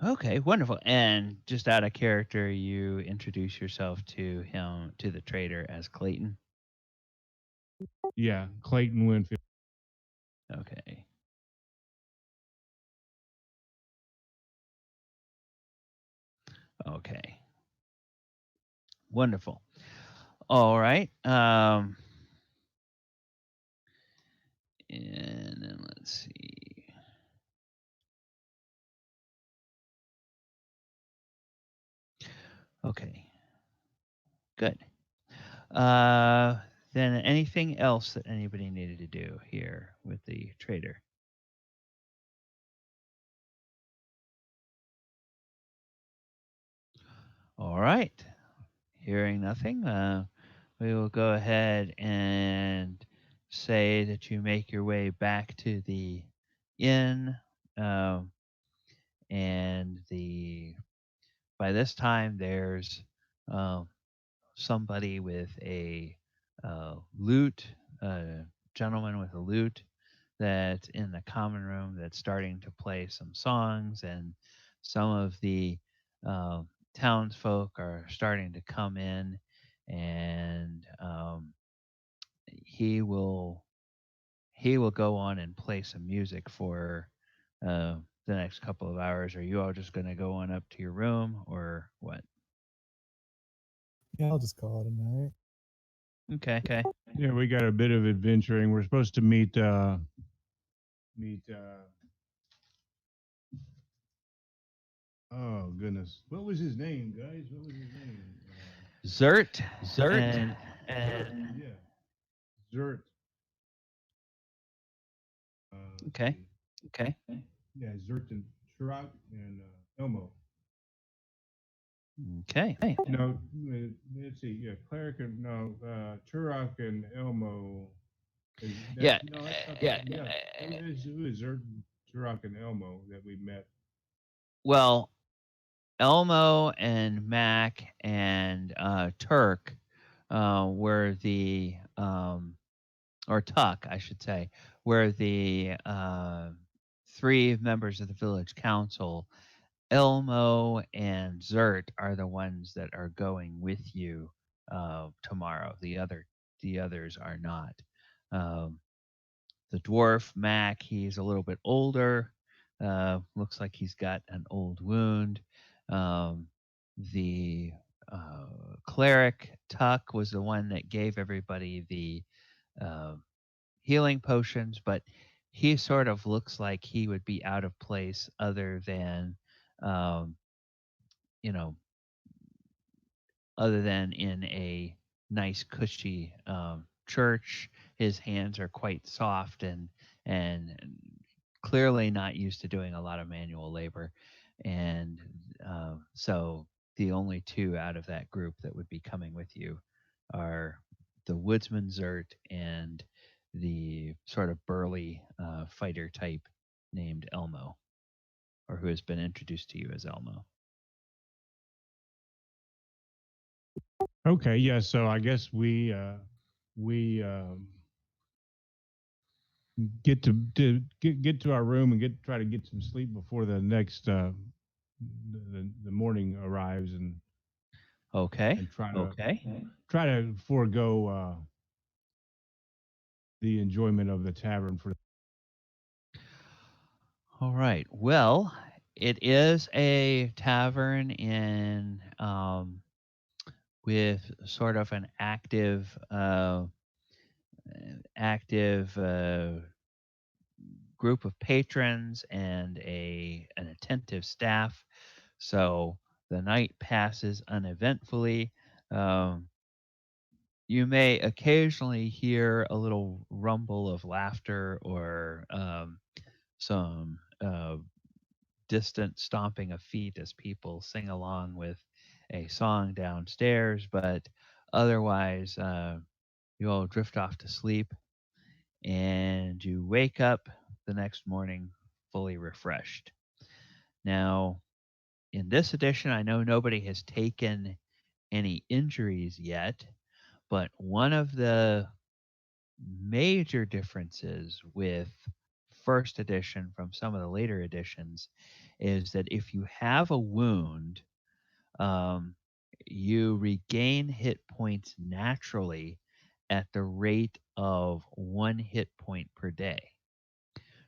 Okay, wonderful. And just out of character, you introduce yourself to him, to the trader, as Clayton. Yeah, Clayton Winfield. Okay. Okay. Wonderful. All right. And then let's see. Okay. Good. Uh, then anything else that anybody needed to do here with the trader? All right. Hearing nothing, we will go ahead and say that you make your way back to the inn, um, and the by this time there's um, somebody with a lute, a gentleman with a lute that's in the common room that's starting to play some songs, and some of the uh, townsfolk are starting to come in, and he will he will go on and play some music for the next couple of hours? Are you all just going to go on up to your room or what? Yeah, I'll just call it a night. Okay. Okay. Yeah, we got a bit of adventuring. We're supposed to meet. Oh goodness, what was his name, guys? What was his name? Zert. Zert. And Yeah, Zert. Let's okay. see. Okay. Yeah, Zert and Chirac and Elmo. Okay. Hey. No, let's see. Yeah, Cleric and no, Turok and Elmo. Yeah. No, that's not Yeah. yeah. It was Zert, Turok, and Elmo that we met. Well, Elmo and Mac and Turk were the or Tuck, I should say, were the three members of the village council. Elmo and Zert are the ones that are going with you tomorrow. The others are not. Um, the dwarf Mac, he's a little bit older. Looks like he's got an old wound. Um, the cleric Tuck was the one that gave everybody the uh, healing potions, but he sort of looks like he would be out of place other than, um, you know, other than in a nice cushy church. His hands are quite soft and clearly not used to doing a lot of manual labor, and so the only two out of that group that would be coming with you are the woodsman Zert and the sort of burly fighter type named Elmo, or who has been introduced to you as Elmo. Okay, yeah. So I guess we get to our room and try to get some sleep before the next the morning arrives Okay. and Okay. try to forego the enjoyment of the tavern for. All right. Well, it is a tavern in with sort of an active group of patrons and an attentive staff. So the night passes uneventfully. Um, you may occasionally hear a little rumble of laughter or some distant stomping of feet as people sing along with a song downstairs, but otherwise, you all drift off to sleep and you wake up the next morning fully refreshed. Now, in this edition, I know nobody has taken any injuries yet, but one of the major differences with first edition from some of the later editions is that if you have a wound, um, you regain hit points naturally at the rate of 1 hit point per day.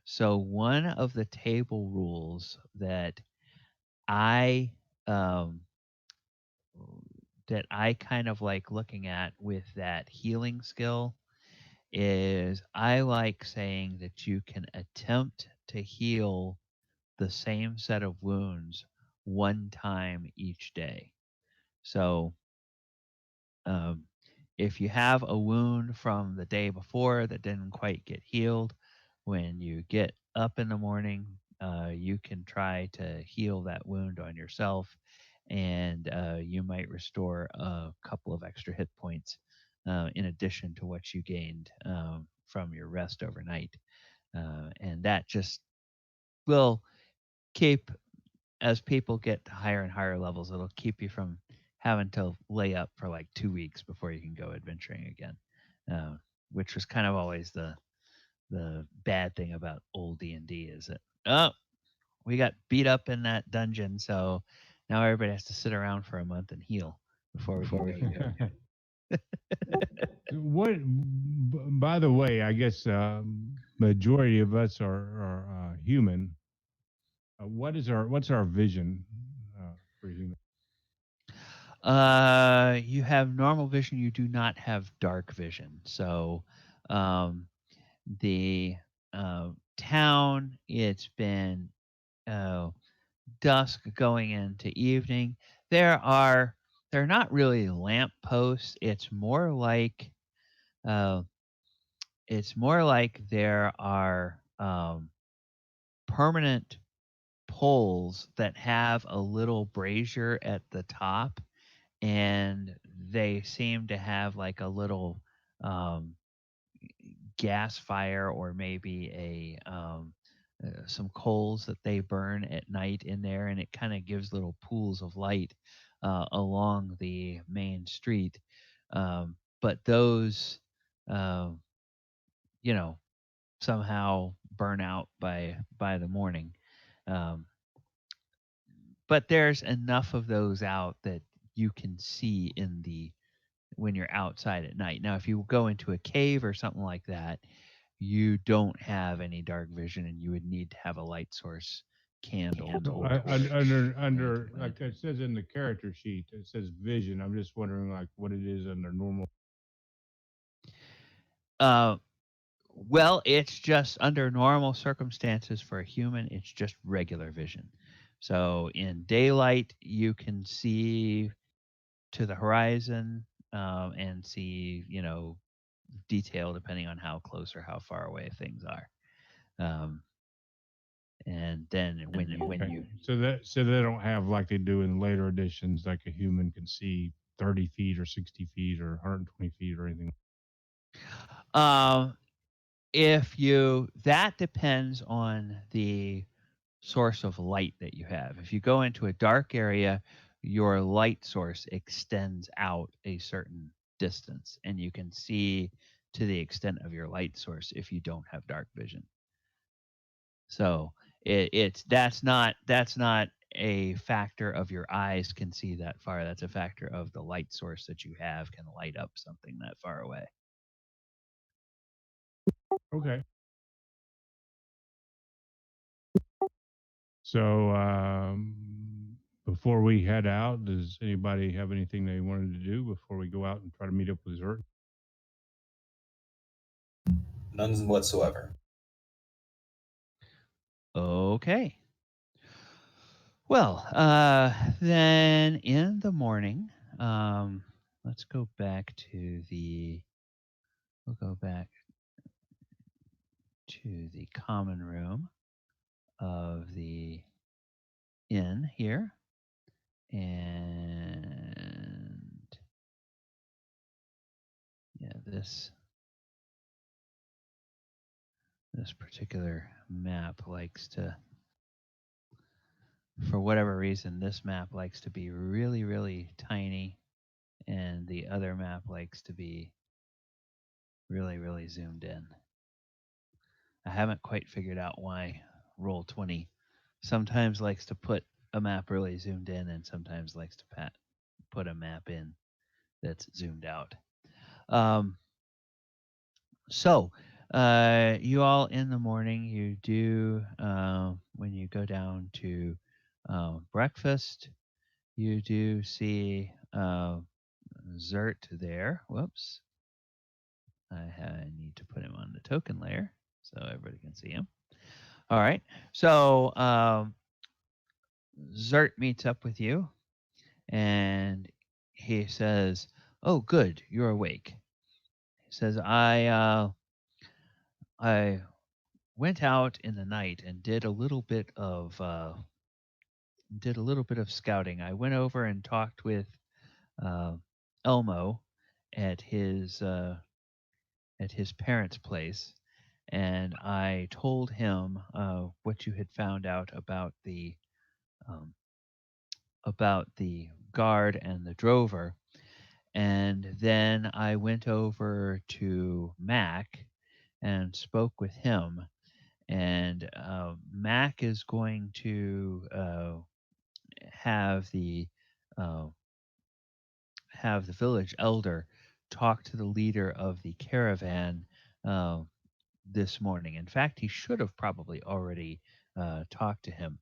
So one of the table rules I um, that I kind of like looking at with that healing skill is I like saying that you can attempt to heal the same set of wounds one time each day. So um, if you have a wound from the day before that didn't quite get healed, when you get up in the morning, you can try to heal that wound on yourself, and you might restore a couple of extra hit points in addition to what you gained from your rest overnight. And that just will keep, as people get to higher and higher levels, it'll keep you from having to lay up for like 2 weeks before you can go adventuring again, uh, which was kind of always the bad thing about old D&D is that, oh, we got beat up in that dungeon, so now everybody has to sit around for a month and heal before we can go again. What? By the way, I guess majority of us are human. What's our vision for human? You have normal vision. You do not have dark vision. So, um, the town, it's been uh, dusk going into evening. There are they're not really lamp posts. Uh, it's more like there are permanent poles that have a little brazier at the top, and they seem to have like a little um, gas fire, or maybe some coals that they burn at night in there, and it kind of gives little pools of light along the main street. But those, uh, you know, somehow burn out by the morning. Um, but there's enough of those out that you can see in the when you're outside at night. Now, if you go into a cave or something like that, you don't have any dark vision, and you would need to have a light source candle No, torch. under like it says in the character sheet, it says vision. I'm just wondering like what it is under normal. Uh, well, it's just under normal circumstances for a human, it's just regular vision. So in daylight, you can see to the horizon and see, detail depending on how close or how far away things are. Um, and then when you Okay. So they don't have like they do in later editions, like a human can see 30 feet or 60 feet or 120 feet or anything. um, that depends on the source of light that you have. If you go into a dark area, your light source extends out a certain distance, and you can see to the extent of your light source if you don't have dark vision. So it's that's not a factor of your eyes can see that far. That's a factor of the light source that you have can light up something that far away. Okay. So before we head out, does anybody have anything they wanted to do before we go out and try to meet up with Zert? None whatsoever. Okay. Well, then in the morning, let's go back to we'll go back to the common room of the inn here. And yeah, this particular map likes to, for whatever reason, this map likes to be really, really tiny, and the other map likes to be really, really zoomed in. I haven't quite figured out why Roll20 sometimes likes to put a map really zoomed in, and sometimes likes to put a map in that's zoomed out. So, you all in the morning, you do, when you go down to breakfast, you do see Zert there. Whoops. I need to put him on the token layer so everybody can see him. All right. So, Zert meets up with you, and he says, "Oh, good, you're awake." He says, I went out in the night and did a little bit of scouting. I went over and talked with uh, Elmo at his uh, at his parents' place, and I told him what you had found out um, about the guard and the drover. And then I went over to Mac and spoke with him. And Mac is going to have the uh, have the village elder talk to the leader of the caravan uh, this morning. In fact, he should have probably already talk to him.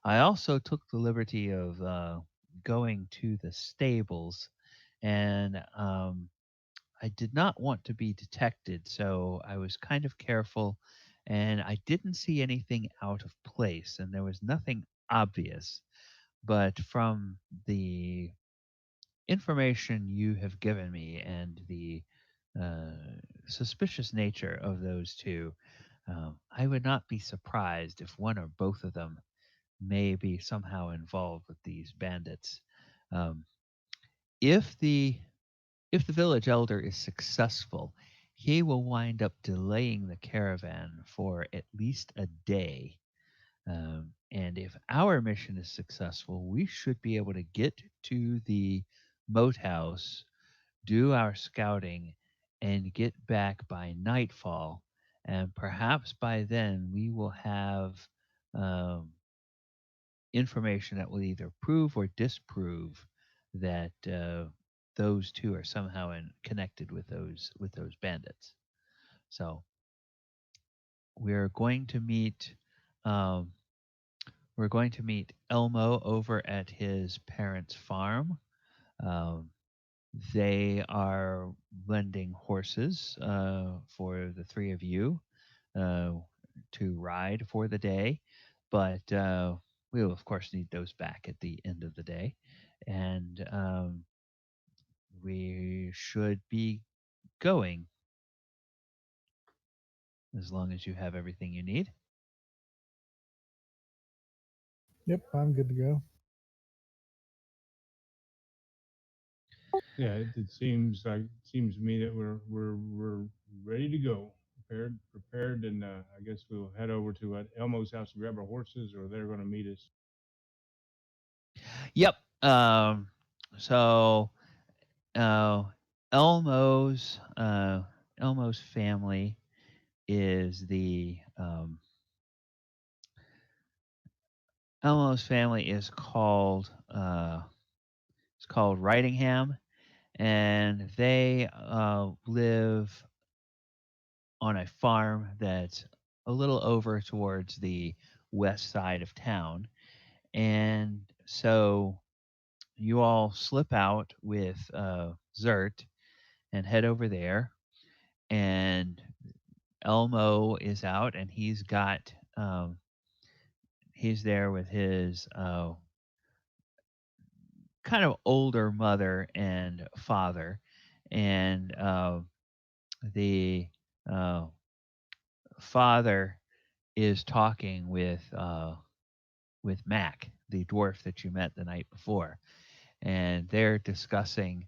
I also took the liberty of going to the stables, and I did not want to be detected, so I was kind of careful, and I didn't see anything out of place, and there was nothing obvious. But from the information you have given me and the uh, suspicious nature of those two, I would not be surprised if one or both of them may be somehow involved with these bandits. Um, if the if the village elder is successful, he will wind up delaying the caravan for at least a day. And if our mission is successful, we should be able to get to the moat house, do our scouting, and get back by nightfall. And perhaps by then we will have um, information that will either prove or disprove that those two are somehow connected with those bandits. So we're going to meet um, we're going to meet Elmo over at his parents' farm. Um, they are lending horses for the three of you uh, to ride for the day, but we will, of course, need those back at the end of the day. And we should be going as long as you have everything you need. Yep, I'm good to go. Yeah, it seems to me that we're ready to go, prepared, and I guess we'll head over to Elmo's house to grab our horses, or they're going to meet us. Yep. So uh, Elmo's uh, Elmo's family is the Elmo's family is called it's called Writingham, and they live on a farm that's a little over towards the west side of town. And so you all slip out with Zert and head over there. And Elmo is out, and he's there with his kind of older mother and father, and the uh, father is talking with Mac, the dwarf that you met the night before, and they're discussing.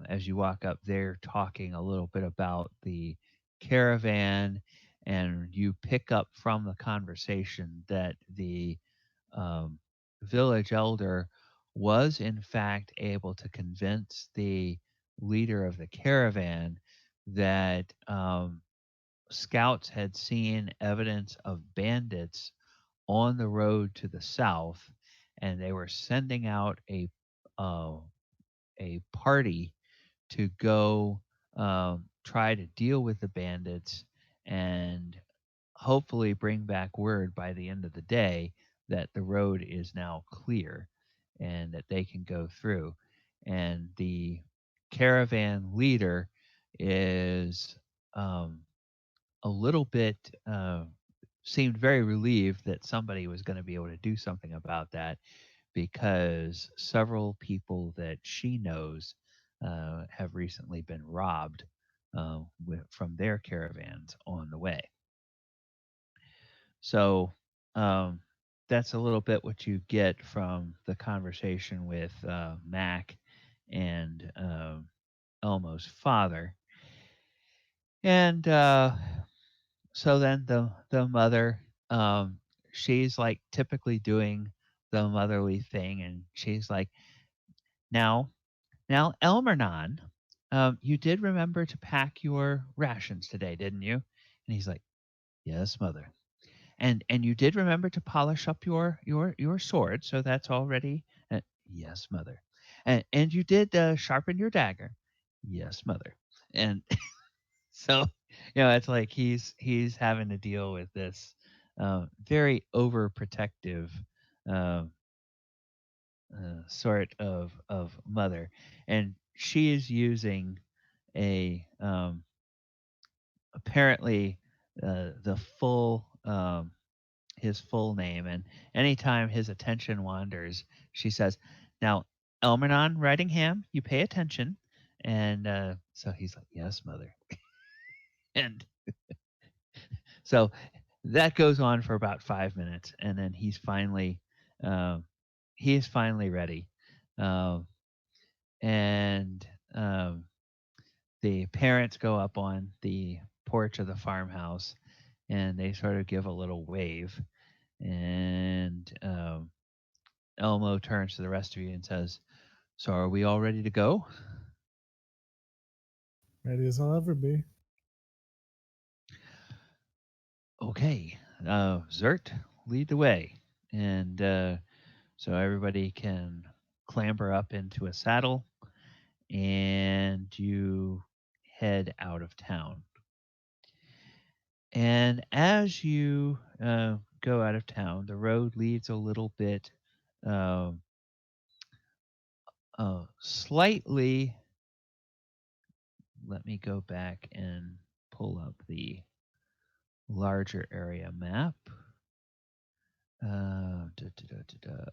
As you walk up, they're talking a little bit about the caravan, and you pick up from the conversation that the um, village elder was in fact able to convince the leader of the caravan that scouts had seen evidence of bandits on the road to the south, and they were sending out uh, a party to go try to deal with the bandits and hopefully bring back word by the end of the day that the road is now clear and that they can go through. And the caravan leader is um, a little bit seemed very relieved that somebody was going to be able to do something about that because several people that she knows have recently been robbed from their caravans on the way. So um, that's a little bit what you get from the conversation with Mac and Elmo's father. And so then the mother, she's like typically doing the motherly thing, and she's like, now, Elmernon, you did remember to pack your rations today, didn't you? And he's like, yes, mother. And you did remember to polish up your sword, so that's all ready. Yes, mother. And you did sharpen your dagger. Yes, mother. And so it's like he's having to deal with this very overprotective uh, sort of mother, and she is using a apparently the full his full name, and anytime his attention wanders, she says, "Now, Elmernon Ridingham, you pay attention." And so he's like, "Yes, mother." And so that goes on for about 5 minutes, and then um, he is finally ready, um, and the parents go up on the porch of the farmhouse, and they sort of give a little wave, and Elmo turns to the rest of you and says, "So are we all ready to go?" Ready as I'll ever be. Okay, Zert, lead the way, and so everybody can clamber up into a saddle, and you head out of town. And as you go out of town, the road leads a little bit, uh, slightly. Let me go back and pull up the larger area map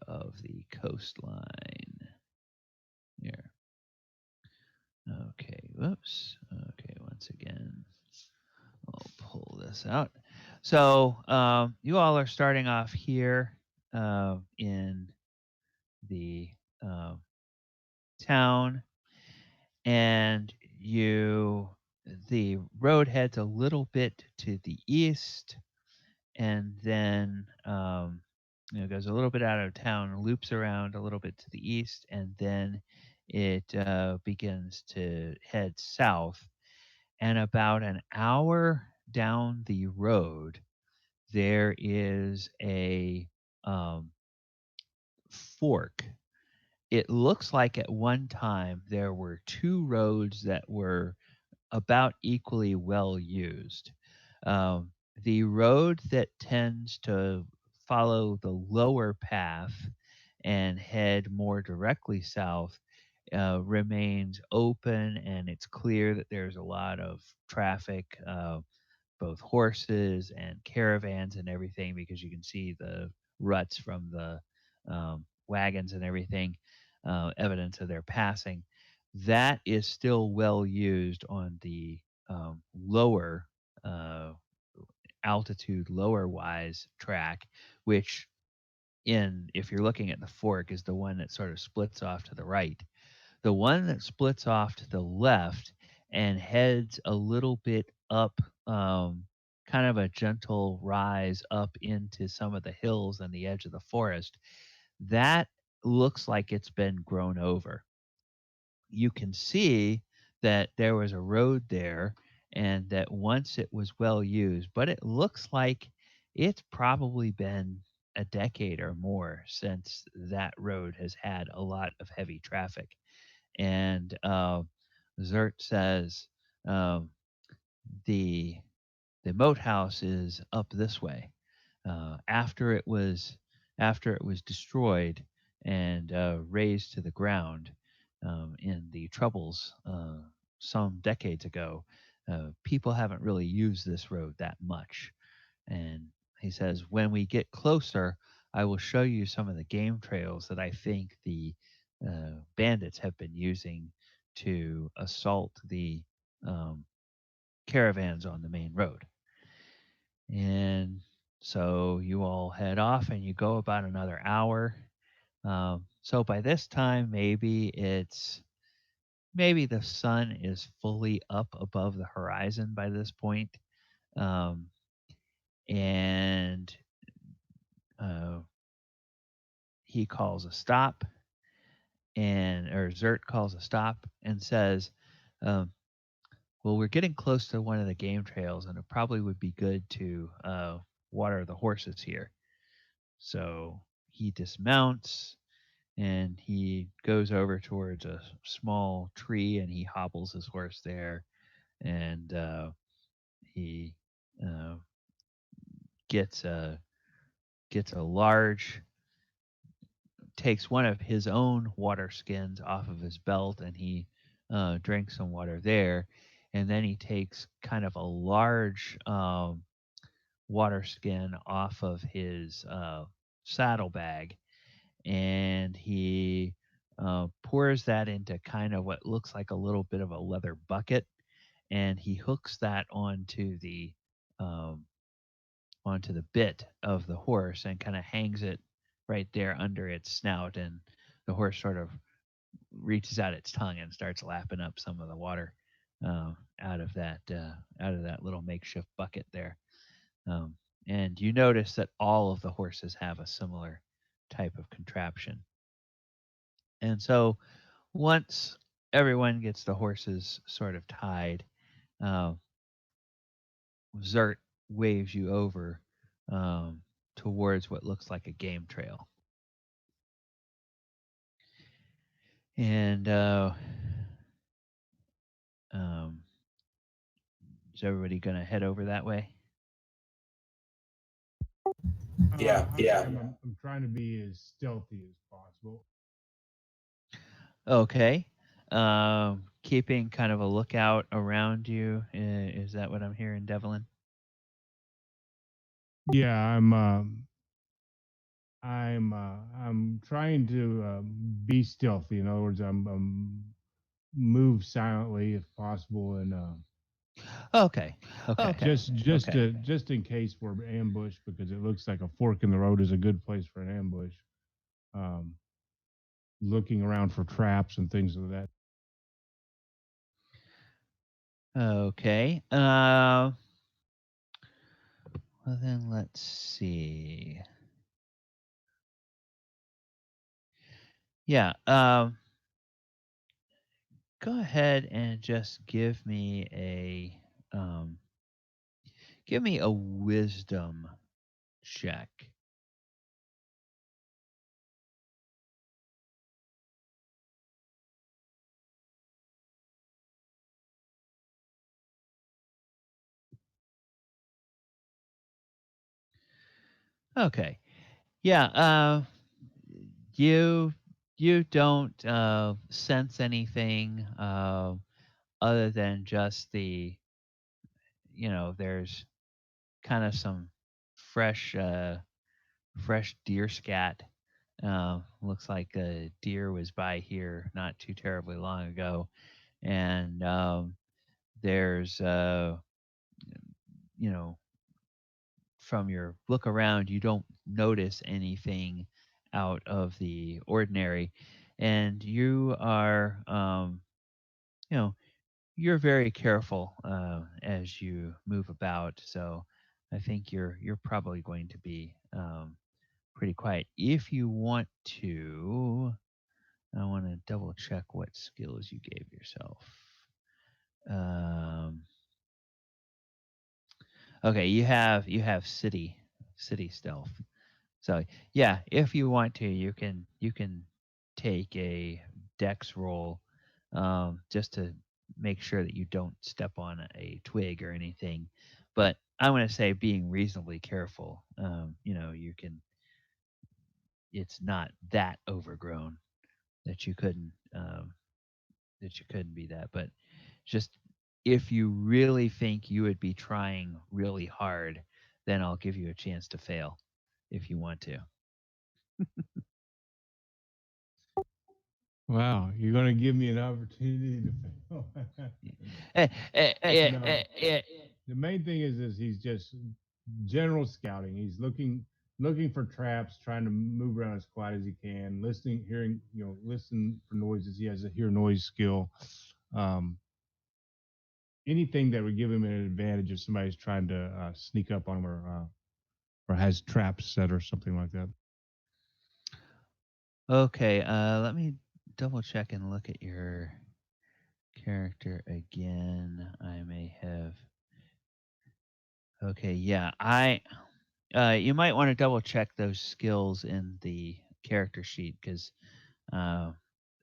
of the coastline. Here. Okay, whoops. Okay, once again, I'll pull this out. So you all are starting off here in the uh, town, and the road heads a little bit to the east, and then goes a little bit out of town, loops around a little bit to the east, and then it begins to head south. And about an hour down the road, there is a um, fork. It looks like at one time there were two roads that were about equally well used. Um, the road that tends to follow the lower path and head more directly south remains open, and it's clear that there's a lot of traffic, both horses and caravans and everything, because you can see the ruts from the wagons and everything, evidence of their passing. That is still well used on the lower uh, altitude, lower wise track, which if you're looking at the fork, is the one that sort of splits off to the right. The one that splits off to the left and heads a little bit up, kind of a gentle rise up into some of the hills and the edge of the forest, that looks like it's been grown over. You can see that there was a road there and that once it was well used, but it looks like it's probably been a decade or more since that road has had a lot of heavy traffic. And Zert says um, the the moat house is up this way. After it was destroyed and razed to the ground in the troubles some decades ago, people haven't really used this road that much. And he says, when we get closer, I will show you some of the game trails that I think the bandits have been using to assault the um, caravans on the main road. And so you all head off and you go about another hour. So by this time, maybe the sun is fully up above the horizon by this point. Um, and uh, he calls a stop, or Zert calls a stop and says, um, "Well, we're getting close to one of the game trails, and it probably would be good to water the horses here." So he dismounts and he goes over towards a small tree and he hobbles his horse there, and he uh, gets a large, takes one of his own water skins off of his belt, and he drinks some water there, and then he takes kind of a large water skin off of his saddlebag, and he pours that into kind of what looks like a little bit of a leather bucket, and he hooks that um, onto the bit of the horse and kind of hangs it right there under its snout, and the horse sort of reaches out its tongue and starts lapping up some of the water out of that little makeshift bucket there. Um, and you notice that all of the horses have a similar type of contraption. And so once everyone gets the horses sort of tied, uh, Zert waves you over towards what looks like a game trail. And um, is everybody going to head over that way? Yeah. I'm trying to be as stealthy as possible. Okay. Keeping kind of a lookout around you. Is that what I'm hearing, Devlin? Yeah, I'm trying to be stealthy. In other words, I'm move silently if possible, and Okay. Okay. just in case we're ambushed, because it looks like a fork in the road is a good place for an ambush. Um, Looking around for traps and things of that. Okay. Well, then let's see. Yeah. Go ahead and just give me a wisdom check. Okay. Yeah. You you don't sense anything other than just there's kind of some fresh fresh deer scat. Looks like a deer was by here not too terribly long ago, and there's you know from your look around, you don't notice anything out of the ordinary, and you are you know you're very careful as you move about. So I think you're probably going to be pretty quiet. If you want to, I want to double check what skills you gave yourself. Um, okay, you have city stealth. So yeah, if you want to, you can take a dex roll just to make sure that you don't step on a twig or anything. But I want to say being reasonably careful. You can. It's not that overgrown that you couldn't be that. But just if you really think you would be trying really hard, then I'll give you a chance to fail if you want to. Wow, you're going to give me an opportunity to fail. Eh, No. The main thing is he's just general scouting. He's looking for traps, trying to move around as quiet as he can, listening, hearing, listen for noises. He has a hear noise skill. Um, Anything that would give him an advantage if somebody's trying to sneak up on him or has traps set or something like that. Okay, let me double check and look at your character again. I may have. Okay, yeah, you might want to double check those skills in the character sheet because uh,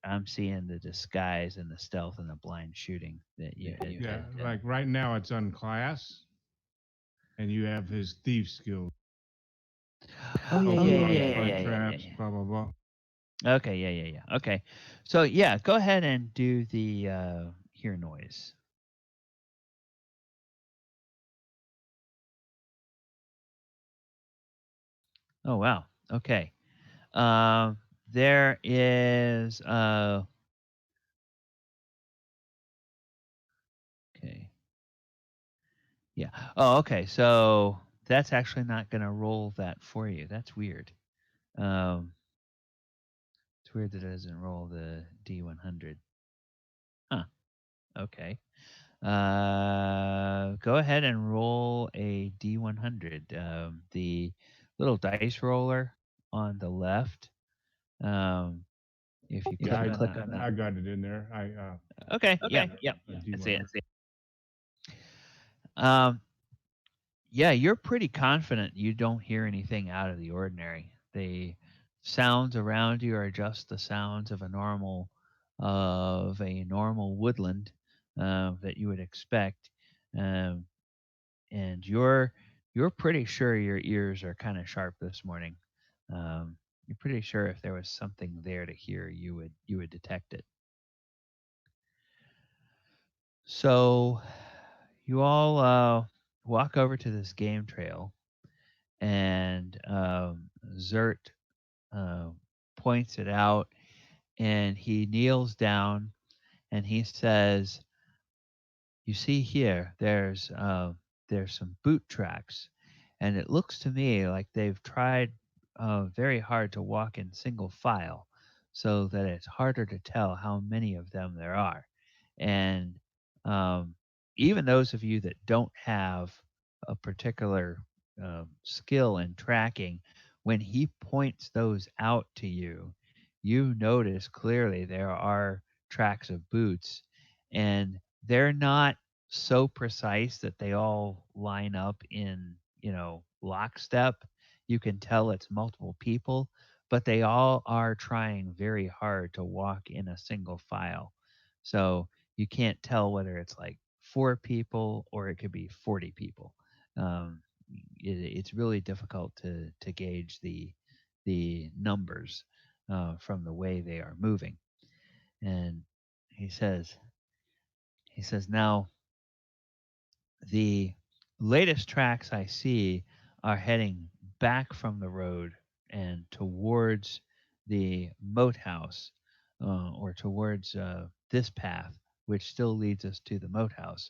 I'm seeing the disguise and the stealth and the blind shooting that you had. Yeah, like right now it's on class. And you have his thief skills. Oh yeah, Open yeah, up, yeah, yeah, find yeah, yeah, traps, yeah. blah blah blah. Okay, yeah. Okay, so yeah, go ahead and do the hear noise. Oh wow. Okay. There is okay. Yeah. Oh, okay. So that's actually not going to roll that for you. That's weird. Um, it's weird that it doesn't roll the D100. Huh. Okay. Go ahead and roll a D100. The little dice roller on the left. If you Yeah, click on that. I got it in there. Okay. Yeah. Yep. I That's D100. it. Um, yeah, you're pretty confident you don't hear anything out of the ordinary. The sounds around you are just the sounds of a normal woodland that you would expect, um, and you're pretty sure your ears are kind of sharp this morning. You're pretty sure if there was something there to hear, you would detect it. So you all walk over to this game trail, and Zert uh, points it out, and he kneels down and he says, "You see here, there's some boot tracks, and it looks to me like they've tried very hard to walk in single file, so that it's harder to tell how many of them there are. And um, even those of you that don't have a particular skill in tracking, when he points those out to you, you notice clearly there are tracks of boots, and they're not so precise that they all line up in, lockstep. You can tell it's multiple people, but they all are trying very hard to walk in a single file. So you can't tell whether it's like 4 people or it could be 40 people. Um, it's really difficult to gauge the numbers from the way they are moving. And he says, now the latest tracks I see are heading back from the road and towards the moat house, or towards this path, which still leads us to the moat house.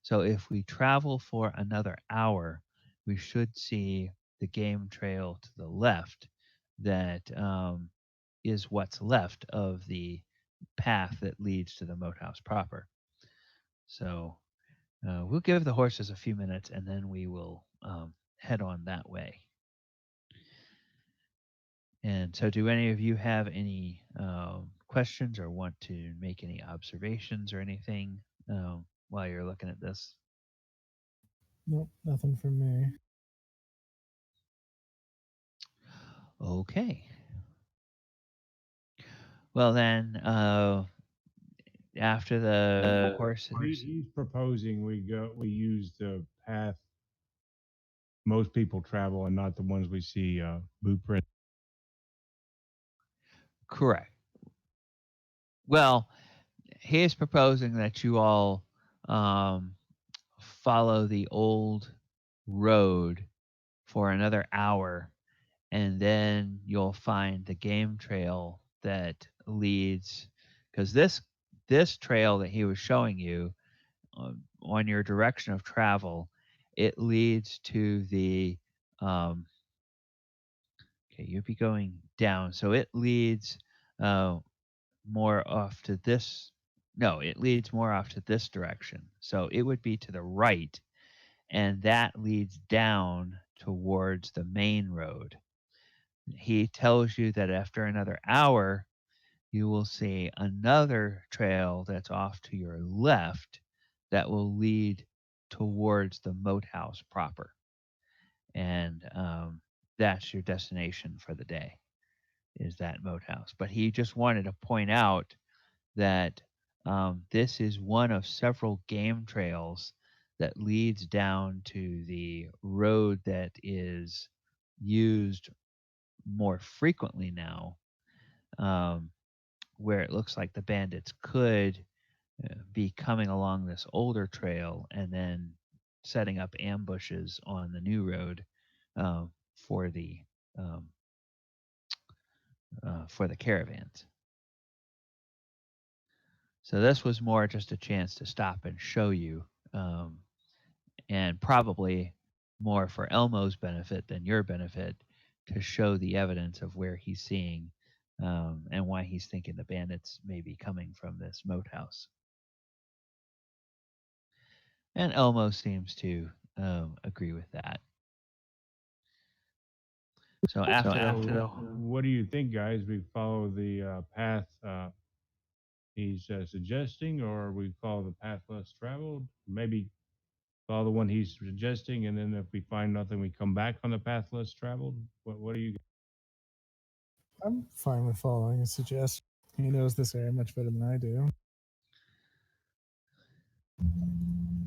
So if we travel for another hour, we should see the game trail to the left that is what's left of the path that leads to the moat house proper. So we'll give the horses a few minutes, and then we will head on that way. And so, do any of you have any questions or want to make any observations or anything while you're looking at this? Nope, nothing from me. Okay. Well, then, after the horses. He's proposing we use the path most people travel and not the ones we see blueprint. Correct. Well, he is proposing that you all um, follow the old road for another hour, and then you'll find the game trail that leads, because this trail that he was showing you on your direction of travel, it leads to the okay, you'd be going down, so it leads uh, more off to this. No, it leads more off to this direction, so it would be to the right, and that leads down towards the main road. He tells you that after another hour, you will see another trail that's off to your left that will lead towards the moat house proper. And that's your destination for the day, is that moat house. But he just wanted to point out that this is one of several game trails that leads down to the road that is used more frequently now, um, where it looks like the bandits could be coming along this older trail and then setting up ambushes on the new road uh, for the um, for the caravans. So this was more just a chance to stop and show you, and probably more for Elmo's benefit than your benefit, to show the evidence of where he's seeing and why he's thinking the bandits may be coming from this moat house. And Elmo seems to agree with that. So after What do you think, guys? We follow the path he's suggesting, or we follow the path less traveled? Maybe follow the one he's suggesting, and then if we find nothing, we come back on the path less traveled. What do you? I'm fine with following his suggestion. He knows this area much better than I do.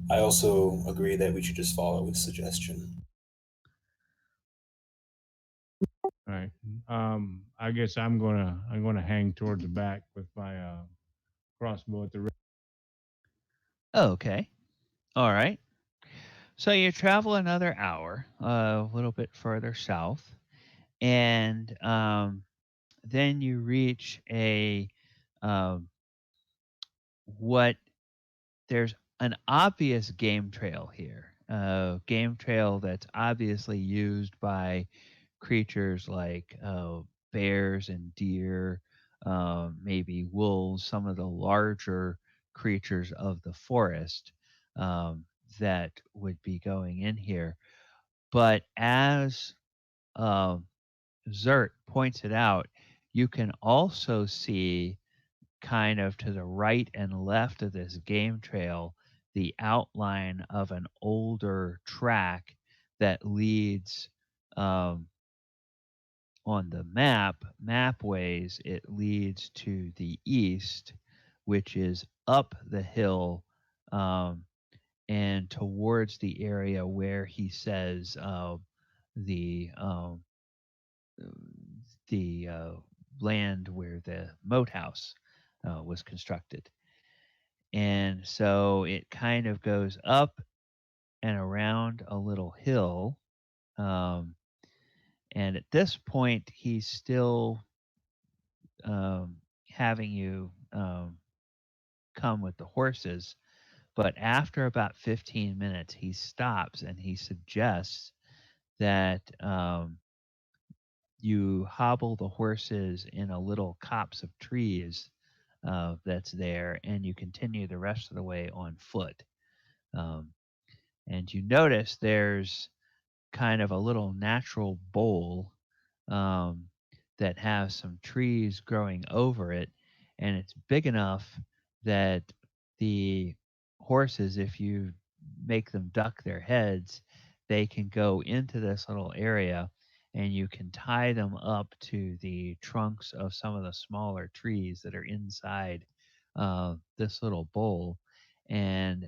I also agree that we should just follow his suggestion. All right. I guess I'm gonna hang towards the back with my crossbow at the ready. Okay. All right. So you travel another hour, a little bit further south, and then you reach a um, what there's an obvious game trail here. Game trail that's obviously used by creatures like bears and deer, maybe wolves, some of the larger creatures of the forest um, that would be going in here. But as um, Zert points it out, you can also see kind of to the right and left of this game trail the outline of an older track that leads um, on the mapways. It leads to the east, which is up the hill um, and towards the area where he says the um, the land where the moat house was constructed. And so it kind of goes up and around a little hill. Um, and at this point, he's still having you come with the horses. But after about 15 minutes, he stops and he suggests that you hobble the horses in a little copse of trees that's there, and you continue the rest of the way on foot. Um, and you notice there's kind of a little natural bowl um, that has some trees growing over it, and it's big enough that the horses, if you make them duck their heads, they can go into this little area, and you can tie them up to the trunks of some of the smaller trees that are inside this little bowl. And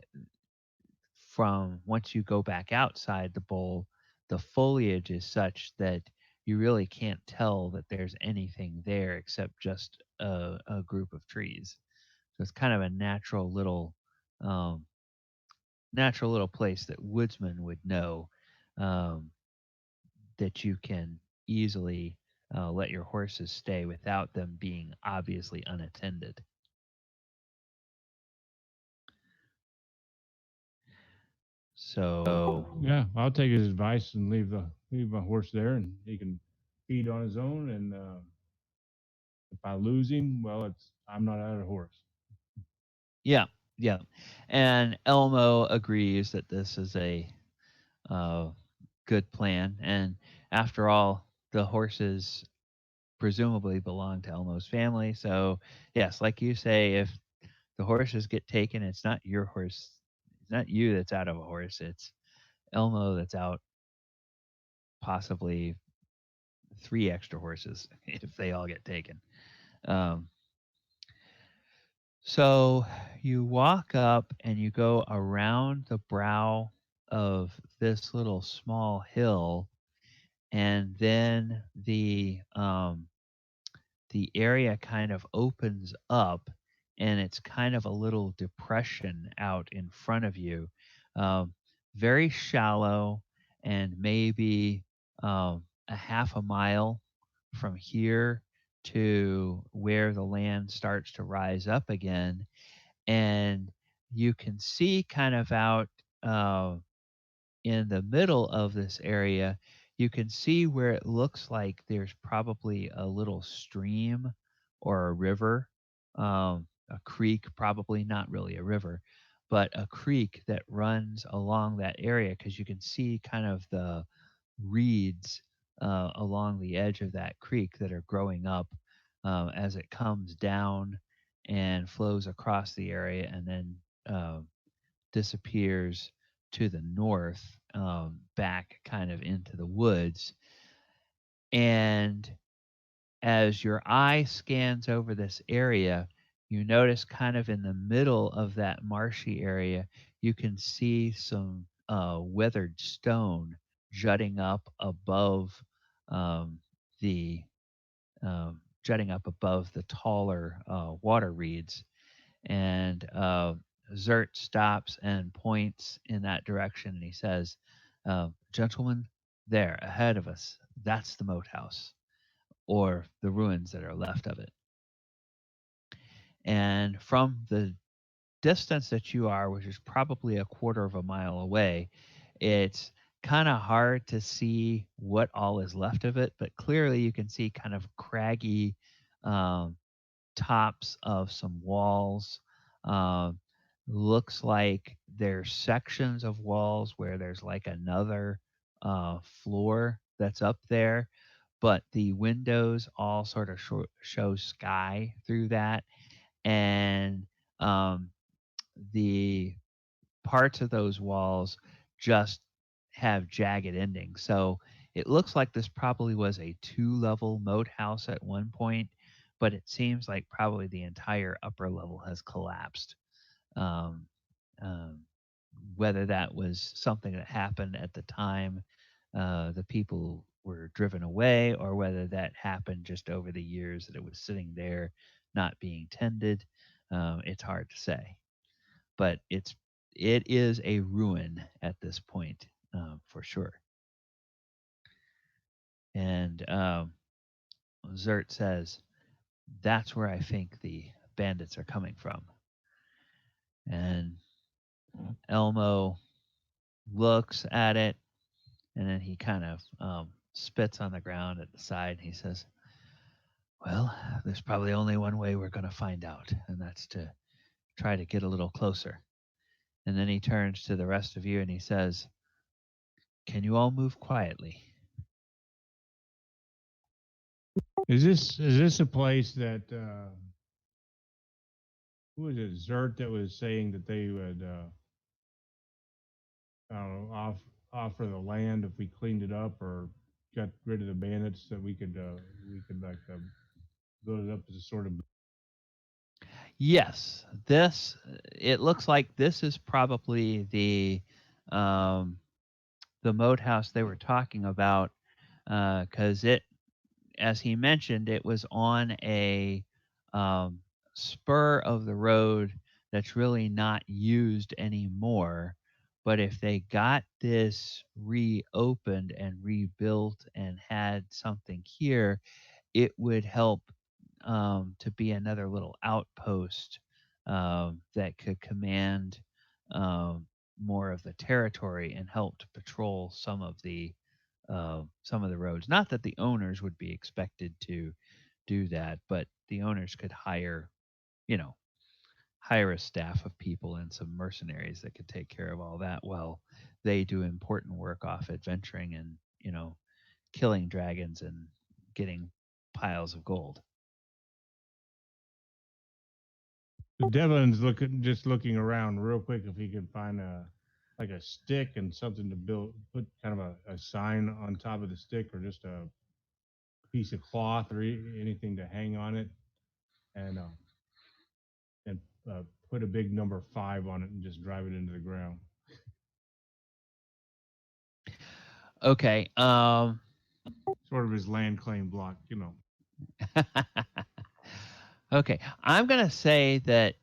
from once you go back outside the bowl, the foliage is such that you really can't tell that there's anything there except just a group of trees. So it's kind of a um, natural little place that woodsmen would know um, that you can easily let your horses stay without them being obviously unattended. So Yeah, I'll take his advice and leave my horse there, and he can feed on his own. And if I lose him, well, I'm not out of horse. yeah, yeah, and Elmo agrees that this is a uh, good plan. And after all, the horses presumably belong to Elmo's family. So, yes, like you say, if the horses get taken, it's not your horse. It's not you that's out of a horse. It's Elmo that's out possibly 3 extra horses if they all get taken. Um, So you walk up and you go around the brow of this little small hill, and then the area kind of opens up, and it's kind of a little depression out in front of you, um, very shallow, and maybe a half a mile from here to where the land starts to rise up again. And you can see kind of out uh, in the middle of this area, you can see where it looks like there's probably a little stream or a river, a creek, probably not really a river, but a creek that runs along that area, because you can see kind of the reeds along the edge of that creek that are growing up as it comes down and flows across the area, and then uh, disappears to the north, back kind of into the woods. And as your eye scans over this area, you notice kind of in the middle of that marshy area, you can see some weathered stone jutting up above um, the jutting up above the taller water reeds. And Zert stops and points in that direction, and he says, "Gentlemen, there ahead of us, that's the moat house, or the ruins that are left of it." And from the distance that you are, which is probably a quarter of a mile away, it's kind of hard to see what all is left of it, but clearly you can see kind of craggy um, tops of some walls. Um, Looks like there's sections of walls where there's like another floor that's up there, but the windows all sort of show sky through that. And um, the parts of those walls just have jagged endings. So it looks like this probably was a two-level moat house at one point, but it seems like probably the entire upper level has collapsed. Um, um, Whether that was something that happened at the time the people were driven away, or whether that happened just over the years that it was sitting there not being tended, it's hard to say. But it is a ruin at this point, for sure. And Zert says, "That's where I think the bandits are coming from." And Elmo looks at it, and then he kind of spits on the ground at the side. And he says, "Well, there's probably only one way we're going to find out, and that's to try to get a little closer." And then he turns to the rest of you and he says, "Can you all move quietly?" Is this a place that who was it, Zert, that was saying that they would I don't know, offer the land if we cleaned it up or got rid of the bandits, that we could like build it up as a sort of. Yes, this it looks like this is probably um, the moat house they were talking about, because it, as he mentioned, it was on a um, spur of the road that's really not used anymore. But if they got this reopened and rebuilt and had something here, it would help to be another little outpost that could command um, more of the territory and help to patrol some of the roads. Not that the owners would be expected to do that, but the owners could you know, hire a staff of people and some mercenaries that could take care of all that while they do important work off adventuring and, killing dragons and getting piles of gold. Devlin's looking around real quick if he can find a stick and something to put kind of a sign on top of the stick, or just a piece of cloth or anything to hang on it, and put a big number 5 on it and just drive it into the ground. Okay. Sort of his land claim block, you know. Okay. I'm gonna say that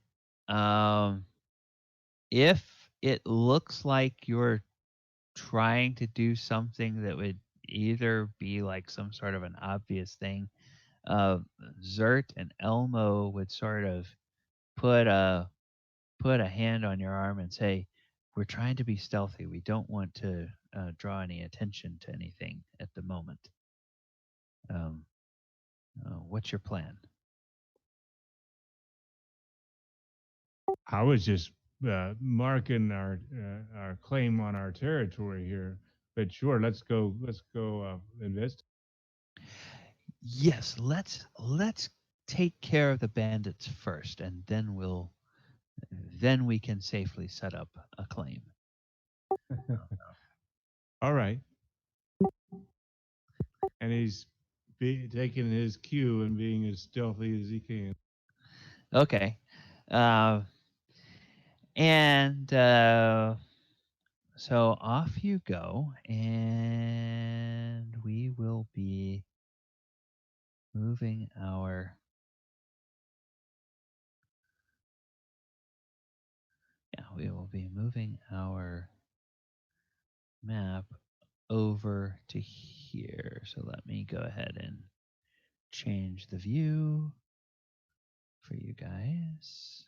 if it looks like you're trying to do something that would either be like some sort of an obvious thing, Zert and Elmo would sort of put a hand on your arm and say, "We're trying to be stealthy. We don't want to draw any attention to anything at the moment. Um, what's your plan?" I was just marking our claim on our territory here. But sure, let's go invest. Yes, let's take care of the bandits first, and then we can safely set up a claim. All right. And he's taking his cue and being as stealthy as he can. Okay. Uh, and so off you go, and we will be moving our map over to here. So let me go ahead and change the view for you guys.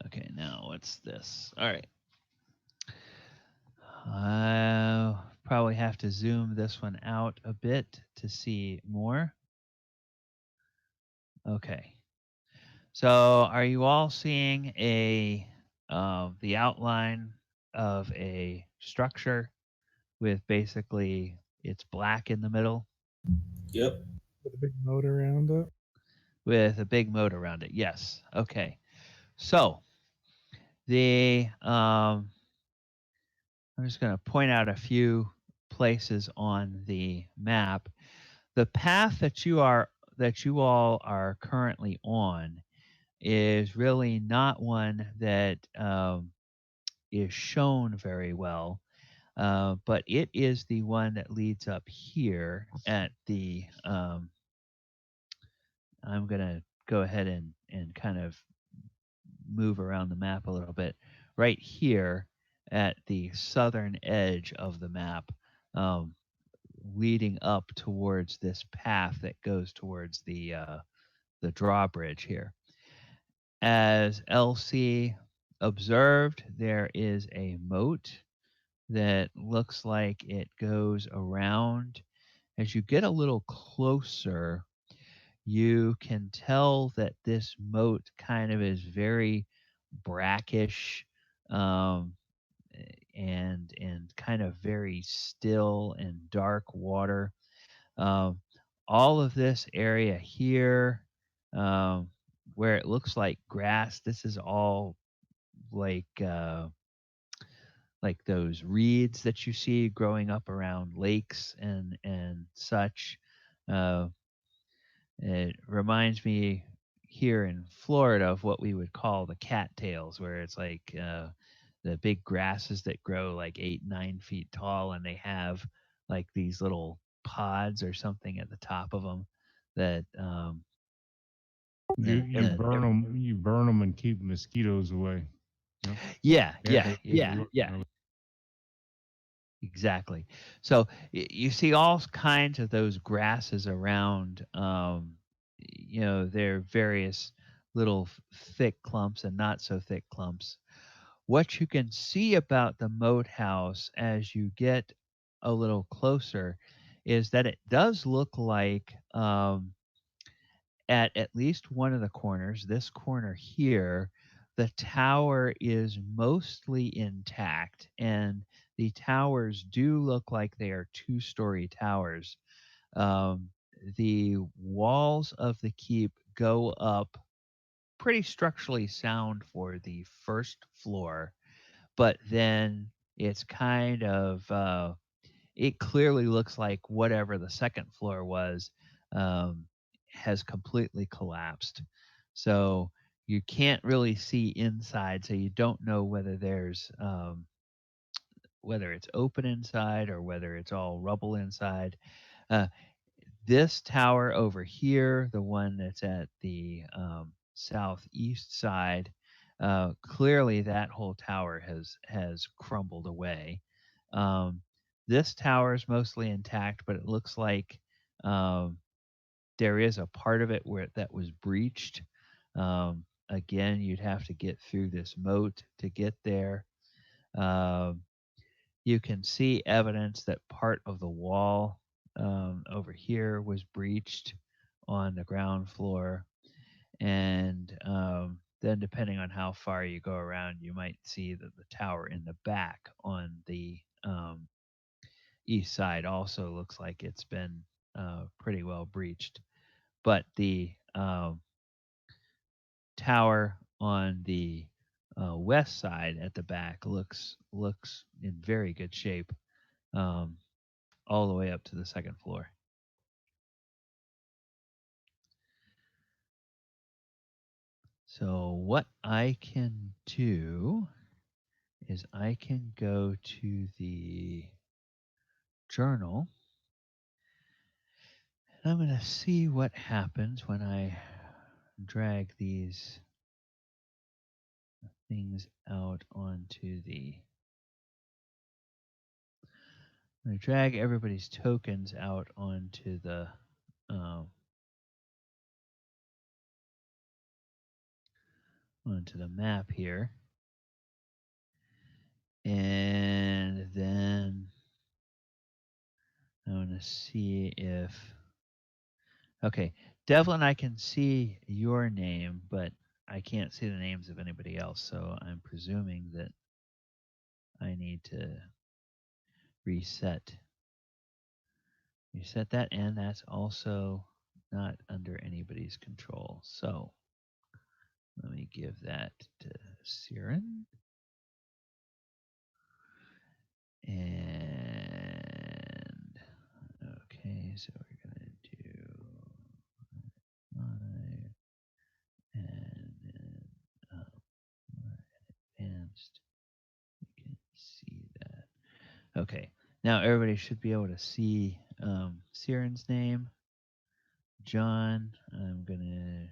Okay, now what's this? All right. I'll probably have to zoom this one out a bit to see more. Okay. So are you all seeing the outline of a structure with basically it's black in the middle Yep. With a big moat around it. with a big moat around it? Yes. Okay. So the I'm just going to point out a few places on the map. The path that you all are currently on is really not one that is shown very well, but it is the one that leads up here at the. I'm gonna go ahead and kind of move around the map a little bit. Right here at the southern edge of the map, um, leading up towards this path that goes towards the drawbridge here. As LC observed, there is a moat that looks like it goes around. As you get a little closer, you can tell that this moat kind of is very brackish, um, and kind of very still and dark water. Um, all of this area here, um, where it looks like grass, this is all like those reeds that you see growing up around lakes and such. Uh, it reminds me here in Florida of what we would call the cattails, where it's like the big grasses that grow like 8, 9 feet tall, and they have like these little pods or something at the top of them that You burn them and keep mosquitoes away. Yep. yeah, Yeah, yeah. Exactly. So you see all kinds of those grasses around. They're various little thick clumps and not so thick clumps. What you can see about the moat house as you get a little closer is that it does look like at least one of the corners, this corner here, the tower is mostly intact, and the towers do look like they are two-story towers. Um, the walls of the keep go up pretty structurally sound for the first floor, but then it's kind of it clearly looks like whatever the second floor was um, has completely collapsed. So you can't really see inside, so you don't know whether there's whether it's open inside or whether it's all rubble inside. Uh, this tower over here, the one that's at the southeast side, clearly that whole tower has crumbled away. Um, this tower is mostly intact, but it looks like um, there is a part of it where that was breached. Again, you'd have to get through this moat to get there. Um, you can see evidence that part of the wall over here was breached on the ground floor. And then, depending on how far you go around, you might see that the tower in the back on the east side also looks like it's been pretty well breached. But the tower on the west side at the back looks in very good shape. All the way up to the second floor. So what I can do is I can go to the journal and I'm going to see what happens when I drag these things out onto the. I'm going to drag everybody's tokens out onto the map here. And then I want to see if. Okay, Devlin, I can see your name, but I can't see the names of anybody else. So I'm presuming that I need to reset that, and that's also not under anybody's control. So let me give that to Cyran. And okay, so we're gonna do 5 and then more advanced. You can see that. Okay, now everybody should be able to see Cyran's name. John, I'm gonna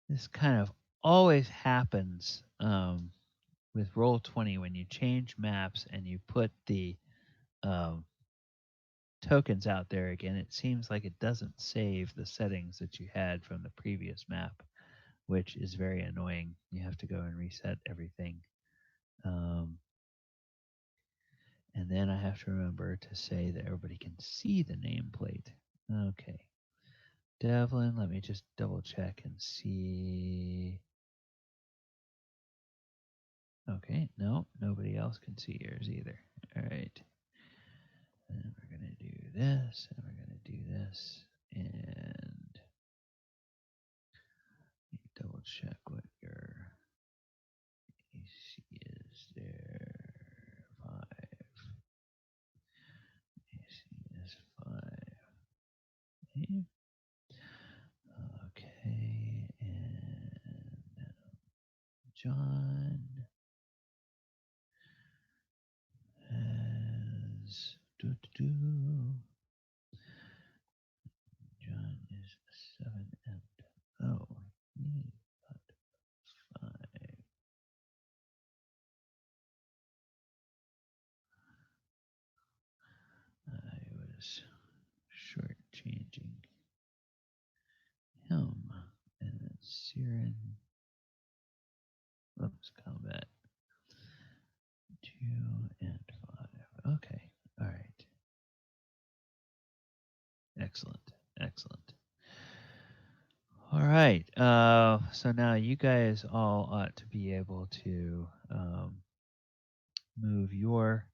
this kind of always happens with Roll20 when you change maps and you put the um, tokens out there again. It seems like it doesn't save the settings that you had from the previous map, which is very annoying. You have to go and reset everything. And then I have to remember to say that everybody can see the nameplate. Okay. Devlin, let me just double check and see. Okay, no, nobody else can see yours either. All right. And we're going to do this, and we're going to do this, and double check what your AC is there. 5. AC is 5. Okay, and John has John is 7 and oh, he got 5. I was shortchanging him, and then Cyran. Oops, combat 2 and 5. Okay, all right. Excellent, excellent. All right. So now you guys all ought to be able to move your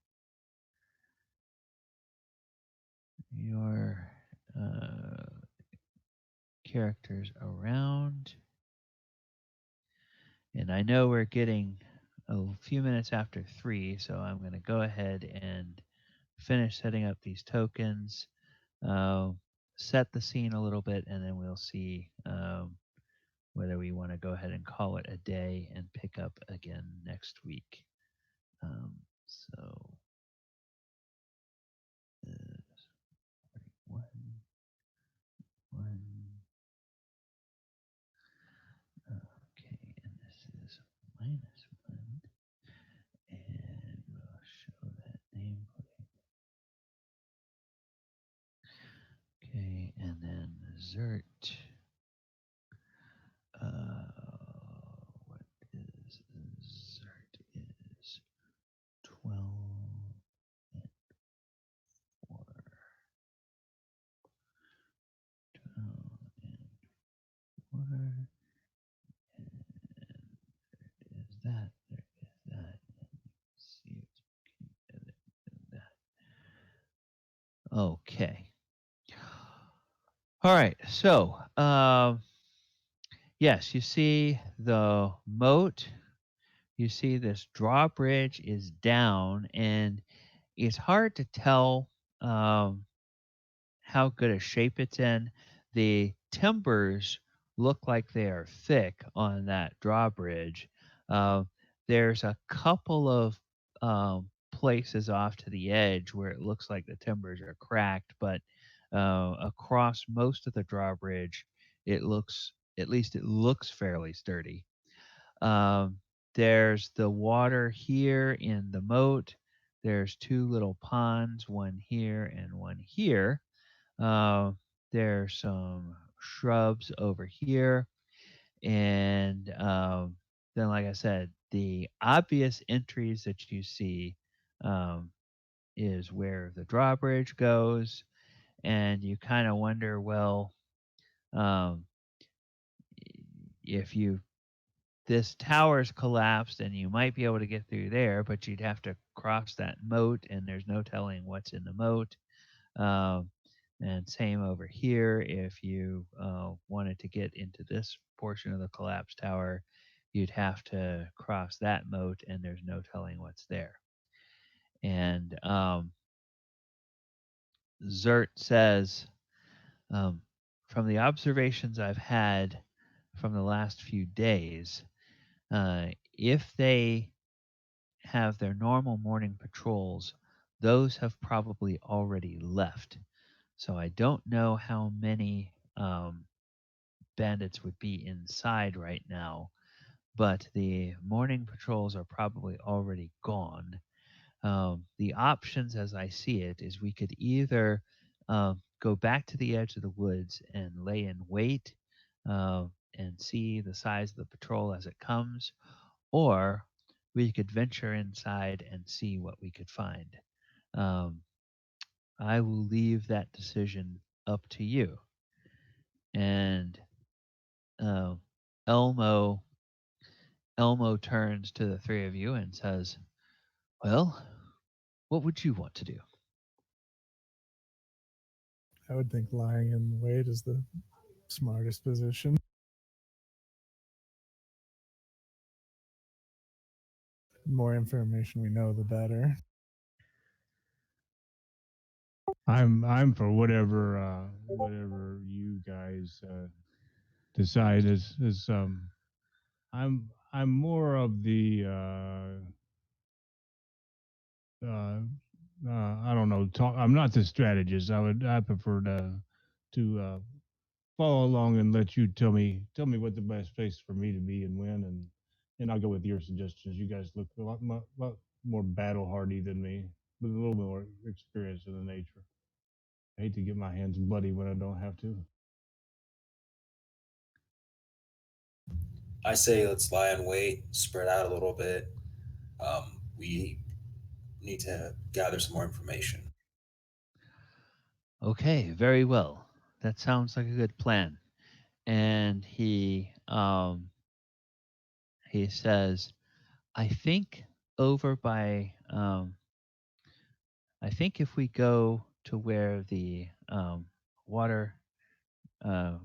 characters around. And I know we're getting a few minutes after 3, so I'm going to go ahead and finish setting up these tokens, uh, set the scene a little bit, and then we'll see whether we want to go ahead and call it a day and pick up again next week. So, 1, 1. Okay, and this is -1, and we'll show that nameplate. Okay, and then Zert. What is Zert is 12 and 4. 12 and 4. And there is that. There is that. And see if we can edit that. Okay. All right. So, yes, you see the moat. You see this drawbridge is down, and it's hard to tell how good a shape it's in. The timbers look like they are thick on that drawbridge. Uh, there's a couple of places off to the edge where it looks like the timbers are cracked, but across most of the drawbridge, it looks, at least it looks fairly sturdy. Um, there's the water here in the moat. There's 2 little ponds, one here and one here. Uh, there's some shrubs over here. And then, like I said, the obvious entries that you see um, is where the drawbridge goes. And you kind of wonder, well, um, if you this tower's collapsed and you might be able to get through there, but you'd have to cross that moat, and there's no telling what's in the moat. Um, and same over here. If you wanted to get into this portion of the collapsed tower, you'd have to cross that moat, and there's no telling what's there. And Zert says, from the observations I've had from the last few days, if they have their normal morning patrols, those have probably already left. So I don't know how many bandits would be inside right now, but the morning patrols are probably already gone. The options, as I see it, is we could either go back to the edge of the woods and lay in wait uh, and see the size of the patrol as it comes, or we could venture inside and see what we could find. Um, I will leave that decision up to you. And uh, Elmo Elmo turns to the 3 of you and says, "Well, what would you want to do?" I would think lying in wait is the smartest position. The more information we know, the better. I'm for whatever you guys decide. Is I'm more of the I don't know. Talk. I'm not the strategist. I prefer to follow along and let you tell me what the best place for me to be and when, and I'll go with your suggestions. You guys look a lot more battle hardy than me, with a little more experience in the nature. I hate to get my hands bloody when I don't have to. I say let's lie in wait, spread out a little bit. We need to gather some more information. Okay, very well. That sounds like a good plan. And he says, "I think over by I think if we go to where the water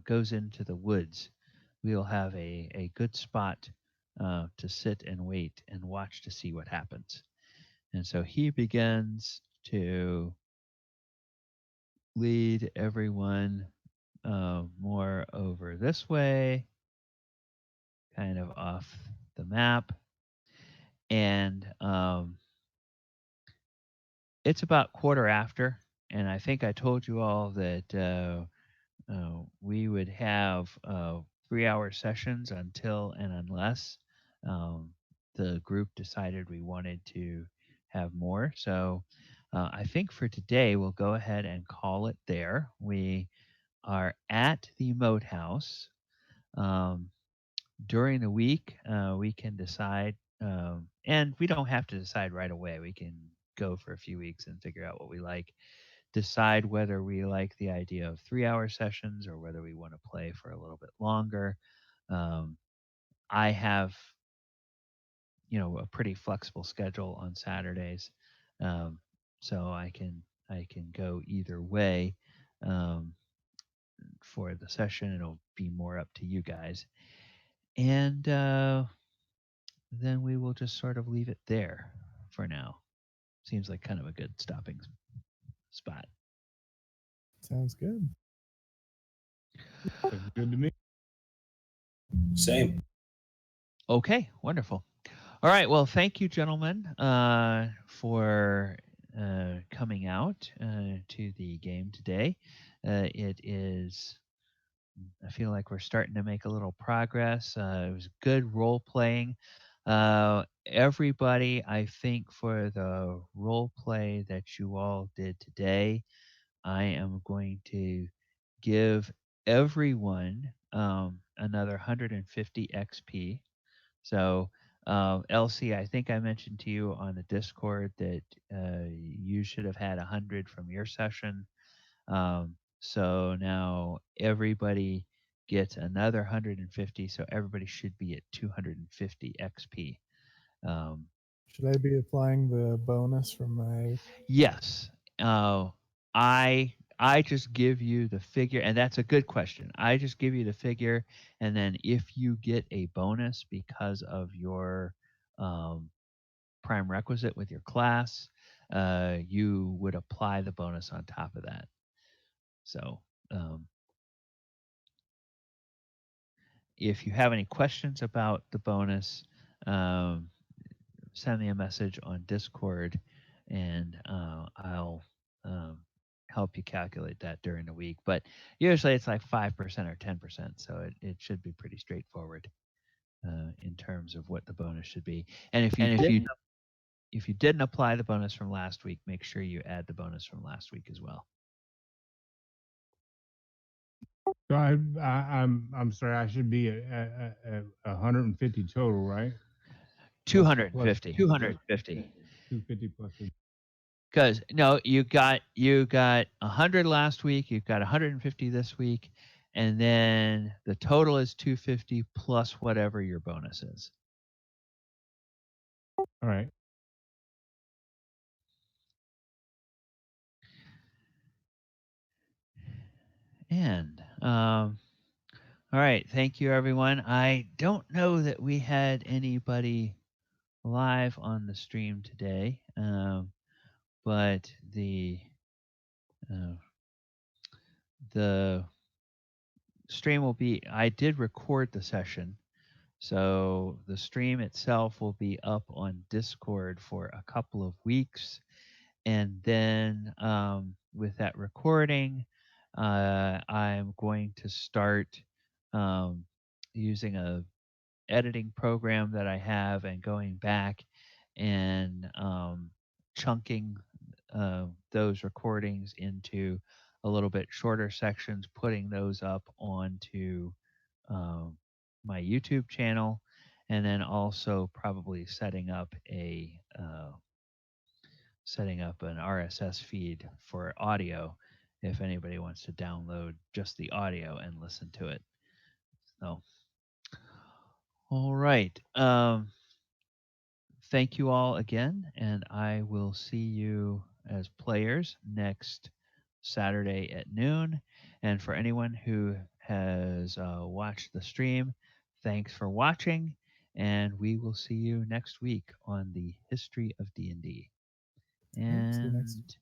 goes into the woods, we'll have a good spot to sit and wait and watch to see what happens. And so he begins to lead everyone more over this way, kind of off the map. And it's about quarter after. And I think I told you all that we would have 3-hour sessions until and unless um, the group decided we wanted to have more. So I think for today, we'll go ahead and call it there. We are at the Moat House. During the week, we can decide, and we don't have to decide right away. We can go for a few weeks and figure out what we like, decide whether we like the idea of 3-hour sessions or whether we want to play for a little bit longer. Um, I have, a pretty flexible schedule on Saturdays, um, so I can go either way um, for the session. It'll be more up to you guys, and then we will just sort of leave it there for now. Seems like kind of a good stopping spot. Sounds good. Looks good to me. Same. Okay, wonderful. All right. Well, thank you, gentlemen, for coming out to the game today. It is. I feel like we're starting to make a little progress. It was good role playing. Everybody, I think, for the role play that you all did today, I am going to give everyone another 150 XP. So, Elsie, I think I mentioned to you on the Discord that you should have had 100 from your session. So now everybody gets another 150. So everybody should be at 250 XP. Um, Should I be applying the bonus from my? yes. Uh, I just give you the figure, and that's a good question. I just give you the figure, and then if you get a bonus because of your um, prime requisite with your class, you would apply the bonus on top of that. So, um, if you have any questions about the bonus, um, send me a message on Discord, and I'll um, help you calculate that during the week. But usually it's like 5% or 10%, so it should be pretty straightforward in terms of what the bonus should be. And if you didn't apply the bonus from last week, make sure you add the bonus from last week as well. So I'm sorry. I should be at 150 total, right? 250. 250 plus. Because no, you got 100 last week, you've got 150 this week, and then the total is 250 plus whatever your bonus is. All right. And all right, thank you everyone. I don't know that we had anybody live on the stream today, but uh, the stream will be. I did record the session. So the stream itself will be up on Discord for a couple of weeks. And then with that recording, I'm going to start um, using a editing program that I have and going back and chunking those recordings into a little bit shorter sections, putting those up onto um, my YouTube channel, and then also probably setting up an RSS feed for audio if anybody wants to download just the audio and listen to it. So, all right. Thank you all again, and I will see you as players next Saturday at noon. And for anyone who has watched the stream, thanks for watching, And we will see you next week on the History of D&D. All right, see you And next